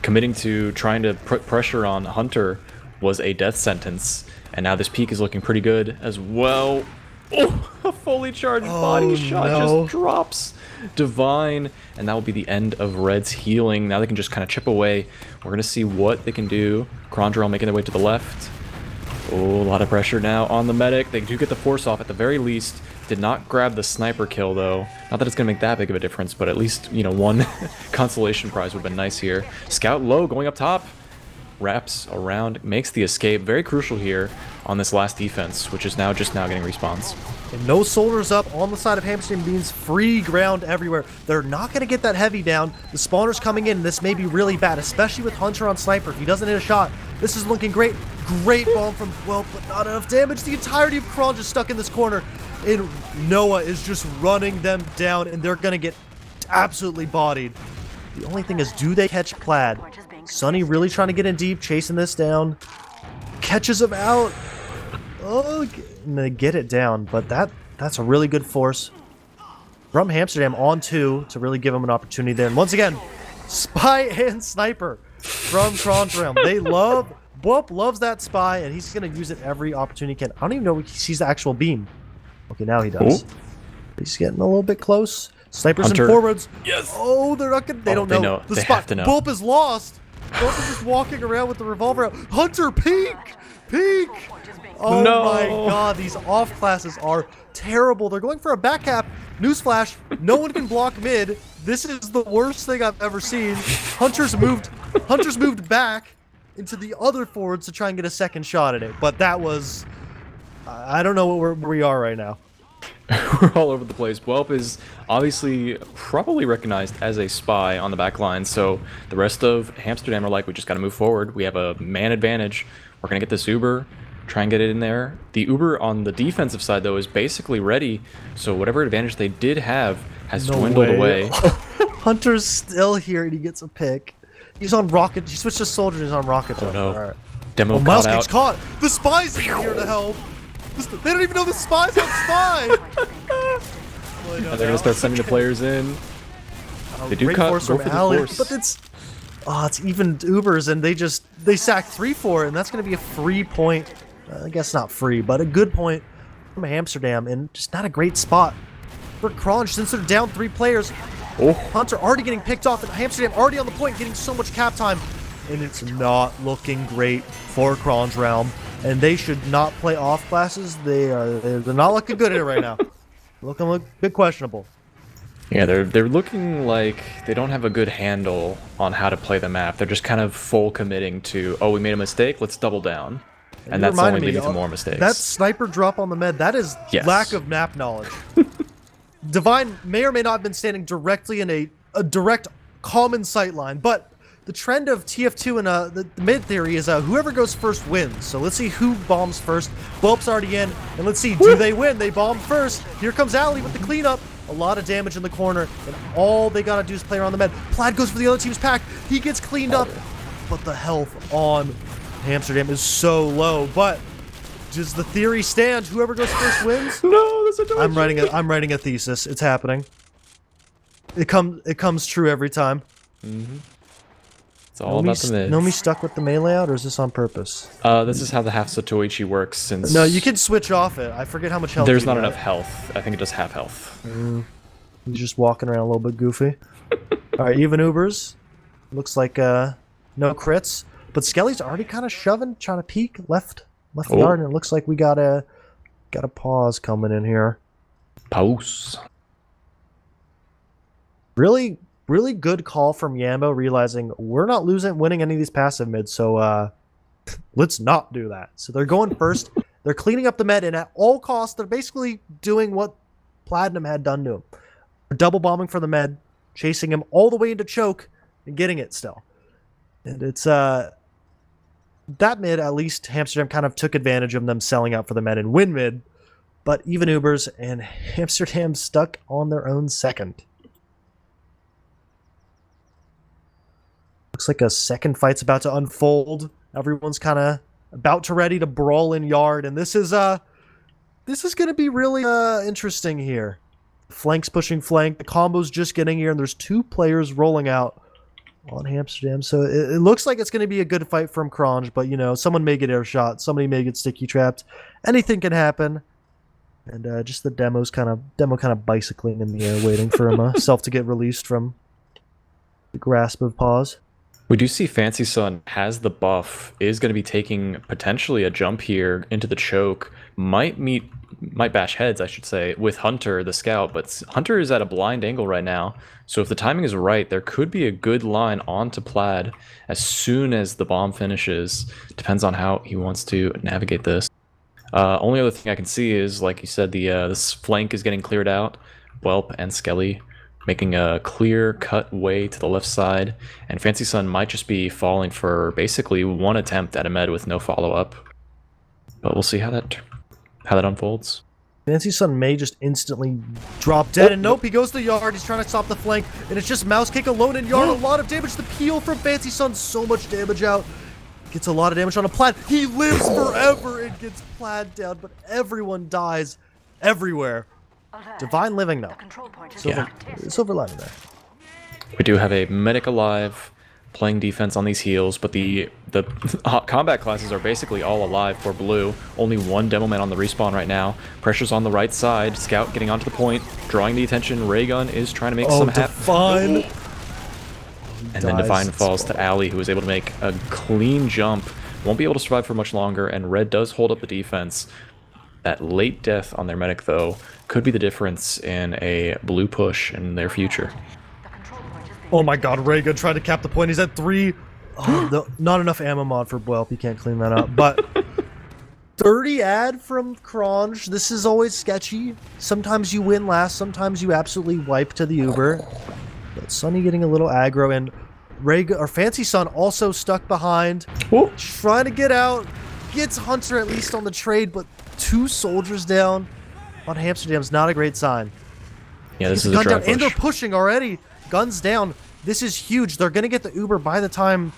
committing to trying to put pressure on Hunter was a death sentence, and now this peek is looking pretty good as well. Oh, a fully charged body shot just drops Divine, and that will be the end of Red's healing. Now they can just kind of chip away. We're going to see what they can do. Kronge making their way to the left. Oh, a lot of pressure now on the medic. They do get the force off at the very least. Did not grab the sniper kill, though. Not that it's going to make that big of a difference, but at least, one consolation prize would have been nice here. Scout low going up top. Wraps around, makes the escape. Very crucial here on this last defense, which is just now getting respawns. And no soldiers up on the side of HAMSTERDAM means free ground everywhere. They're not going to get that heavy down. The spawner's coming in. This may be really bad, especially with Hunter on sniper. If he doesn't hit a shot, this is looking great. Great bomb from Bwelp, but not enough damage. The entirety of Kronge is stuck in this corner, and Noah is just running them down, and they're going to get absolutely bodied. The only thing is, do they catch Plaid? Sunny really trying to get in deep, chasing this down. Catches him out. Oh, and they get it down, but that's a really good force from HAMSTERDAM on 2 to really give him an opportunity there. And once again, Spy and sniper from Kronge. They love, Whoop loves that spy, and he's going to use it every opportunity he can. I don't even know if he sees the actual beam. Okay, now he does. Oh. He's getting a little bit close. Snipers Hunter. and forwards. Yes. Oh, they're not gonna. They don't they know. know. The They spot. have to know. Bulp is lost. Bulp is just walking around with the revolver out. Hunter, peek, peek. Oh No. my God, these off classes are terrible. They're going for a back cap. Newsflash: no one can block mid. This is the worst thing I've ever seen. Hunter's moved back into the other forwards to try and get a second shot at it. But that was, I don't know where we are right now. We're all over the place. Whelp is obviously probably recognized as a spy on the back line, so the rest of Hamsterdam are like, we just got to move forward. We have a man advantage. We're going to get this Uber, try and get it in there. The Uber on the defensive side, though, is basically ready, so whatever advantage they did have has dwindled away. Hunter's still here, and he gets a pick. He's on rocket. He switched to soldier, and he's on rocket. Oh, no. All right. Demo caught Mouse out. gets caught. The spy's here to help. They don't even know the spy's on spy. Well, And they're going to start sending the players in. They do go for the force. But it's even Ubers, and they sack 3 for it, and that's going to be a free point. I guess not free, but a good point from Amsterdam, and just not a great spot for Kronge since they're down 3 players. Oh. Hunter already getting picked off, and Amsterdam already on the point, getting so much cap time, and it's not looking great for Kronge Realm. And they should not play off classes. They're not looking good at it right now. Looking a bit questionable. Yeah, they're looking like they don't have a good handle on how to play the map. They're just kind of full committing to, oh, we made a mistake, let's double down. And that's only leading to more mistakes. That sniper drop on the med, that is lack of map knowledge. Divine may or may not have been standing directly in a direct common sight line, but the trend of TF2 and the mid theory is whoever goes first wins. So let's see who bombs first. Whelp's already in, and let's see, do they win? They bomb first. Here comes Ali with the cleanup. A lot of damage in the corner, and all they gotta do is play around the med. Plaid goes for the other team's pack. He gets cleaned up, but the health on Amsterdam is so low. But does the theory stand? Whoever goes first wins? No, that's a I'm writing a thesis. It's happening. It comes true every time. Mm-hmm. It's all about the mid. Nomi stuck with the melee out, or is this on purpose? This is how the half Satoichi works. Since No, you can switch off it. I forget how much health. there's not enough health. I think it does have health. He's just walking around a little bit goofy. All right, even Ubers. Looks like no crits, but Skelly's already kind of shoving, trying to peek left yard, and it looks like we got a pause coming in here. Pause. Really good call from Yambo, realizing we're not winning any of these passive mids, so let's not do that. So they're going first. They're cleaning up the med, and at all costs, they're basically doing what Platinum had done to him. They're double bombing for the med, chasing him all the way into choke, and getting it still. And it's that mid, at least Amsterdam kind of took advantage of them selling out for the med and win mid, but even Ubers and Amsterdam stuck on their own second. Looks like a second fight's about to unfold. Everyone's kind of about to ready to brawl in yard, and this is going to be really interesting here. Flank's pushing flank. The combo's just getting here, and there's 2 players rolling out on Amsterdam. So it looks like it's going to be a good fight from Kronge, but you know, someone may get air shot, somebody may get sticky trapped. Anything can happen. And just the demo kind of bicycling in the air, waiting for himself to get released from the grasp of pause. We do see Fancy Sun has the buff, is going to be taking potentially a jump here into the choke. Might bash heads, I should say, with Hunter, the scout, but Hunter is at a blind angle right now. So if the timing is right, there could be a good line onto Plaid as soon as the bomb finishes. Depends on how he wants to navigate this. Only other thing I can see is, like you said, this flank is getting cleared out. Whelp and Skelly making a clear cut way to the left side, and Fancy Sun might just be falling for basically one attempt at a med with no follow-up. But we'll see how that unfolds. Fancy Sun may just instantly drop dead, and nope, he goes to the yard. He's trying to stop the flank, and it's just Mouse Kick alone in yard. A lot of damage. The peel from Fancy Sun, so much damage out. Gets a lot of damage on a Plaid. He lives forever and gets Plaid down, but everyone dies everywhere. Divine living though. Yeah. Silver lining there. We do have a medic alive, playing defense on these heals, but the combat classes are basically all alive for blue. Only one demo man on the respawn right now. Pressure's on the right side. Scout getting onto the point, drawing the attention. Ray Gun is trying to make some Divine. And then Divine falls to Alley, who is able to make a clean jump. Won't be able to survive for much longer, and Red does hold up the defense. That late death on their medic, though, could be the difference in a blue push in their future. Oh my god, Raygun tried to cap the point. He's at 3. Oh, no, not enough ammo mod for Welp. He can't clean that up. But 30 ad from Kronge. This is always sketchy. Sometimes you win last. Sometimes you absolutely wipe to the Uber. But Sunny getting a little aggro, and Fancy Sun also stuck behind. Ooh. Trying to get out. Gets Hunter at least on the trade, but 2 soldiers down on Hamsterdam's not a great sign. Yeah, this is a dry push. And they're pushing already. Guns down. This is huge. They're going to get the Uber by the time...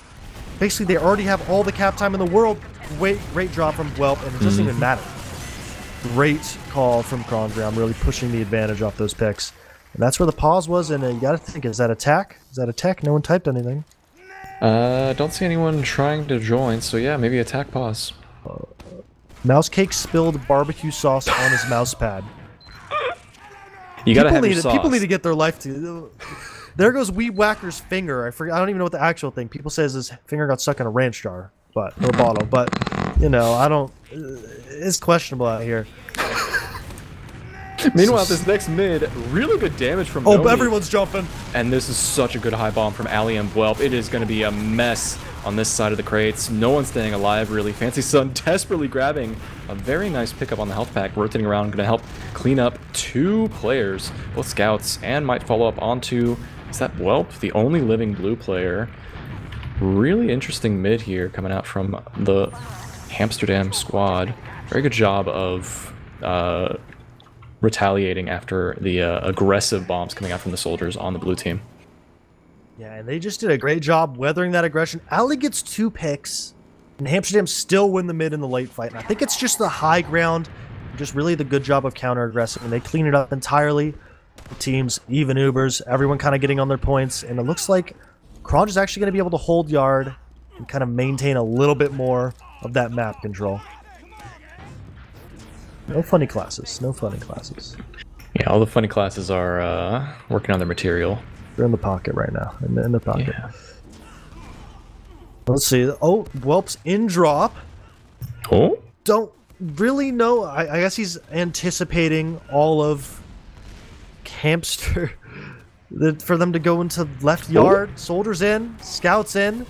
Basically, they already have all the cap time in the world. Great drop from Welp, and it doesn't even matter. Great call from Kronge. I'm really pushing the advantage off those picks. And that's where the pause was, and you got to think, is that attack? Is that attack? No one typed anything. Don't see anyone trying to join, so yeah, maybe attack pause. Mouse Cake spilled barbecue sauce on his mouse pad. You gotta have your sauce. People need to get their life to... There goes Weed Whacker's finger. I don't even know what the actual thing. People says his finger got stuck in a ranch jar, or a bottle. But you know, I don't. It's questionable out here. Meanwhile, this next mid, really good damage from. Oh, everyone's jumping. And this is such a good high bomb from Ali and Welp. It is going to be a mess on this side of the crates. No one's staying alive, really. Fancy Sun desperately grabbing a very nice pickup on the health pack, rotating around, going to help clean up 2 players, both scouts, and might follow up onto. Is that Welp, the only living blue player? Really interesting mid here coming out from the HAMSTERDAM squad. Very good job of retaliating after the aggressive bombs coming out from the soldiers on the blue team. Yeah, and they just did a great job weathering that aggression. Ali gets 2 picks, and HAMSTERDAM still win the mid in the late fight. And I think it's just the high ground, just really the good job of counter-aggressing, and they clean it up entirely. The teams, even Ubers, everyone kind of getting on their points, and it looks like Kronge is actually going to be able to hold yard and kind of maintain a little bit more of that map control. No funny classes. No funny classes. Yeah, all the funny classes are working on their material. They're in the pocket right now. In the pocket. Yeah. Let's see. Oh, Welp's in drop. Oh? Don't really know. I guess he's anticipating all of Hamster for them to go into left yard. Oh. Soldiers in. Scouts in.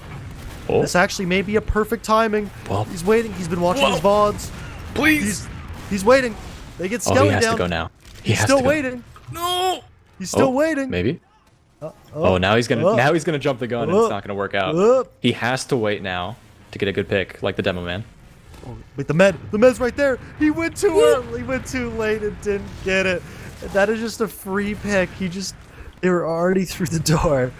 Oh. This actually may be a perfect timing. Well, he's waiting. He's been watching his VODs. Please. He's waiting. They get Skelly down. He has to go now. He's still waiting. No. He's still waiting. Maybe. Now he's gonna jump the gun and it's not gonna work out. He has to wait now to get a good pick, like the demo man. Oh, wait, the med's right there. He went too early. He went too late and didn't get it. That is just a free pick. They were already through the door.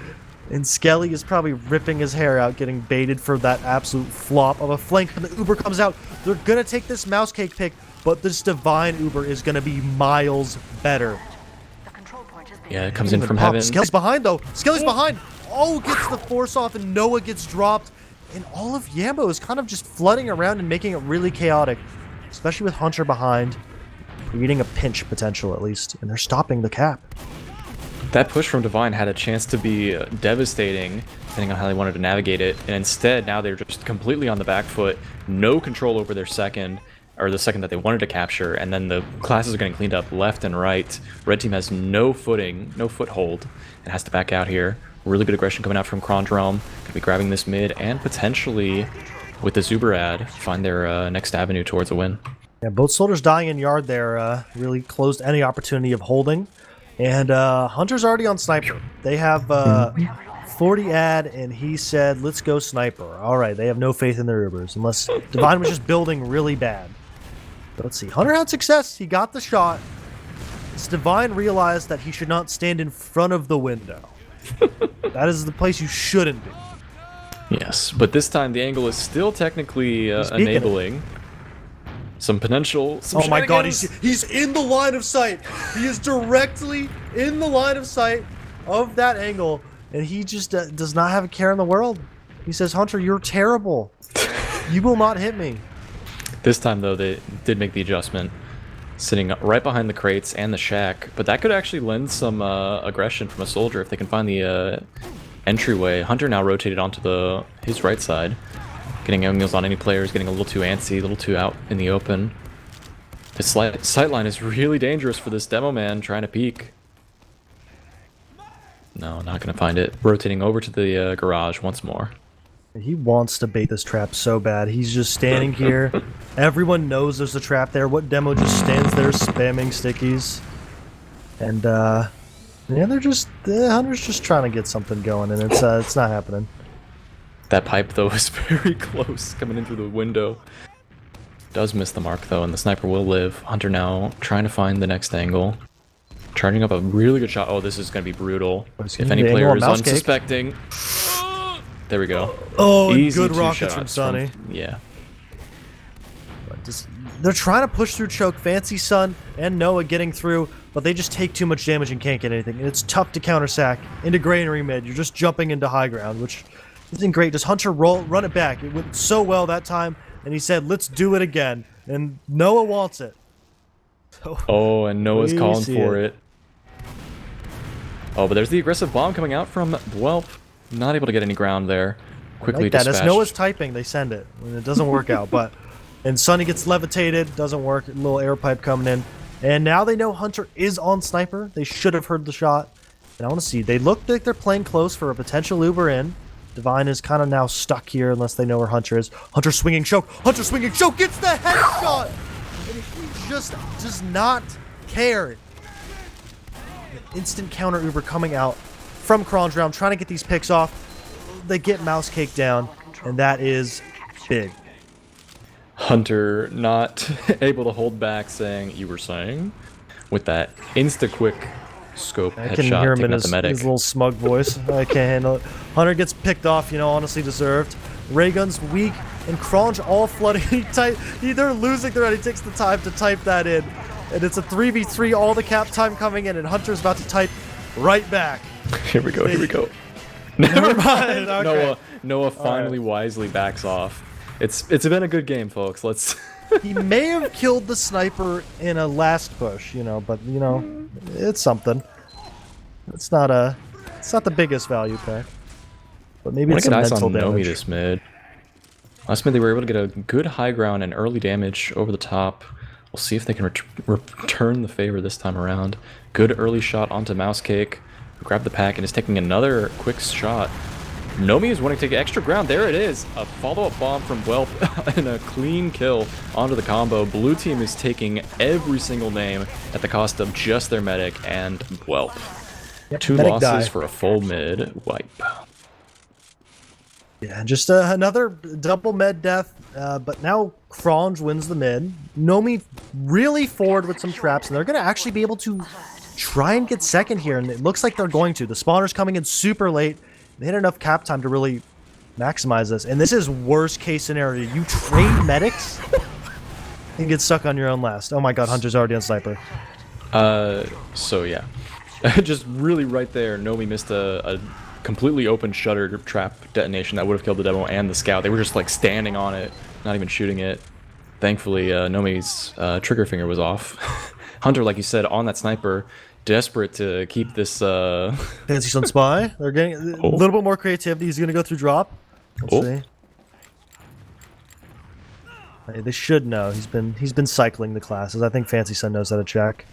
And Skelly is probably ripping his hair out, getting baited for that absolute flop of a flank. And the Uber comes out. They're going to take this mouse cake pick, but this Divine Uber is going to be miles better. Yeah, it comes in from heaven. Skelly's behind, though. Skelly's behind. Oh, gets the force off, and Noah gets dropped. And all of Yambo is kind of just flooding around and making it really chaotic, especially with Hunter behind, creating a pinch potential at least. And they're stopping the cap. That push from Divine had a chance to be devastating, depending on how they wanted to navigate it. And instead, now they're just completely on the back foot, no control over their second, or the second that they wanted to capture, and then the classes are getting cleaned up left and right. Red team has no footing, no foothold, and has to back out here. Really good aggression coming out from Kronge. Gonna be grabbing this mid, and potentially, with the Zuber ad, find their next avenue towards a win. Yeah, both soldiers dying in yard there really closed any opportunity of holding. And Hunter's already on Sniper. They have 40 ad, and he said, let's go Sniper. All right, they have no faith in their Ubers, unless Divine was just building really bad. But let's see. Hunter had success. He got the shot. This Divine realized that he should not stand in front of the window. That is the place you shouldn't be. Yes, but this time the angle is still technically enabling some potential. Oh my god, he's in the line of sight. He is directly in the line of sight of that angle. and he just does not have a care in the world. He says, Hunter, you're terrible. You will not hit me. This time, though, they did make the adjustment, sitting right behind the crates and the shack, but that could actually lend some aggression from a soldier if they can find the entryway. Hunter now rotated onto his right side, getting angles on any players, getting a little too antsy, a little too out in the open. This sightline is really dangerous for this demo man trying to peek. No, not going to find it. Rotating over to the garage once more. He wants to bait this trap so bad. He's just standing here. Everyone knows there's a trap there. What demo just stands there spamming stickies? And, yeah, the Hunter's just trying to get something going, and it's not happening. That pipe, though, is very close, coming in through the window. Does miss the mark, though, and the sniper will live. Hunter now trying to find the next angle. Charging up a really good shot. Oh, this is going to be brutal. If any player is unsuspecting. There we go. Oh, easy good two rockets from shots Sonny. Yeah. They're trying to push through choke. Fancy Sun and Noah getting through, but they just take too much damage and can't get anything. And it's tough to counter sack into Granary mid. You're just jumping into high ground, which isn't great. Does Hunter run it back? It went so well that time, and he said, let's do it again. And Noah wants it. So, oh, and Noah's calling for it. Oh, but there's the aggressive bomb coming out from Whelp. Not able to get any ground there. Quickly like that. dispatched. As Noah's typing, they send it. And it doesn't work out, but... And Sonny gets levitated, doesn't work, a little air pipe coming in. And now they know Hunter is on sniper. They should have heard the shot. And I want to see, they look like they're playing close for a potential Uber in. Divine is kind of now stuck here unless they know where Hunter is. Hunter swinging choke, Hunter swinging choke, gets the headshot! And he just does not care. Instant counter Uber coming out from Kronge round, trying to get these picks off. They get mouse cake down, and that is big. Hunter not able to hold back, saying, "You were saying?" With that insta-quick scope I headshot, can hear him in taking out his the medic. little smug voice. I can't handle it. Hunter gets picked off, you know, honestly deserved. Ray gun's weak, and Kronge all flooding. They're losing their head. He takes the time to type that in. And it's a 3v3, all the cap time coming in, and Hunter's about to type right back. Here we go, here we go. Never mind. Okay. Noah finally wisely backs off. It's been a good game, folks. Let's... He may have killed the sniper in a last push, you know, but, you know, it's something. It's not the biggest value pack. But maybe it's some mental damage. Nomi this mid. Last mid they were able to get a good high ground and early damage over the top. We'll see if they can return the favor this time around. Good early shot onto Mousecake, who grabbed the pack and is taking another quick shot. Nomi is wanting to take extra ground. There it is. A follow-up bomb from Whelp and a clean kill onto the combo. Blue team is taking every single name at the cost of just their medic and Whelp. Yep, 2 medic losses die. for a full mid wipe. Yeah, just another double med death, but now Kronge wins the mid. Nomi really forward with some traps, and they're going to actually be able to try and get second here, and it looks like they're going to. The spawner's coming in super late. They had enough cap time to really maximize this, and this is worst case scenario. You trade medics and get stuck on your own last. Oh my god, Hunter's already on sniper. So yeah. Just really right there, Nomi missed a completely open shutter trap detonation that would have killed the demo and the scout. They were just like standing on it, not even shooting it. Thankfully, Nomi's trigger finger was off. Hunter, like you said, on that sniper, desperate to keep this... Fancy Sun Spy. They're getting a little bit more creativity. He's going to go through drop. Let's see. Hey, they should know. He's been cycling the classes. I think Fancy Sun knows how to check.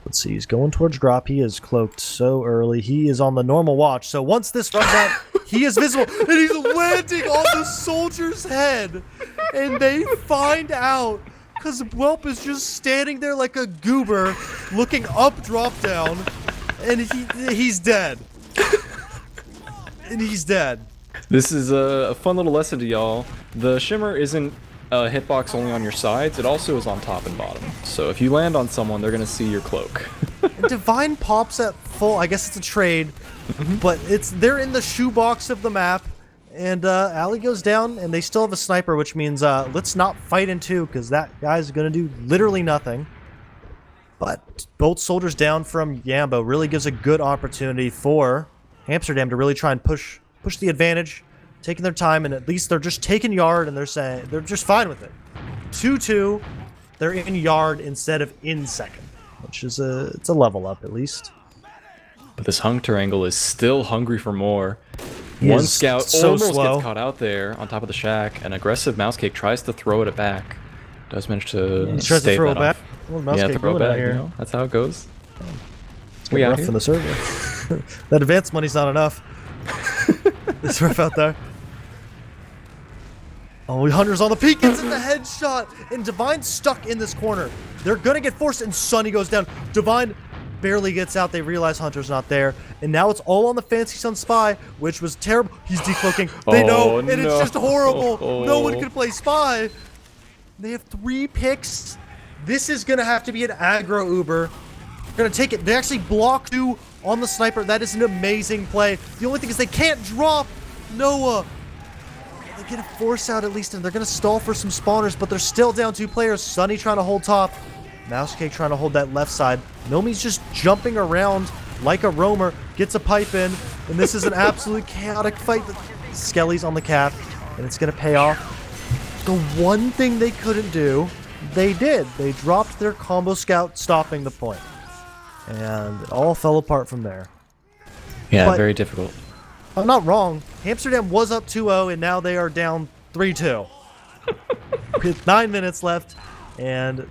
Let's see. He's going towards drop. He is cloaked so early. He is on the normal watch. So once this runs out, he is visible. And he's landing on the soldier's head. And they find out. Because Whelp is just standing there like a goober, looking up, drop down, and he's dead. And he's dead. This is a fun little lesson to y'all. The shimmer isn't a hitbox only on your sides, it also is on top and bottom. So if you land on someone, they're going to see your cloak. Divine pops at full, I guess it's a trade, but they're in the shoebox of the map. And Ali goes down, and they still have a sniper, which means let's not fight in 2, because that guy's going to do literally nothing. But both soldiers down from Yambo really gives a good opportunity for Amsterdam to really try and push the advantage, taking their time, and at least they're just taking yard, and they're just fine with it. 2-2, they're in yard instead of in second, which is it's a level up at least. But this Hunter angle is still hungry for more. He One is scout so almost slow. gets caught out there on top of the shack. An aggressive Mousecake tries to throw it back. Does manage to He tries to stave throw that it back. off. Well, Mouse Yeah, Cake throw it ruined back. here. You know, that's how it goes. It's We out rough here. for the server. That advance money's not enough. It's rough out there. Oh, Hunter's on the peak, gets in the headshot, and Divine's stuck in this corner. They're gonna get forced, and Sunny goes down. Divine barely gets out. They realize Hunter's not there, and now it's all on the Fancy Sun Spy, which was terrible. He's decloaking. They know, and it's just horrible. No one can play Spy. They have 3 picks. This is gonna have to be an aggro Uber. They're gonna take it. They actually block 2 on the sniper. That is an amazing play. The only thing is they can't drop Noah. They get a force out at least, and they're gonna stall for some spawners, but they're still down 2 players. Sunny trying to hold top. Mousecake trying to hold that left side. Nomi's just jumping around like a roamer. Gets a pipe in, and this is an absolute chaotic fight. Skelly's on the cap, and it's gonna pay off. The one thing they couldn't do, they did. They dropped their combo scout, stopping the point. And it all fell apart from there. Yeah, But- very difficult. I'm not wrong. Amsterdam was up 2-0, and now they are down 3-2. With 9 minutes left, and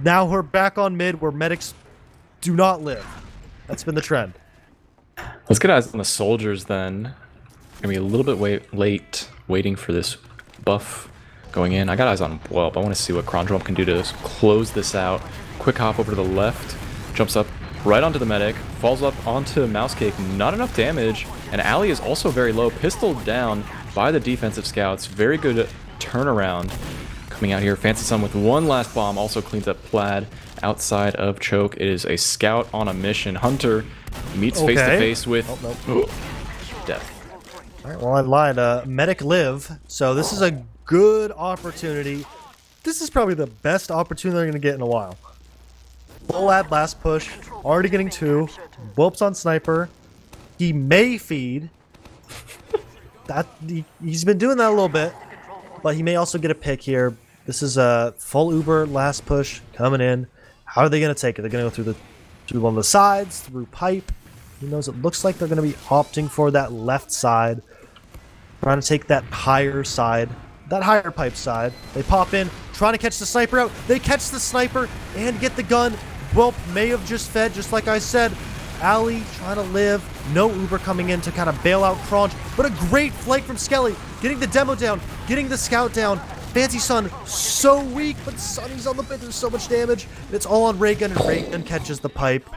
now we're back on mid where medics do not live. That's been the trend. Let's get eyes on the soldiers then. Gonna be a little bit late waiting for this buff going in. I got eyes on Whelp. I want to see what Kronge can do to close this out. Quick hop over to the left, jumps up right onto the medic, falls up onto Mousecake. Not enough damage, and Ali is also very low, pistoled down by the defensive scouts. Very good turnaround coming out here. Fancy Sun with one last bomb also cleans up Plaid outside of choke. It is a scout on a mission. Hunter meets face to face with death. All right, well, I lied. Medic live, so this is a good opportunity. This is probably the best opportunity they're going to get in a while. Full ad last push, already getting 2. Whelp's on sniper. He may feed. He's been doing that a little bit, but he may also get a pick here. This is a full Uber last push coming in. How are they going to take it? They're going to go through one of the sides, through pipe. Who knows? It looks like they're going to be opting for that left side, trying to take that higher side, that higher pipe side. They pop in, trying to catch the sniper out. They catch the sniper and get the gun. Whelp may have just fed, just like I said. Ali trying to live. No Uber coming in to kind of bail out Kronge, but a great flank from Skelly, getting the demo down, getting the scout down. Fancy Sun so weak, but Sunny's on the pit. There's so much damage, and it's all on Raygun, and Raygun catches the pipe.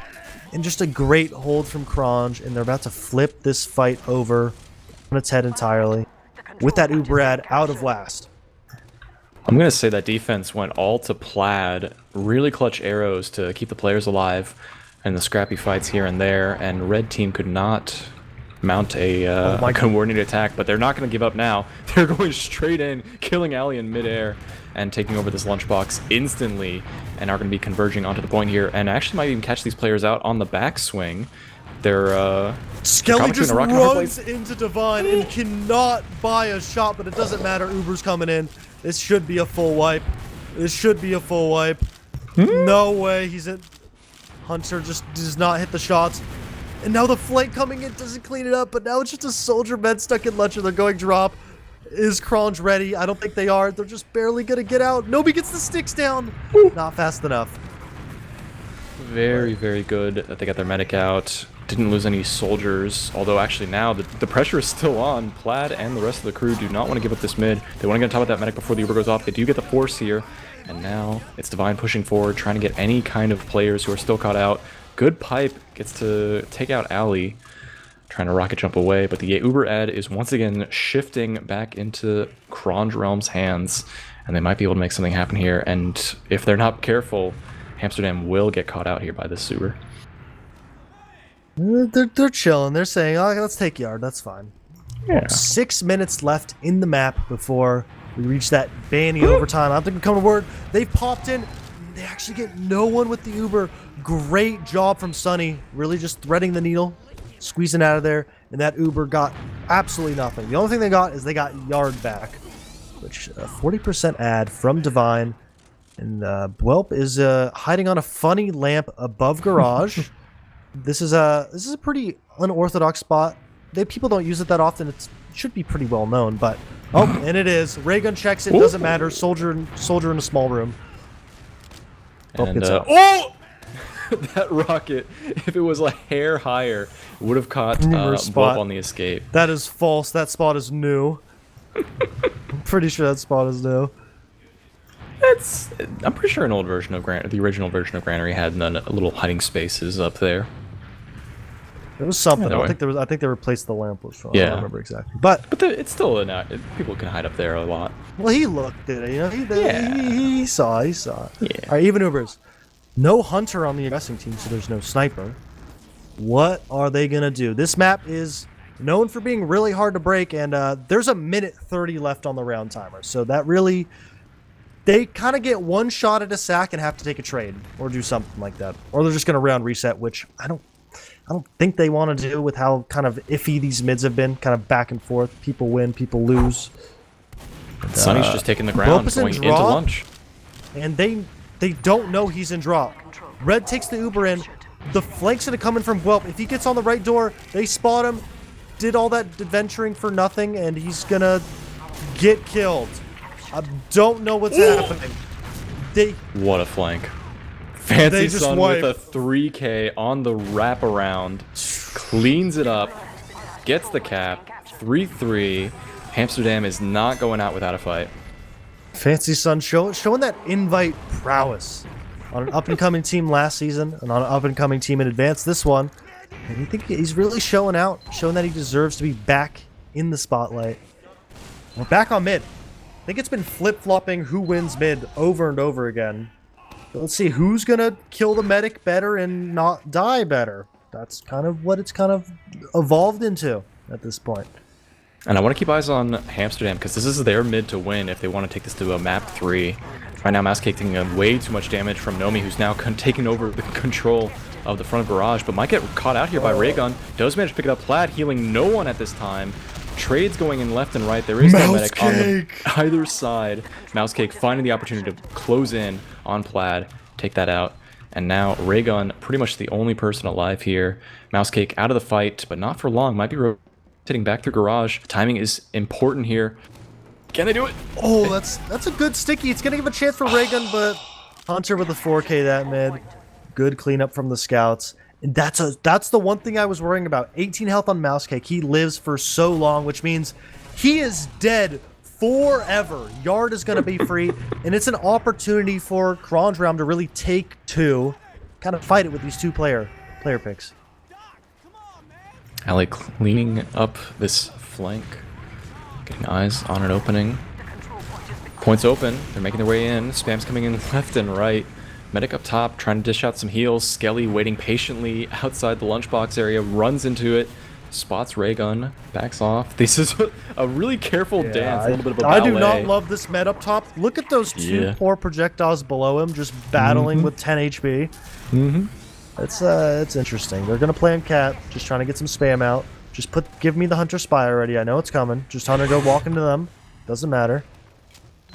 And just a great hold from Kronge, and they're about to flip this fight over on its head entirely with that Uber ad out of last. I'm going to say that defense went all to Plaid. Really clutch arrows to keep the players alive and the scrappy fights here and there. And red team could not mount a coordinated attack, but they're not going to give up now. They're going straight in, killing Ali in midair and taking over this lunchbox instantly, and are going to be converging onto the point here, and actually might even catch these players out on the backswing. They're Skelly just runs into Divine and cannot buy a shot, but it doesn't matter. Uber's coming in. This should be a full wipe. This should be a full wipe. No way. He's in. Hunter just does not hit the shots. And now the flank coming in doesn't clean it up, but now it's just a soldier med stuck in lunch, and they're going drop. Is Kronge ready? I don't think they are. They're just barely gonna get out. Nobody gets the sticks down. Not fast enough. Very, very good that they got their medic out. Didn't lose any soldiers, although actually now the pressure is still on. Plaid and the rest of the crew do not want to give up this mid. They want to get on top of that medic before the Uber goes off. They do get the force here, and now it's Divine pushing forward, trying to get any kind of players who are still caught out. Good pipe, gets to take out Ali, trying to rocket jump away, but the Uber ad is once again shifting back into Kronge Realm's hands, and they might be able to make something happen here, and if they're not careful, Amsterdam will get caught out here by this Uber. They're chilling. They're saying, "Oh, let's take yard. That's fine." Yeah. 6 minutes left in the map before we reach that banny overtime. I don't think we come to word. They popped in. They actually get no one with the Uber. Great job from Sunny. Really just threading the needle, squeezing out of there. and that Uber got absolutely nothing. The only thing they got is they got yard back, which 40% ad from Divine. And Bwelp is hiding on a funny lamp above garage. This is a pretty unorthodox spot. People don't use it that often. It should be pretty well known, but and it is. Raygun checks it. Doesn't matter. Soldier in a small room. And, Gets out. oh! That rocket, if it was a hair higher, would have caught Bwelp on the escape. That is false. That spot is new. I'm pretty sure that spot is new. I'm pretty sure an old version of the original version of Granary had little hiding spaces up there. It was something. Either way. I think they replaced the lamp. I Yeah. don't remember exactly. But It's still people can hide up there a lot. well, he looked at it. You know, he saw. He saw. Yeah. All right, even Ubers. No hunter on the aggressing team, so there's no sniper. What are they gonna do? This map is known for being really hard to break, and there's a minute 30 left on the round timer. So that really, they kind of get one shot at a sack and have to take a trade or do something like that, or they're just gonna round reset, which I don't think they want to do with how kind of iffy these mids have been, kind of back and forth. People win, people lose. Sunny's just taking the ground, Bwelp going is in into draw, lunch. and they don't know he's in drop. Red takes the Uber in. The flank's gonna come in from Bwelp. If he gets on the right door, they spot him. Did all that adventuring for nothing, and he's gonna get killed. I don't know what's happening. What a flank. Fancy just Sun wipe. with a 3K on the wraparound. Cleans it up. Gets the cap. 3-3. Hamsterdam is not going out without a fight. Fancy Sun showing that invite prowess on an up-and-coming team last season and on an up-and-coming team in advance this one. And you think he's really showing out, showing that he deserves to be back in the spotlight. We're back on mid. I think it's been flip-flopping who wins mid over and over again. But let's see who's gonna kill the medic better and not die better. That's kind of what it's kind of evolved into at this point. And I want to keep eyes on Hamsterdam because this is their mid to win if they want to take this to a map 3. Right now, Mousecake taking way too much damage from Nomi, who's now taking over the control of the front garage, but might get caught out here by Raygun. Does manage to pick it up. Plaid healing no one at this time. Trades going in left and right. There is no medic on either side. Mousecake finding the opportunity to close in on Plaid, take that out. And now Raygun, pretty much the only person alive here. Mousecake out of the fight, but not for long. Might be rotating back through garage. Timing is important here. Can they do it? Oh, that's a good sticky. It's gonna give a chance for Raygun, but Hunter with a 4K that mid. Good cleanup from the scouts. And that's the one thing I was worrying about. 18 health on Mousecake. He lives for so long, which means he is dead forever. Yard is gonna be free, and it's an opportunity for Kronge to really take two, kind of fight it with these two player picks. Ali cleaning up this flank. Getting eyes on an opening. Points open. They're making their way in. Spam's coming in left and right. Medic up top trying to dish out some heals. Skelly waiting patiently outside the lunchbox area. Runs into it. Spots Raygun. Backs off. This is a really careful dance. A little bit of a ballet. I do not love this med up top. Look at those two poor projectiles below him just battling with 10 HP. It's interesting. They're going to play on Cat. Just trying to get some spam out. Just give me the Hunter Spy already. I know it's coming. Just Hunter go walk into them. Doesn't matter.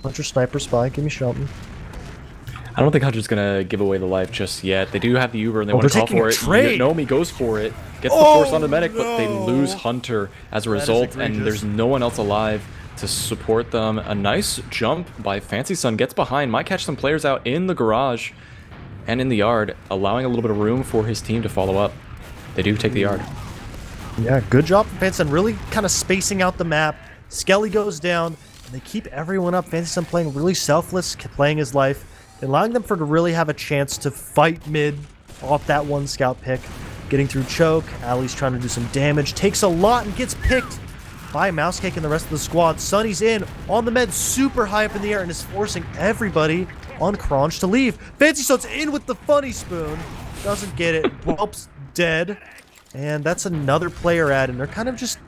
Hunter Sniper Spy. Give me Shelton. I don't think Hunter's going to give away the life just yet. They do have the Uber and they want to call for it. Nomi goes for it. Gets the force on the medic, but they lose Hunter as a result. And there's no one else alive to support them. A nice jump by Fancy Sun. Gets behind. Might catch some players out in the garage and in the yard, allowing a little bit of room for his team to follow up. They do take the yard. Yeah, good job from Fancy Sun. Really kind of spacing out the map. Skelly goes down, and they keep everyone up. Fancy Sun playing really selfless, playing his life, allowing them to really have a chance to fight mid off that one scout pick. Getting through choke. Ali's trying to do some damage. Takes a lot and gets picked by Mousecake and the rest of the squad. Sunny's in on the med, super high up in the air, and is forcing everybody on Kronge to leave. Fancy Sun's in with the funny spoon. Doesn't get it. Bwelp's dead. And that's another player ad, and they're kind of just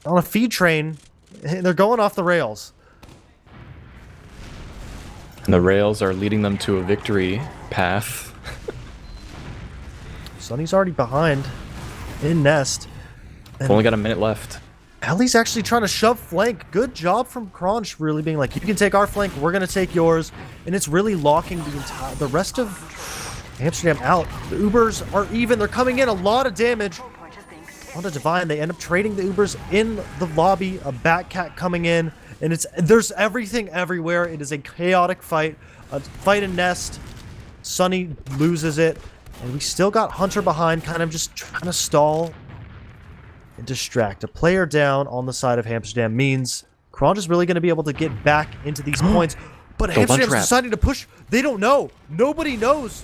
on a feed train. They're going off the rails. And the rails are leading them to a victory path. Sunny's already behind in Nest. We've only got a minute left. Ellie's actually trying to shove flank. Good job from Kronge, really being like, you can take our flank, we're going to take yours. And it's really locking the rest of Amsterdam out. The Ubers are even. They're coming in. A lot of damage. On the Divine, they end up trading the Ubers in the lobby. A Batcat coming in. And there's everything everywhere. It is a chaotic fight. A fight in Nest. Sunny loses it. And we still got Hunter behind, kind of just trying to stall and distract. A player down on the side of Amsterdam means Kronge is really going to be able to get back into these points. But Amsterdam's deciding to push. They don't know. Nobody knows.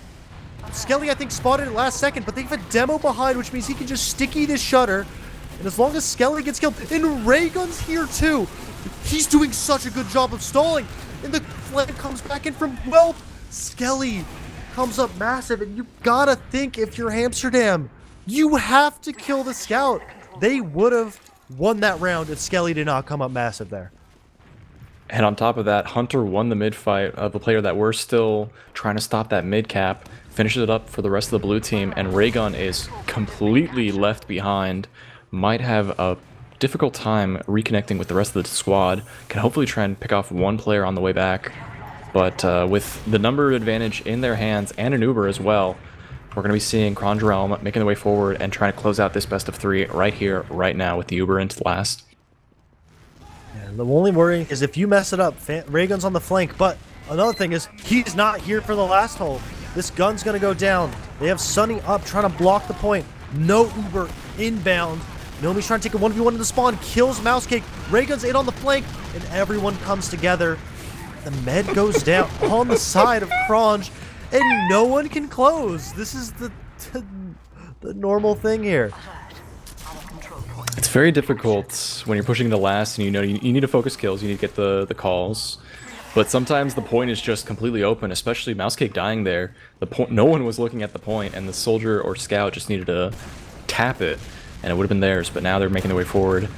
Skelly, I think, spotted it last second, but they have a demo behind, which means he can just sticky this shutter. And as long as Skelly gets killed, and Raygun's here too. He's doing such a good job of stalling. And the flank comes back in from Whelp. Skelly comes up massive, and you gotta think, if you're Amsterdam, you have to kill the scout. They would have won that round if Skelly did not come up massive there. And on top of that, Hunter won the mid fight of the player that we're still trying to stop that mid cap, finishes it up for the rest of the blue team, and Raygun is completely left behind. Might have a difficult time reconnecting with the rest of the squad. Can hopefully try and pick off one player on the way back. But with the number advantage in their hands and an Uber as well, we're going to be seeing Kronge Realm making their way forward and trying to close out this best of 3 right here, right now with the Uber into last. Yeah, the only worry is if you mess it up, Raygun's on the flank. But another thing is, he's not here for the last hole. This gun's going to go down. They have Sunny up trying to block the point. No Uber inbound. Nomi's trying to take a 1v1 in the spawn. Kills Mousecake. Raygun's in on the flank. And everyone comes together. The med goes down on the side of Kronge. And no one can close. This is the normal thing here. It's very difficult when you're pushing the last and you know you need to focus kills, you need to get the calls. But sometimes the point is just completely open, especially Mousecake dying there. No one was looking at the point, and the soldier or scout just needed to tap it, and it would have been theirs. But now they're making their way forward,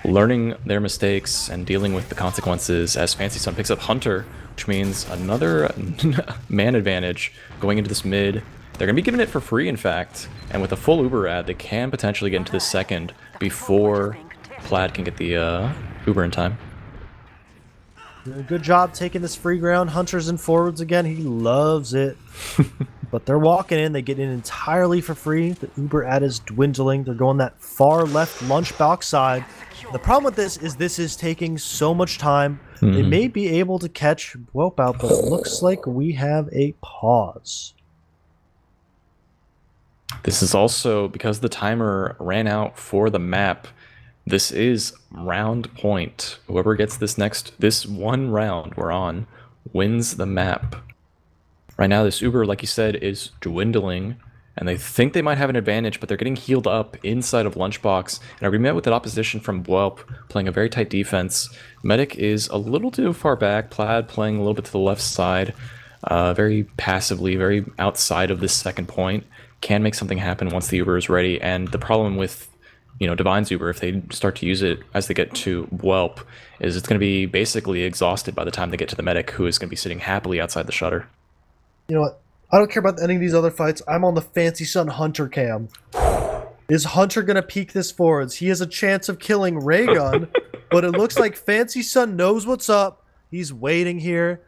learning their mistakes and dealing with the consequences as Fancy Sun picks up Hunter, which means another man advantage going into this mid. They're going to be giving it for free, in fact, and with a full Uber ad, they can potentially get into the second before Plaid can get the Uber in time. Good job taking this free ground. Hunter's in forwards again. He loves it. But they're walking in. They get in entirely for free. The Uber ad is dwindling. They're going that far left lunchbox side. The problem with this is taking so much time. They may be able to catch Whelp out, but it looks like we have a pause. This is also because the timer ran out for the map. This is round point. Whoever gets this one round we're on wins the map. Right now, this Uber, like you said, is dwindling, and they think they might have an advantage, but they're getting healed up inside of Lunchbox, and are being met with that opposition from Whelp, playing a very tight defense. Medic is a little too far back, Plaid playing a little bit to the left side, very passively, very outside of this second point. Can make something happen once the Uber is ready, and the problem with Divine's Uber, if they start to use it as they get to Whelp, is it's going to be basically exhausted by the time they get to the medic, who is going to be sitting happily outside the shutter. You know what? I don't care about any of these other fights. I'm on the Fancy Sun Hunter cam. Is Hunter going to peek this forwards? He has a chance of killing Raygun, but it looks like Fancy Sun knows what's up. He's waiting here.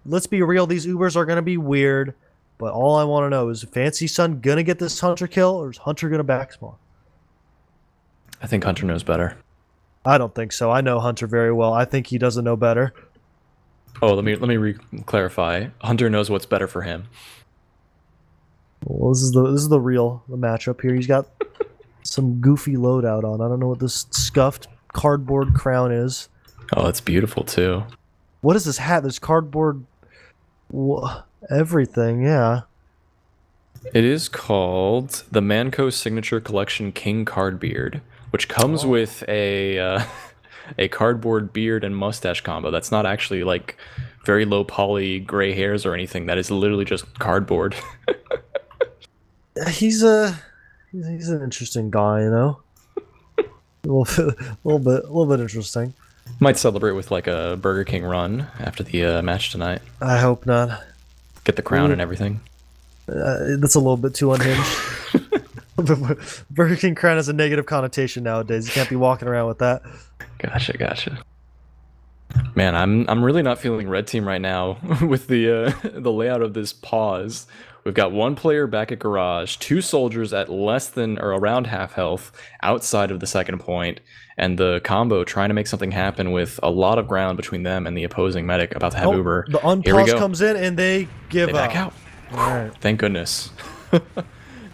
Let's be real. These Ubers are going to be weird, but all I want to know is Fancy Sun going to get this Hunter kill, or is Hunter going to backspawn? I think Hunter knows better. I don't think so. I know Hunter very well. I think he doesn't know better. Oh, let me clarify. Hunter knows what's better for him. Well, this is the matchup here. He's got some goofy loadout on. I don't know what this scuffed cardboard crown is. Oh, it's beautiful too. What is this hat? There's cardboard everything, yeah. It is called the Manco Signature Collection King Card Beard, which comes with a cardboard beard and mustache combo. That's not actually like very low poly gray hairs or anything. That is literally just cardboard. He's an interesting guy, you know. a little bit interesting. Might celebrate with like a Burger King run after the match tonight. I hope not. Get the crown and everything. That's a little bit too unhinged. Burger King crown has a negative connotation nowadays. You can't be walking around with that. Gotcha. Man, I'm really not feeling red team right now with the the layout of this pause. We've got one player back at garage, two soldiers at less than or around half health outside of the second point, and the combo trying to make something happen with a lot of ground between them and the opposing medic about to have Uber. The Here we unpause go. comes in and they give They up. back out. All right. Thank goodness.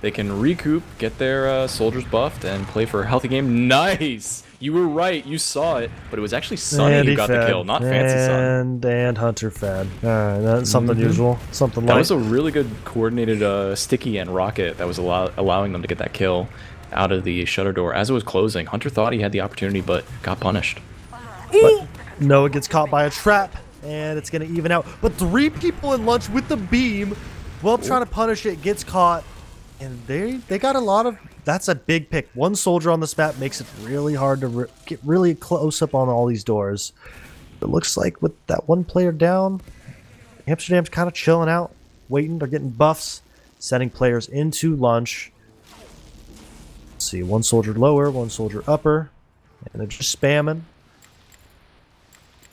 They can recoup, get their soldiers buffed, and play for a healthy game. Nice! You were right. You saw it, but it was actually Sunny And who he got the fed. kill, not Fancy Sun. And Hunter fed. All right, that's something usual. Something That like was a really good coordinated sticky and rocket that was allowing them to get that kill out of the shutter door. As it was closing, Hunter thought he had the opportunity, but got punished. But Noah gets caught by a trap, and it's going to even out. But 3 people in lunch with the beam. Well, trying to punish it, gets caught. And they got a lot of... That's a big pick. One soldier on this map makes it really hard to get really close up on all these doors. It looks like with that one player down, Amsterdam's kind of chilling out, waiting. They're getting buffs, sending players into lunch. Let's see, one soldier lower, one soldier upper. And they're just spamming.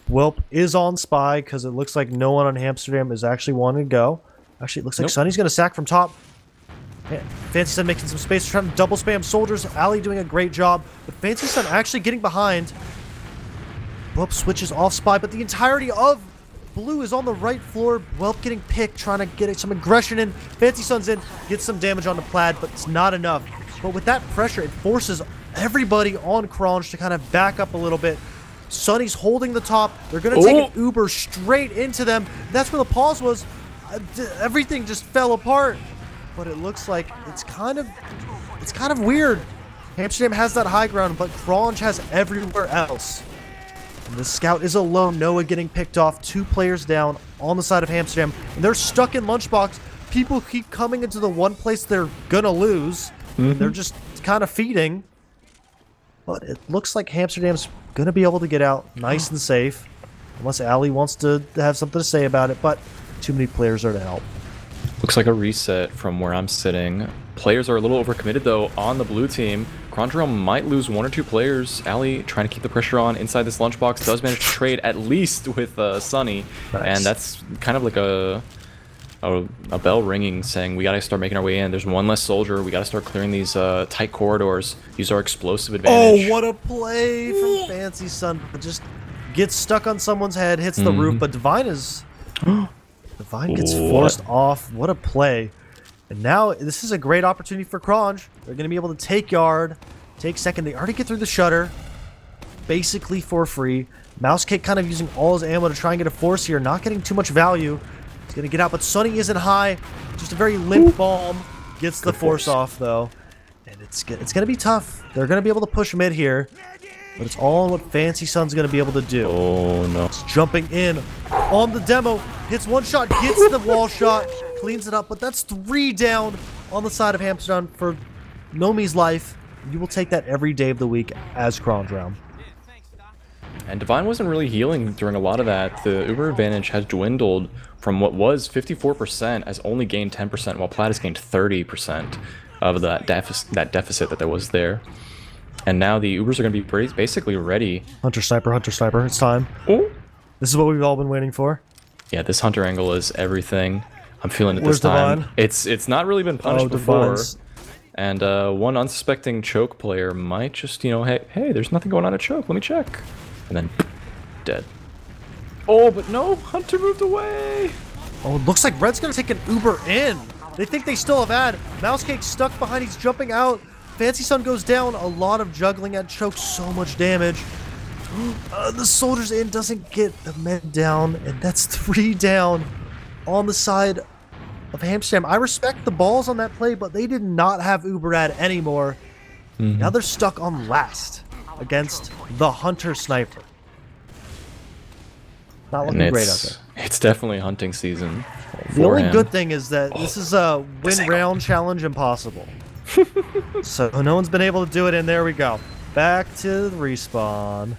Whelp is on spy because it looks like no one on Amsterdam is actually wanting to go. Actually, it looks like Sunny's going to sack from top. Fancy Sun making some space, trying to double spam soldiers. Ali doing a great job, but Fancy Sun actually getting behind. Whelp switches off spy, but the entirety of Blue is on the right floor. Whelp getting picked, trying to get some aggression in. Fancy Sun's in, gets some damage on the plaid, but it's not enough. But with that pressure, it forces everybody on Kronge to kind of back up a little bit. Sunny's holding the top. They're going to take an Uber straight into them. That's where the pause was. Everything just fell apart. But it looks like it's kind of weird. Amsterdam has that high ground, but Kronge has everywhere else. And the scout is alone. Noah getting picked off. 2 players down on the side of Amsterdam. And they're stuck in lunchbox. People keep coming into the one place they're gonna lose. They're just kind of feeding. But it looks like Amsterdam's gonna be able to get out nice and safe. Unless Ali wants to have something to say about it, but too many players are to help. Looks like a reset from where I'm sitting. Players are a little overcommitted though on the blue team. Kronge might lose 1 or 2 players. Ali trying to keep the pressure on inside this lunchbox, does manage to trade at least with Sunny. Nice. And that's kind of like a bell ringing saying we gotta start making our way in. There's one less soldier. We gotta start clearing these tight corridors. Use our explosive advantage. Oh, what a play from Fancy Sun. Just gets stuck on someone's head, hits the roof, but Divine gets forced off. What a play. And now this is a great opportunity for Kronge. They're going to be able to take yard, take second. They already get through the shutter, basically for free. Mousecake kind of using all his ammo to try and get a force here, not getting too much value. He's going to get out, but Sunny isn't high. Just a very limp bomb. Gets the force off, though. And it's going to be tough. They're going to be able to push mid here. But it's all what Fancy Sun's going to be able to do. Oh, no. It's jumping in on the demo. Hits one shot, gets the wall shot, cleans it up. But that's 3 down on the side of Amsterdam for Nomi's life. You will take that every day of the week as Kronge round. And Divine wasn't really healing during a lot of that. The Uber advantage has dwindled from what was 54% as only gained 10%, while Plaid has gained 30% of that deficit that there was there. And now the Ubers are going to be basically ready. Hunter Sniper, it's time. Oh. This is what we've all been waiting for. Yeah, this Hunter angle is everything. I'm feeling it Where's this time. Divine? It's not really been punished before. Divine's. And one unsuspecting choke player might just, hey, there's nothing going on at choke. Let me check. And then dead. Oh, but no, Hunter moved away. Oh, it looks like Red's going to take an Uber in. They think they still have ad. Mousecake stuck behind. He's jumping out. Fancy Sun goes down. A lot of juggling at choke. So much damage. The soldiers in doesn't get the men down. And that's 3 down on the side of Amsterdam. I respect the balls on that play, but they did not have Uber ad anymore. Now they're stuck on last against the Hunter Sniper. Not looking great out there. It's definitely hunting season. The only good thing is that this is a win round challenge impossible. So no one's been able to do it, and there we go. Back to the respawn.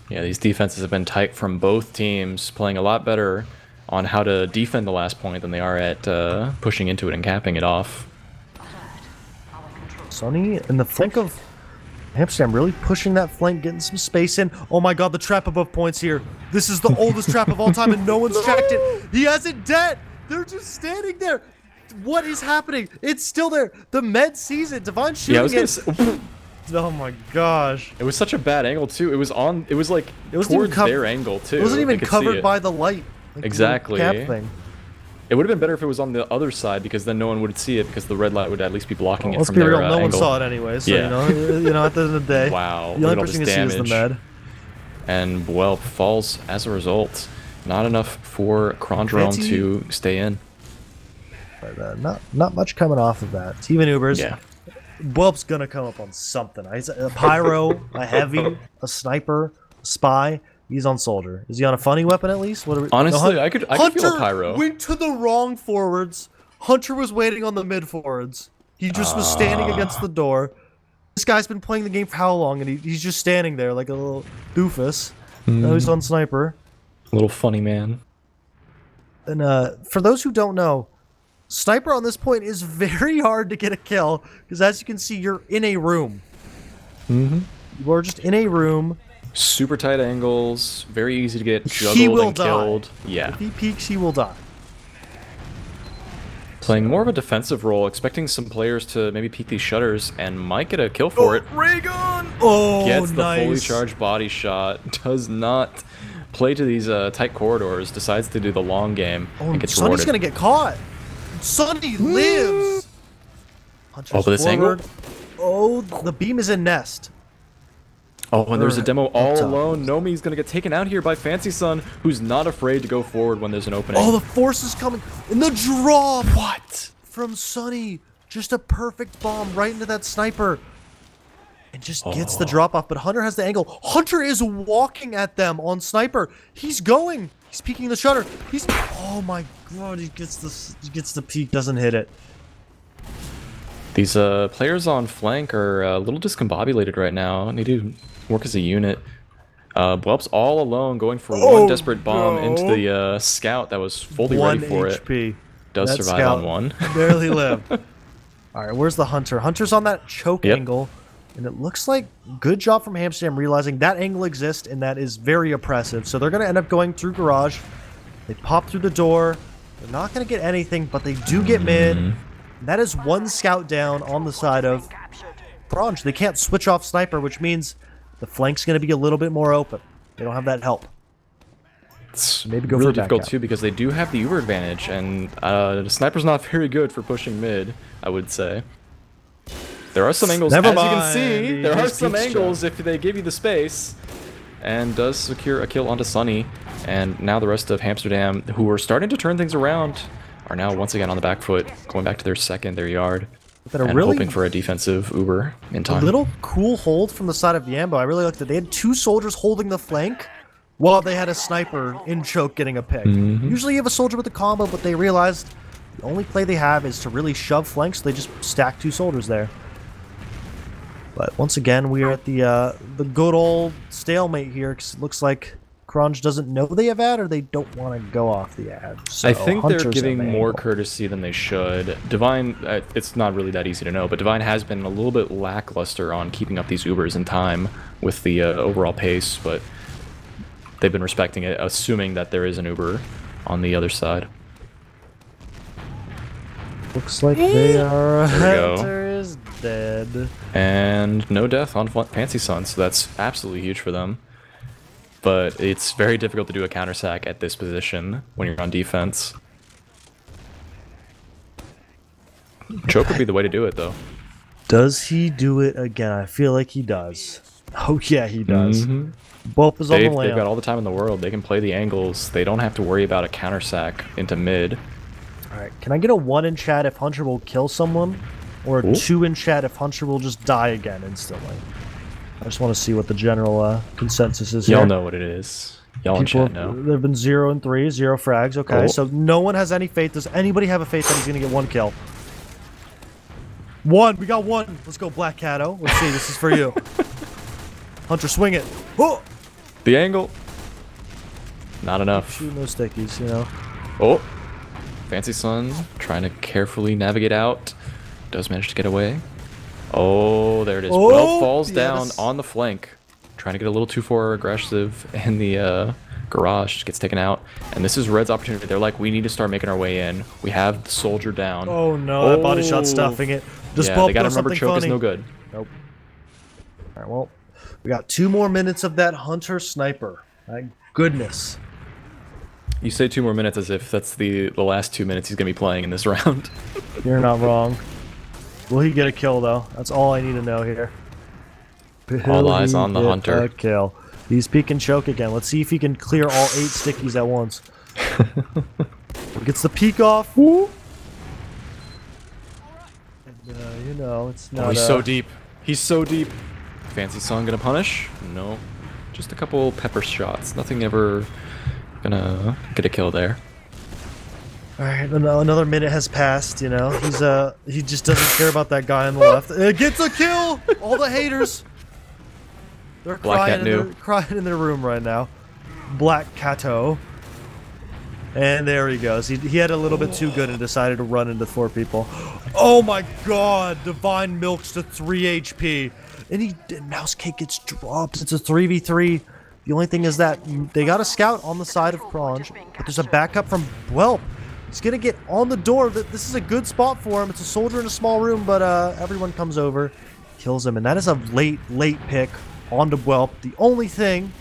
Yeah, these defenses have been tight from both teams, playing a lot better on how to defend the last point than they are at pushing into it and capping it off. Sunny in the flank of Amsterdam, really pushing that flank, getting some space in. Oh my god, the trap above points here. This is the oldest trap of all time, and no one's checked it. He has it dead. They're just standing there. What is happening? It's still there. The med sees it. Divine shooting it. Oh my gosh. It was such a bad angle too. It was like towards their angle too. It wasn't even covered by the light. Like exactly. The cap thing. It would have been better if it was on the other side because then no one would see it because the red light would at least be blocking it from their Let's be real, no one saw it anyway. So yeah. you know, at the end of the day, wow. the only person you can see is the med. And Whelp falls as a result. Not enough for Kronge to stay in. But not much coming off of that. Team Ubers. Yeah. Whelp's gonna come up on something. He's a pyro, a heavy, a sniper, a spy. He's on soldier. Is he on a funny weapon at least? What are we, honestly, no, I could feel a pyro. Went to the wrong forwards. Hunter was waiting on the mid forwards. He just was standing against the door. This guy's been playing the game for how long, and he's just standing there like a little doofus. Now he's on sniper. Little funny man. And for those who don't know, sniper on this point is very hard to get a kill because, as you can see, you're in a room. You are just in a room. Super tight angles, very easy to get juggled and killed. Yeah. If he peeks, he will die. Playing more of a defensive role, expecting some players to maybe peek these shutters, and might get a kill for it. Raygun! Oh, gets the nice. fully charged body shot. Does not play to these tight corridors. Decides to do the long game and gets Sonny's rewarded. gonna get caught. Sonny lives. Oh, but this angle. Oh, the beam is in nest. Oh, and there's a demo all alone. Nomi's gonna get taken out here by Fancy Sun, who's not afraid to go forward when there's an opening. Oh, the force is coming. And the drop. What? From Sonny. Just a perfect bomb right into that sniper. And just gets the drop off, but Hunter has the angle. Hunter is walking at them on sniper. He's going. He's peeking the shutter. He's. Oh my god! He gets the peek. Doesn't hit it. These players on flank are a little discombobulated right now. Need to work as a unit. Whelp's all alone, going for one desperate bomb into the scout that was fully ready for HP. it. Does that survive scout on one. Barely lived. All right, where's the Hunter? Hunter's on that choke angle, and it looks like good job from Hamsterdam realizing that angle exists, and that is very oppressive. So they're going to end up going through garage. They pop through the door. They're not going to get anything, but they do get mid. That is one scout down on the side of Kronge. They can't switch off sniper, which means the flank's going to be a little bit more open. They don't have that help. It's maybe go really for difficult too because they do have the Uber advantage, and the sniper's not very good for pushing mid, I would say. There are some angles, as you can see. There are some angles if they give you the space, and does secure a kill onto Sunny. And now the rest of Hamsterdam, who are starting to turn things around, are now once again on the back foot, going back to their secondary yard, and hoping for a defensive Uber in time. A little cool hold from the side of Yambo. I really liked that. They had two soldiers holding the flank while they had a sniper in choke getting a pick. Usually you have a soldier with a combo, but they realized the only play they have is to really shove flanks, so they just stack two soldiers there. But once again, we are at the good old stalemate here, because it looks like Kronge doesn't know they have ad, or they don't want to go off the ad. So I think Hunter's they're giving more angle. courtesy than they should. Divine, it's not really that easy to know, but Divine has been a little bit lackluster on keeping up these Ubers in time with the overall pace, but they've been respecting it, assuming that there is an Uber on the other side. Looks like they are. There we go. Hunter is dead. And no death on Fancy Sun, so that's absolutely huge for them. But it's very difficult to do a counter sack at this position when you're on defense. Choke would be the way to do it, though. Does he do it again? I feel like he does. Oh yeah, he does. Both is on the They've lamp. got all the time in the world. They can play the angles. They don't have to worry about a counter sack into mid. Alright, can I get a 1 in chat if Hunter will kill someone? Or a 2 in chat if Hunter will just die again instantly? I just want to see what the general consensus is here. Y'all know what it is. Y'all in chat know. There have been 0 and 3, 0 frags. Okay, so no one has any faith. Does anybody have a faith that he's going to get 1 kill? 1! We got 1! Let's go, Black Cato. Let's see, this is for you. Hunter, swing it. Oh! The angle. Not enough. Shooting those stickies, you know. Oh! Fancy Sun trying to carefully navigate out. Does manage to get away. Oh, there it is. Oh, Well, falls yeah, down this- on the flank. Trying to get a little too far aggressive, and the garage gets taken out. And this is Red's opportunity. They're like, we need to start making our way in. We have the soldier down. Oh no, that body shot stuffing it. Does yeah, Bulb they gotta throw remember something choke funny? is no good. Nope. All right, well, we got 2 more minutes of that hunter sniper. My goodness. You say 2 more minutes as if that's the last 2 minutes he's gonna be playing in this round. You're not wrong. Will he get a kill though? That's all I need to know here. All Will eyes he on the get hunter. A kill. He's peek and choke again. Let's see if he can clear all 8 stickies at once. Gets the peek off. And, you know, it's not. Oh, he's so deep. He's so deep. Fancy Son gonna punish? No. Just a couple pepper shots. Nothing ever gonna get a kill there. All right, another minute has passed. You know, he just doesn't care about that guy on the left. It gets a kill. All the haters. They're crying in their room right now. Black Cato. And there he goes. He had a little bit too good and decided to run into 4 people. Oh my god! Divine milks to 3 HP. And Mouse Cake gets dropped. It's a 3v3. The only thing is that they got a scout on the side of Kronge, but there's a backup from Whelp. He's gonna get on the door. This is a good spot for him. It's a soldier in a small room, but everyone comes over, kills him, and that is a late pick onto Whelp. The only thing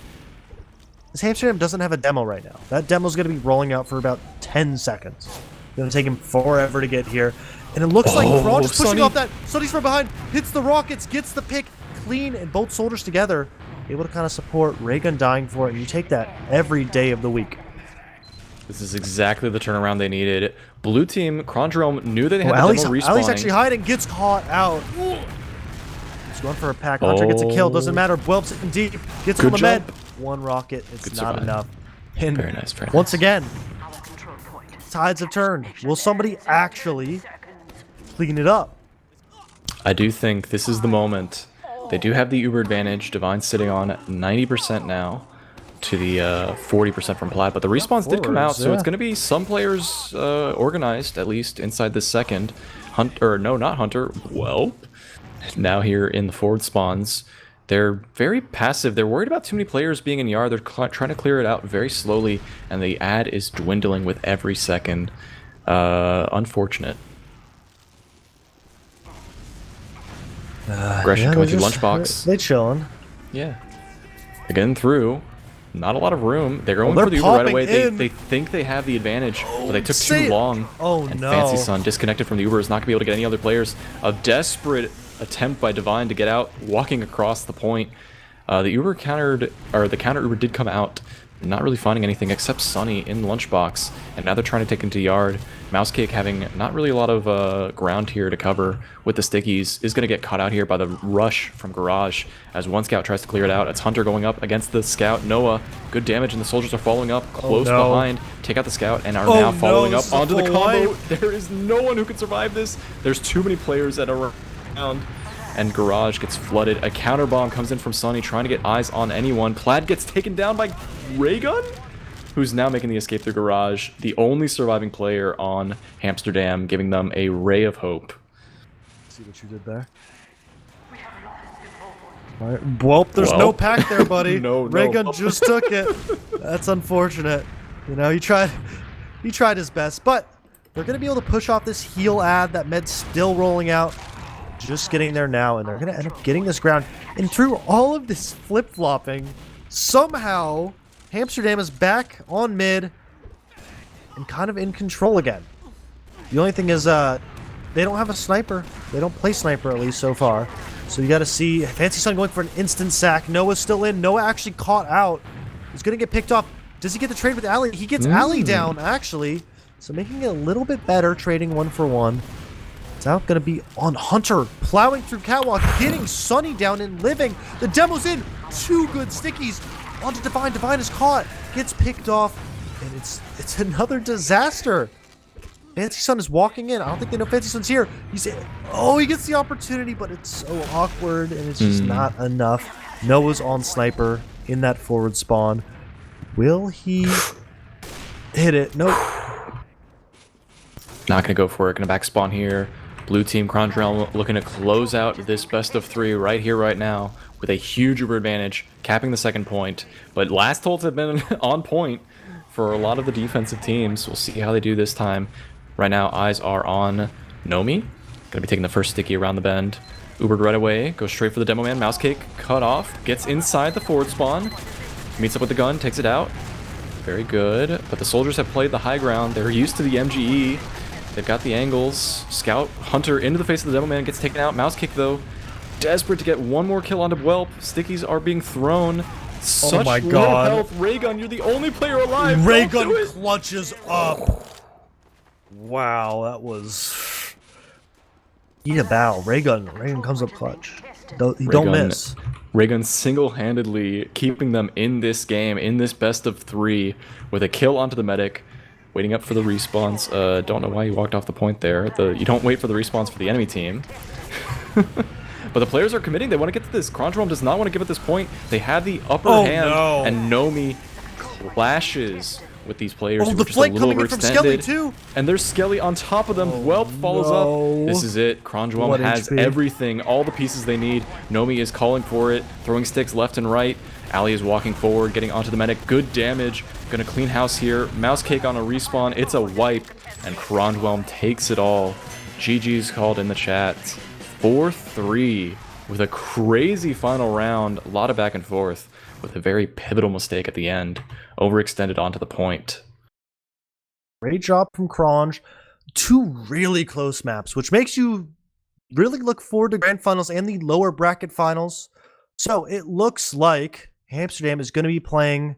is Hamsterdam doesn't have a demo right now. That demo's going to be rolling out for about 10 seconds. It's going to take him forever to get here. And it looks like Kronge is pushing Sonny. off that. Sonny's from behind, hits the rockets, gets the pick clean, and both soldiers together able to kind of support. Raygun dying for it, and you take that every day of the week. This is exactly the turnaround they needed. Blue team, Kronge Realm knew that they had the Ali's demo respawning. actually hiding, gets caught out. He's going for a pack. Hunter gets a kill, doesn't matter. Whelp's in deep, gets him on the med. 1 rocket, it's Good not survive. enough. And Very nice, very once nice. again, tides have turned. Will somebody actually clean it up? I do think this is the moment. They do have the Uber advantage. Divine's sitting on 90% now to the 40% from Plat, but the respawns did come out, so it's going to be some players organized, at least inside this second. Not Hunter. Well, now here in the forward spawns. They're very passive. They're worried about too many players being in yard. They're trying to clear it out very slowly, and the ad is dwindling with every second. Unfortunate. Aggression coming through Lunchbox. They chilling. Yeah. They're getting through. Not a lot of room. They're going they're for the Uber right popping away. in. They think they have the advantage, but they took say too it. long. Oh, and no. Fancy Son disconnected from the Uber is not going to be able to get any other players. A desperate attempt by Divine to get out, walking across the point. The Uber countered, or the counter Uber did come out, not really finding anything except Sunny in Lunchbox, and now they're trying to take him to yard. Mouse Cake having not really a lot of ground here to cover with the stickies is going to get caught out here by the rush from Garage as one scout tries to clear it out. It's Hunter going up against the scout. Noah, good damage, and the soldiers are following up close behind. Take out the scout and are now following up onto the combo. There is no one who can survive this. There's too many players that are around. And Garage gets flooded. A counter bomb comes in from Sunny, trying to get eyes on anyone. Plaid gets taken down by Raygun, who's now making the escape through Garage. The only surviving player on Hamsterdam, giving them a ray of hope. See what you did there. All right. Whelp, there's no pack there, buddy. No. Raygun just took it. That's unfortunate. You know, he tried his best, but they're gonna be able to push off this heal ad. That med's still rolling out. Just getting there now, and they're going to end up getting this ground. And through all of this flip-flopping, somehow Hamsterdam is back on mid and kind of in control again. The only thing is they don't have a sniper. They don't play sniper, at least so far. So you got to see Fancy Son going for an instant sack. Noah's still in. Noah actually caught out. He's going to get picked off. Does he get the trade with Ali? He gets Ali down, actually. So making it a little bit better, trading 1-for-1. It's now going to be on Hunter, plowing through Catwalk, getting Sunny down and living. The demo's in. 2 good stickies. Onto Divine. Divine is caught. Gets picked off. And it's another disaster. Fancy Son is walking in. I don't think they know Fancy Son's here. He gets the opportunity, but it's so awkward, and it's just not enough. Noah's on sniper in that forward spawn. Will he hit it? Nope. Not going to go for it. Going to back spawn here. Blue team Kronge looking to close out this best of 3 right here, right now, with a huge Uber advantage, capping the second point. But last holds have been on point for a lot of the defensive teams. We'll see how they do this time. Right now, eyes are on Nomi. Gonna be taking the first sticky around the bend. Ubered right away, goes straight for the demo man. Mouse cake cut off, gets inside the forward spawn, meets up with the gun, takes it out. Very good, but the soldiers have played the high ground. They're used to the MGE. They've got the angles. Scout Hunter into the face of the demo man, gets taken out. Mouse kick though, desperate to get one more kill onto Whelp. Stickies are being thrown. Such my low God. health. Raygun, you're the only player alive. Raygun clutches up. Wow, that was... Eat a bow. Raygun comes up clutch. Don't miss. Raygun single-handedly keeping them in this game, in this best of 3, with a kill onto the medic, waiting up for the respawns. Don't know why you walked off the point there. You don't wait for the respawns for the enemy team. But the players are committing. They want to get to this. Kronge does not want to give at this point. They have the upper hand, no. and Nomi clashes with these players who the are just a flank little coming in from Skelly overextended. too. And there's Skelly on top of them. Whelp follows no. up. This is it. Kronge What has HP? everything, all the pieces they need. Nomi is calling for it, throwing sticks left and right. Ali is walking forward, getting onto the medic. Good damage. Gonna clean house here. Mouse cake on a respawn. It's a wipe. And Kronge takes it all. GG's called in the chat. 4-3 with a crazy final round. A lot of back and forth with a very pivotal mistake at the end. Overextended onto the point. Great job from Kronge. 2 really close maps, which makes you really look forward to grand finals and the lower bracket finals. So it looks like Amsterdam is going to be playing...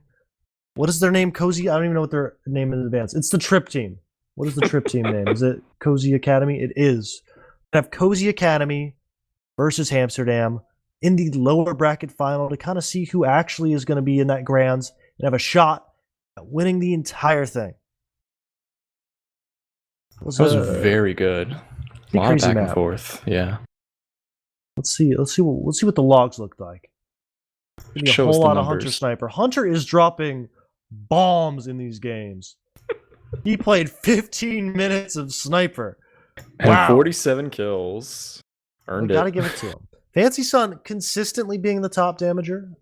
What is their name? Cozy? I don't even know what their name is in advance. It's the Trip team. What is the Trip team name? Is it Cozy Academy? It is. We have Cozy Academy versus Amsterdam in the lower bracket final to kind of see who actually is going to be in that grands and have a shot at winning the entire thing. That was very good. A lot of back and forth. Yeah. Let's see what the logs look like. Maybe a Show us whole the lot of numbers. Hunter Sniper. Hunter is dropping bombs in these games. He played 15 minutes of Sniper. And Wow. 47 kills. Earned it. Gotta give it to him. Fancy Sun consistently being the top damager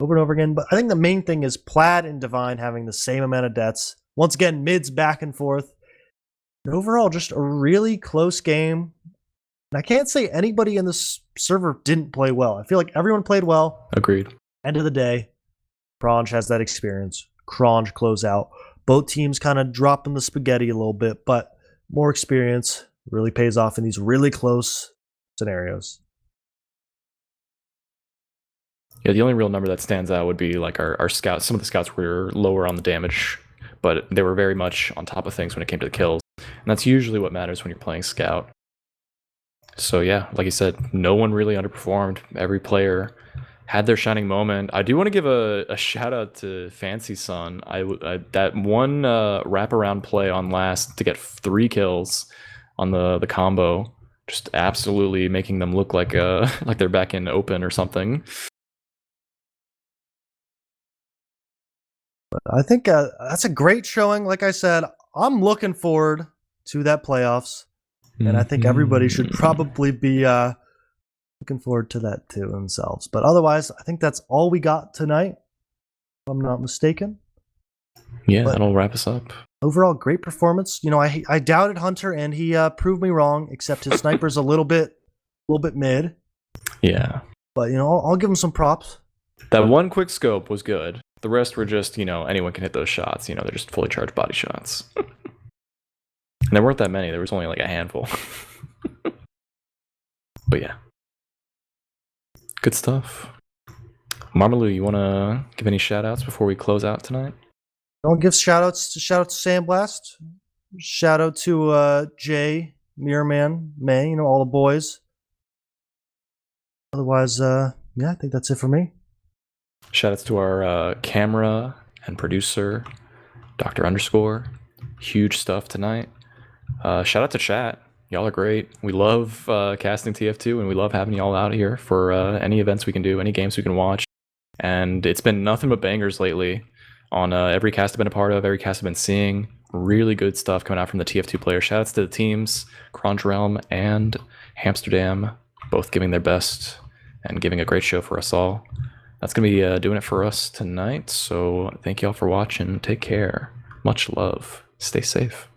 over and over again. But I think the main thing is Plaid and Divine having the same amount of deaths. Once again, mids back and forth. And overall, just a really close game. And I can't say anybody in this server didn't play well. I feel like everyone played well. Agreed. End of the day, Kronge has that experience. Kronge close out. Both teams kind of dropping the spaghetti a little bit, but more experience really pays off in these really close scenarios. Yeah, the only real number that stands out would be like our scouts. Some of the scouts were lower on the damage, but they were very much on top of things when it came to the kills. And that's usually what matters when you're playing scout. So yeah, like you said, no one really underperformed. Every player had their shining moment. I do want to give a shout out to Fancy Sun. That one wraparound play on last to get 3 kills on the combo, just absolutely making them look like they're back in open or something. I think that's a great showing. Like I said, I'm looking forward to that playoffs. And I think everybody should probably be looking forward to that too themselves. But otherwise, I think that's all we got tonight, if I'm not mistaken. Yeah, But that'll wrap us up. overall, great performance. You know, I doubted Hunter, and he proved me wrong. Except his sniper's a little bit mid. Yeah. But you know, I'll give him some props. That one quick scope was good. The rest were just, anyone can hit those shots. They're just fully charged body shots. And there weren't that many. There was only like a handful. But yeah. Good stuff. Marmaloo, you want to give any shout outs before we close out tonight? I'll give shout outs to Sandblast. Shout out to Jay, Mirrorman, May, all the boys. Otherwise, yeah, I think that's it for me. Shout outs to our camera and producer, Dr. Underscore. Huge stuff tonight. Shout out to chat. Y'all are great. We love casting TF2, and we love having y'all out here for any events we can do, any games we can watch. And it's been nothing but bangers lately. on every cast I've been a part of, every cast I've been seeing. Really good stuff coming out from the TF2 players. Shoutouts to the teams, Kronge and HAMSTERDAM, both giving their best and giving a great show for us all. That's going to be doing it for us tonight. So thank you all for watching. Take care. Much love. Stay safe.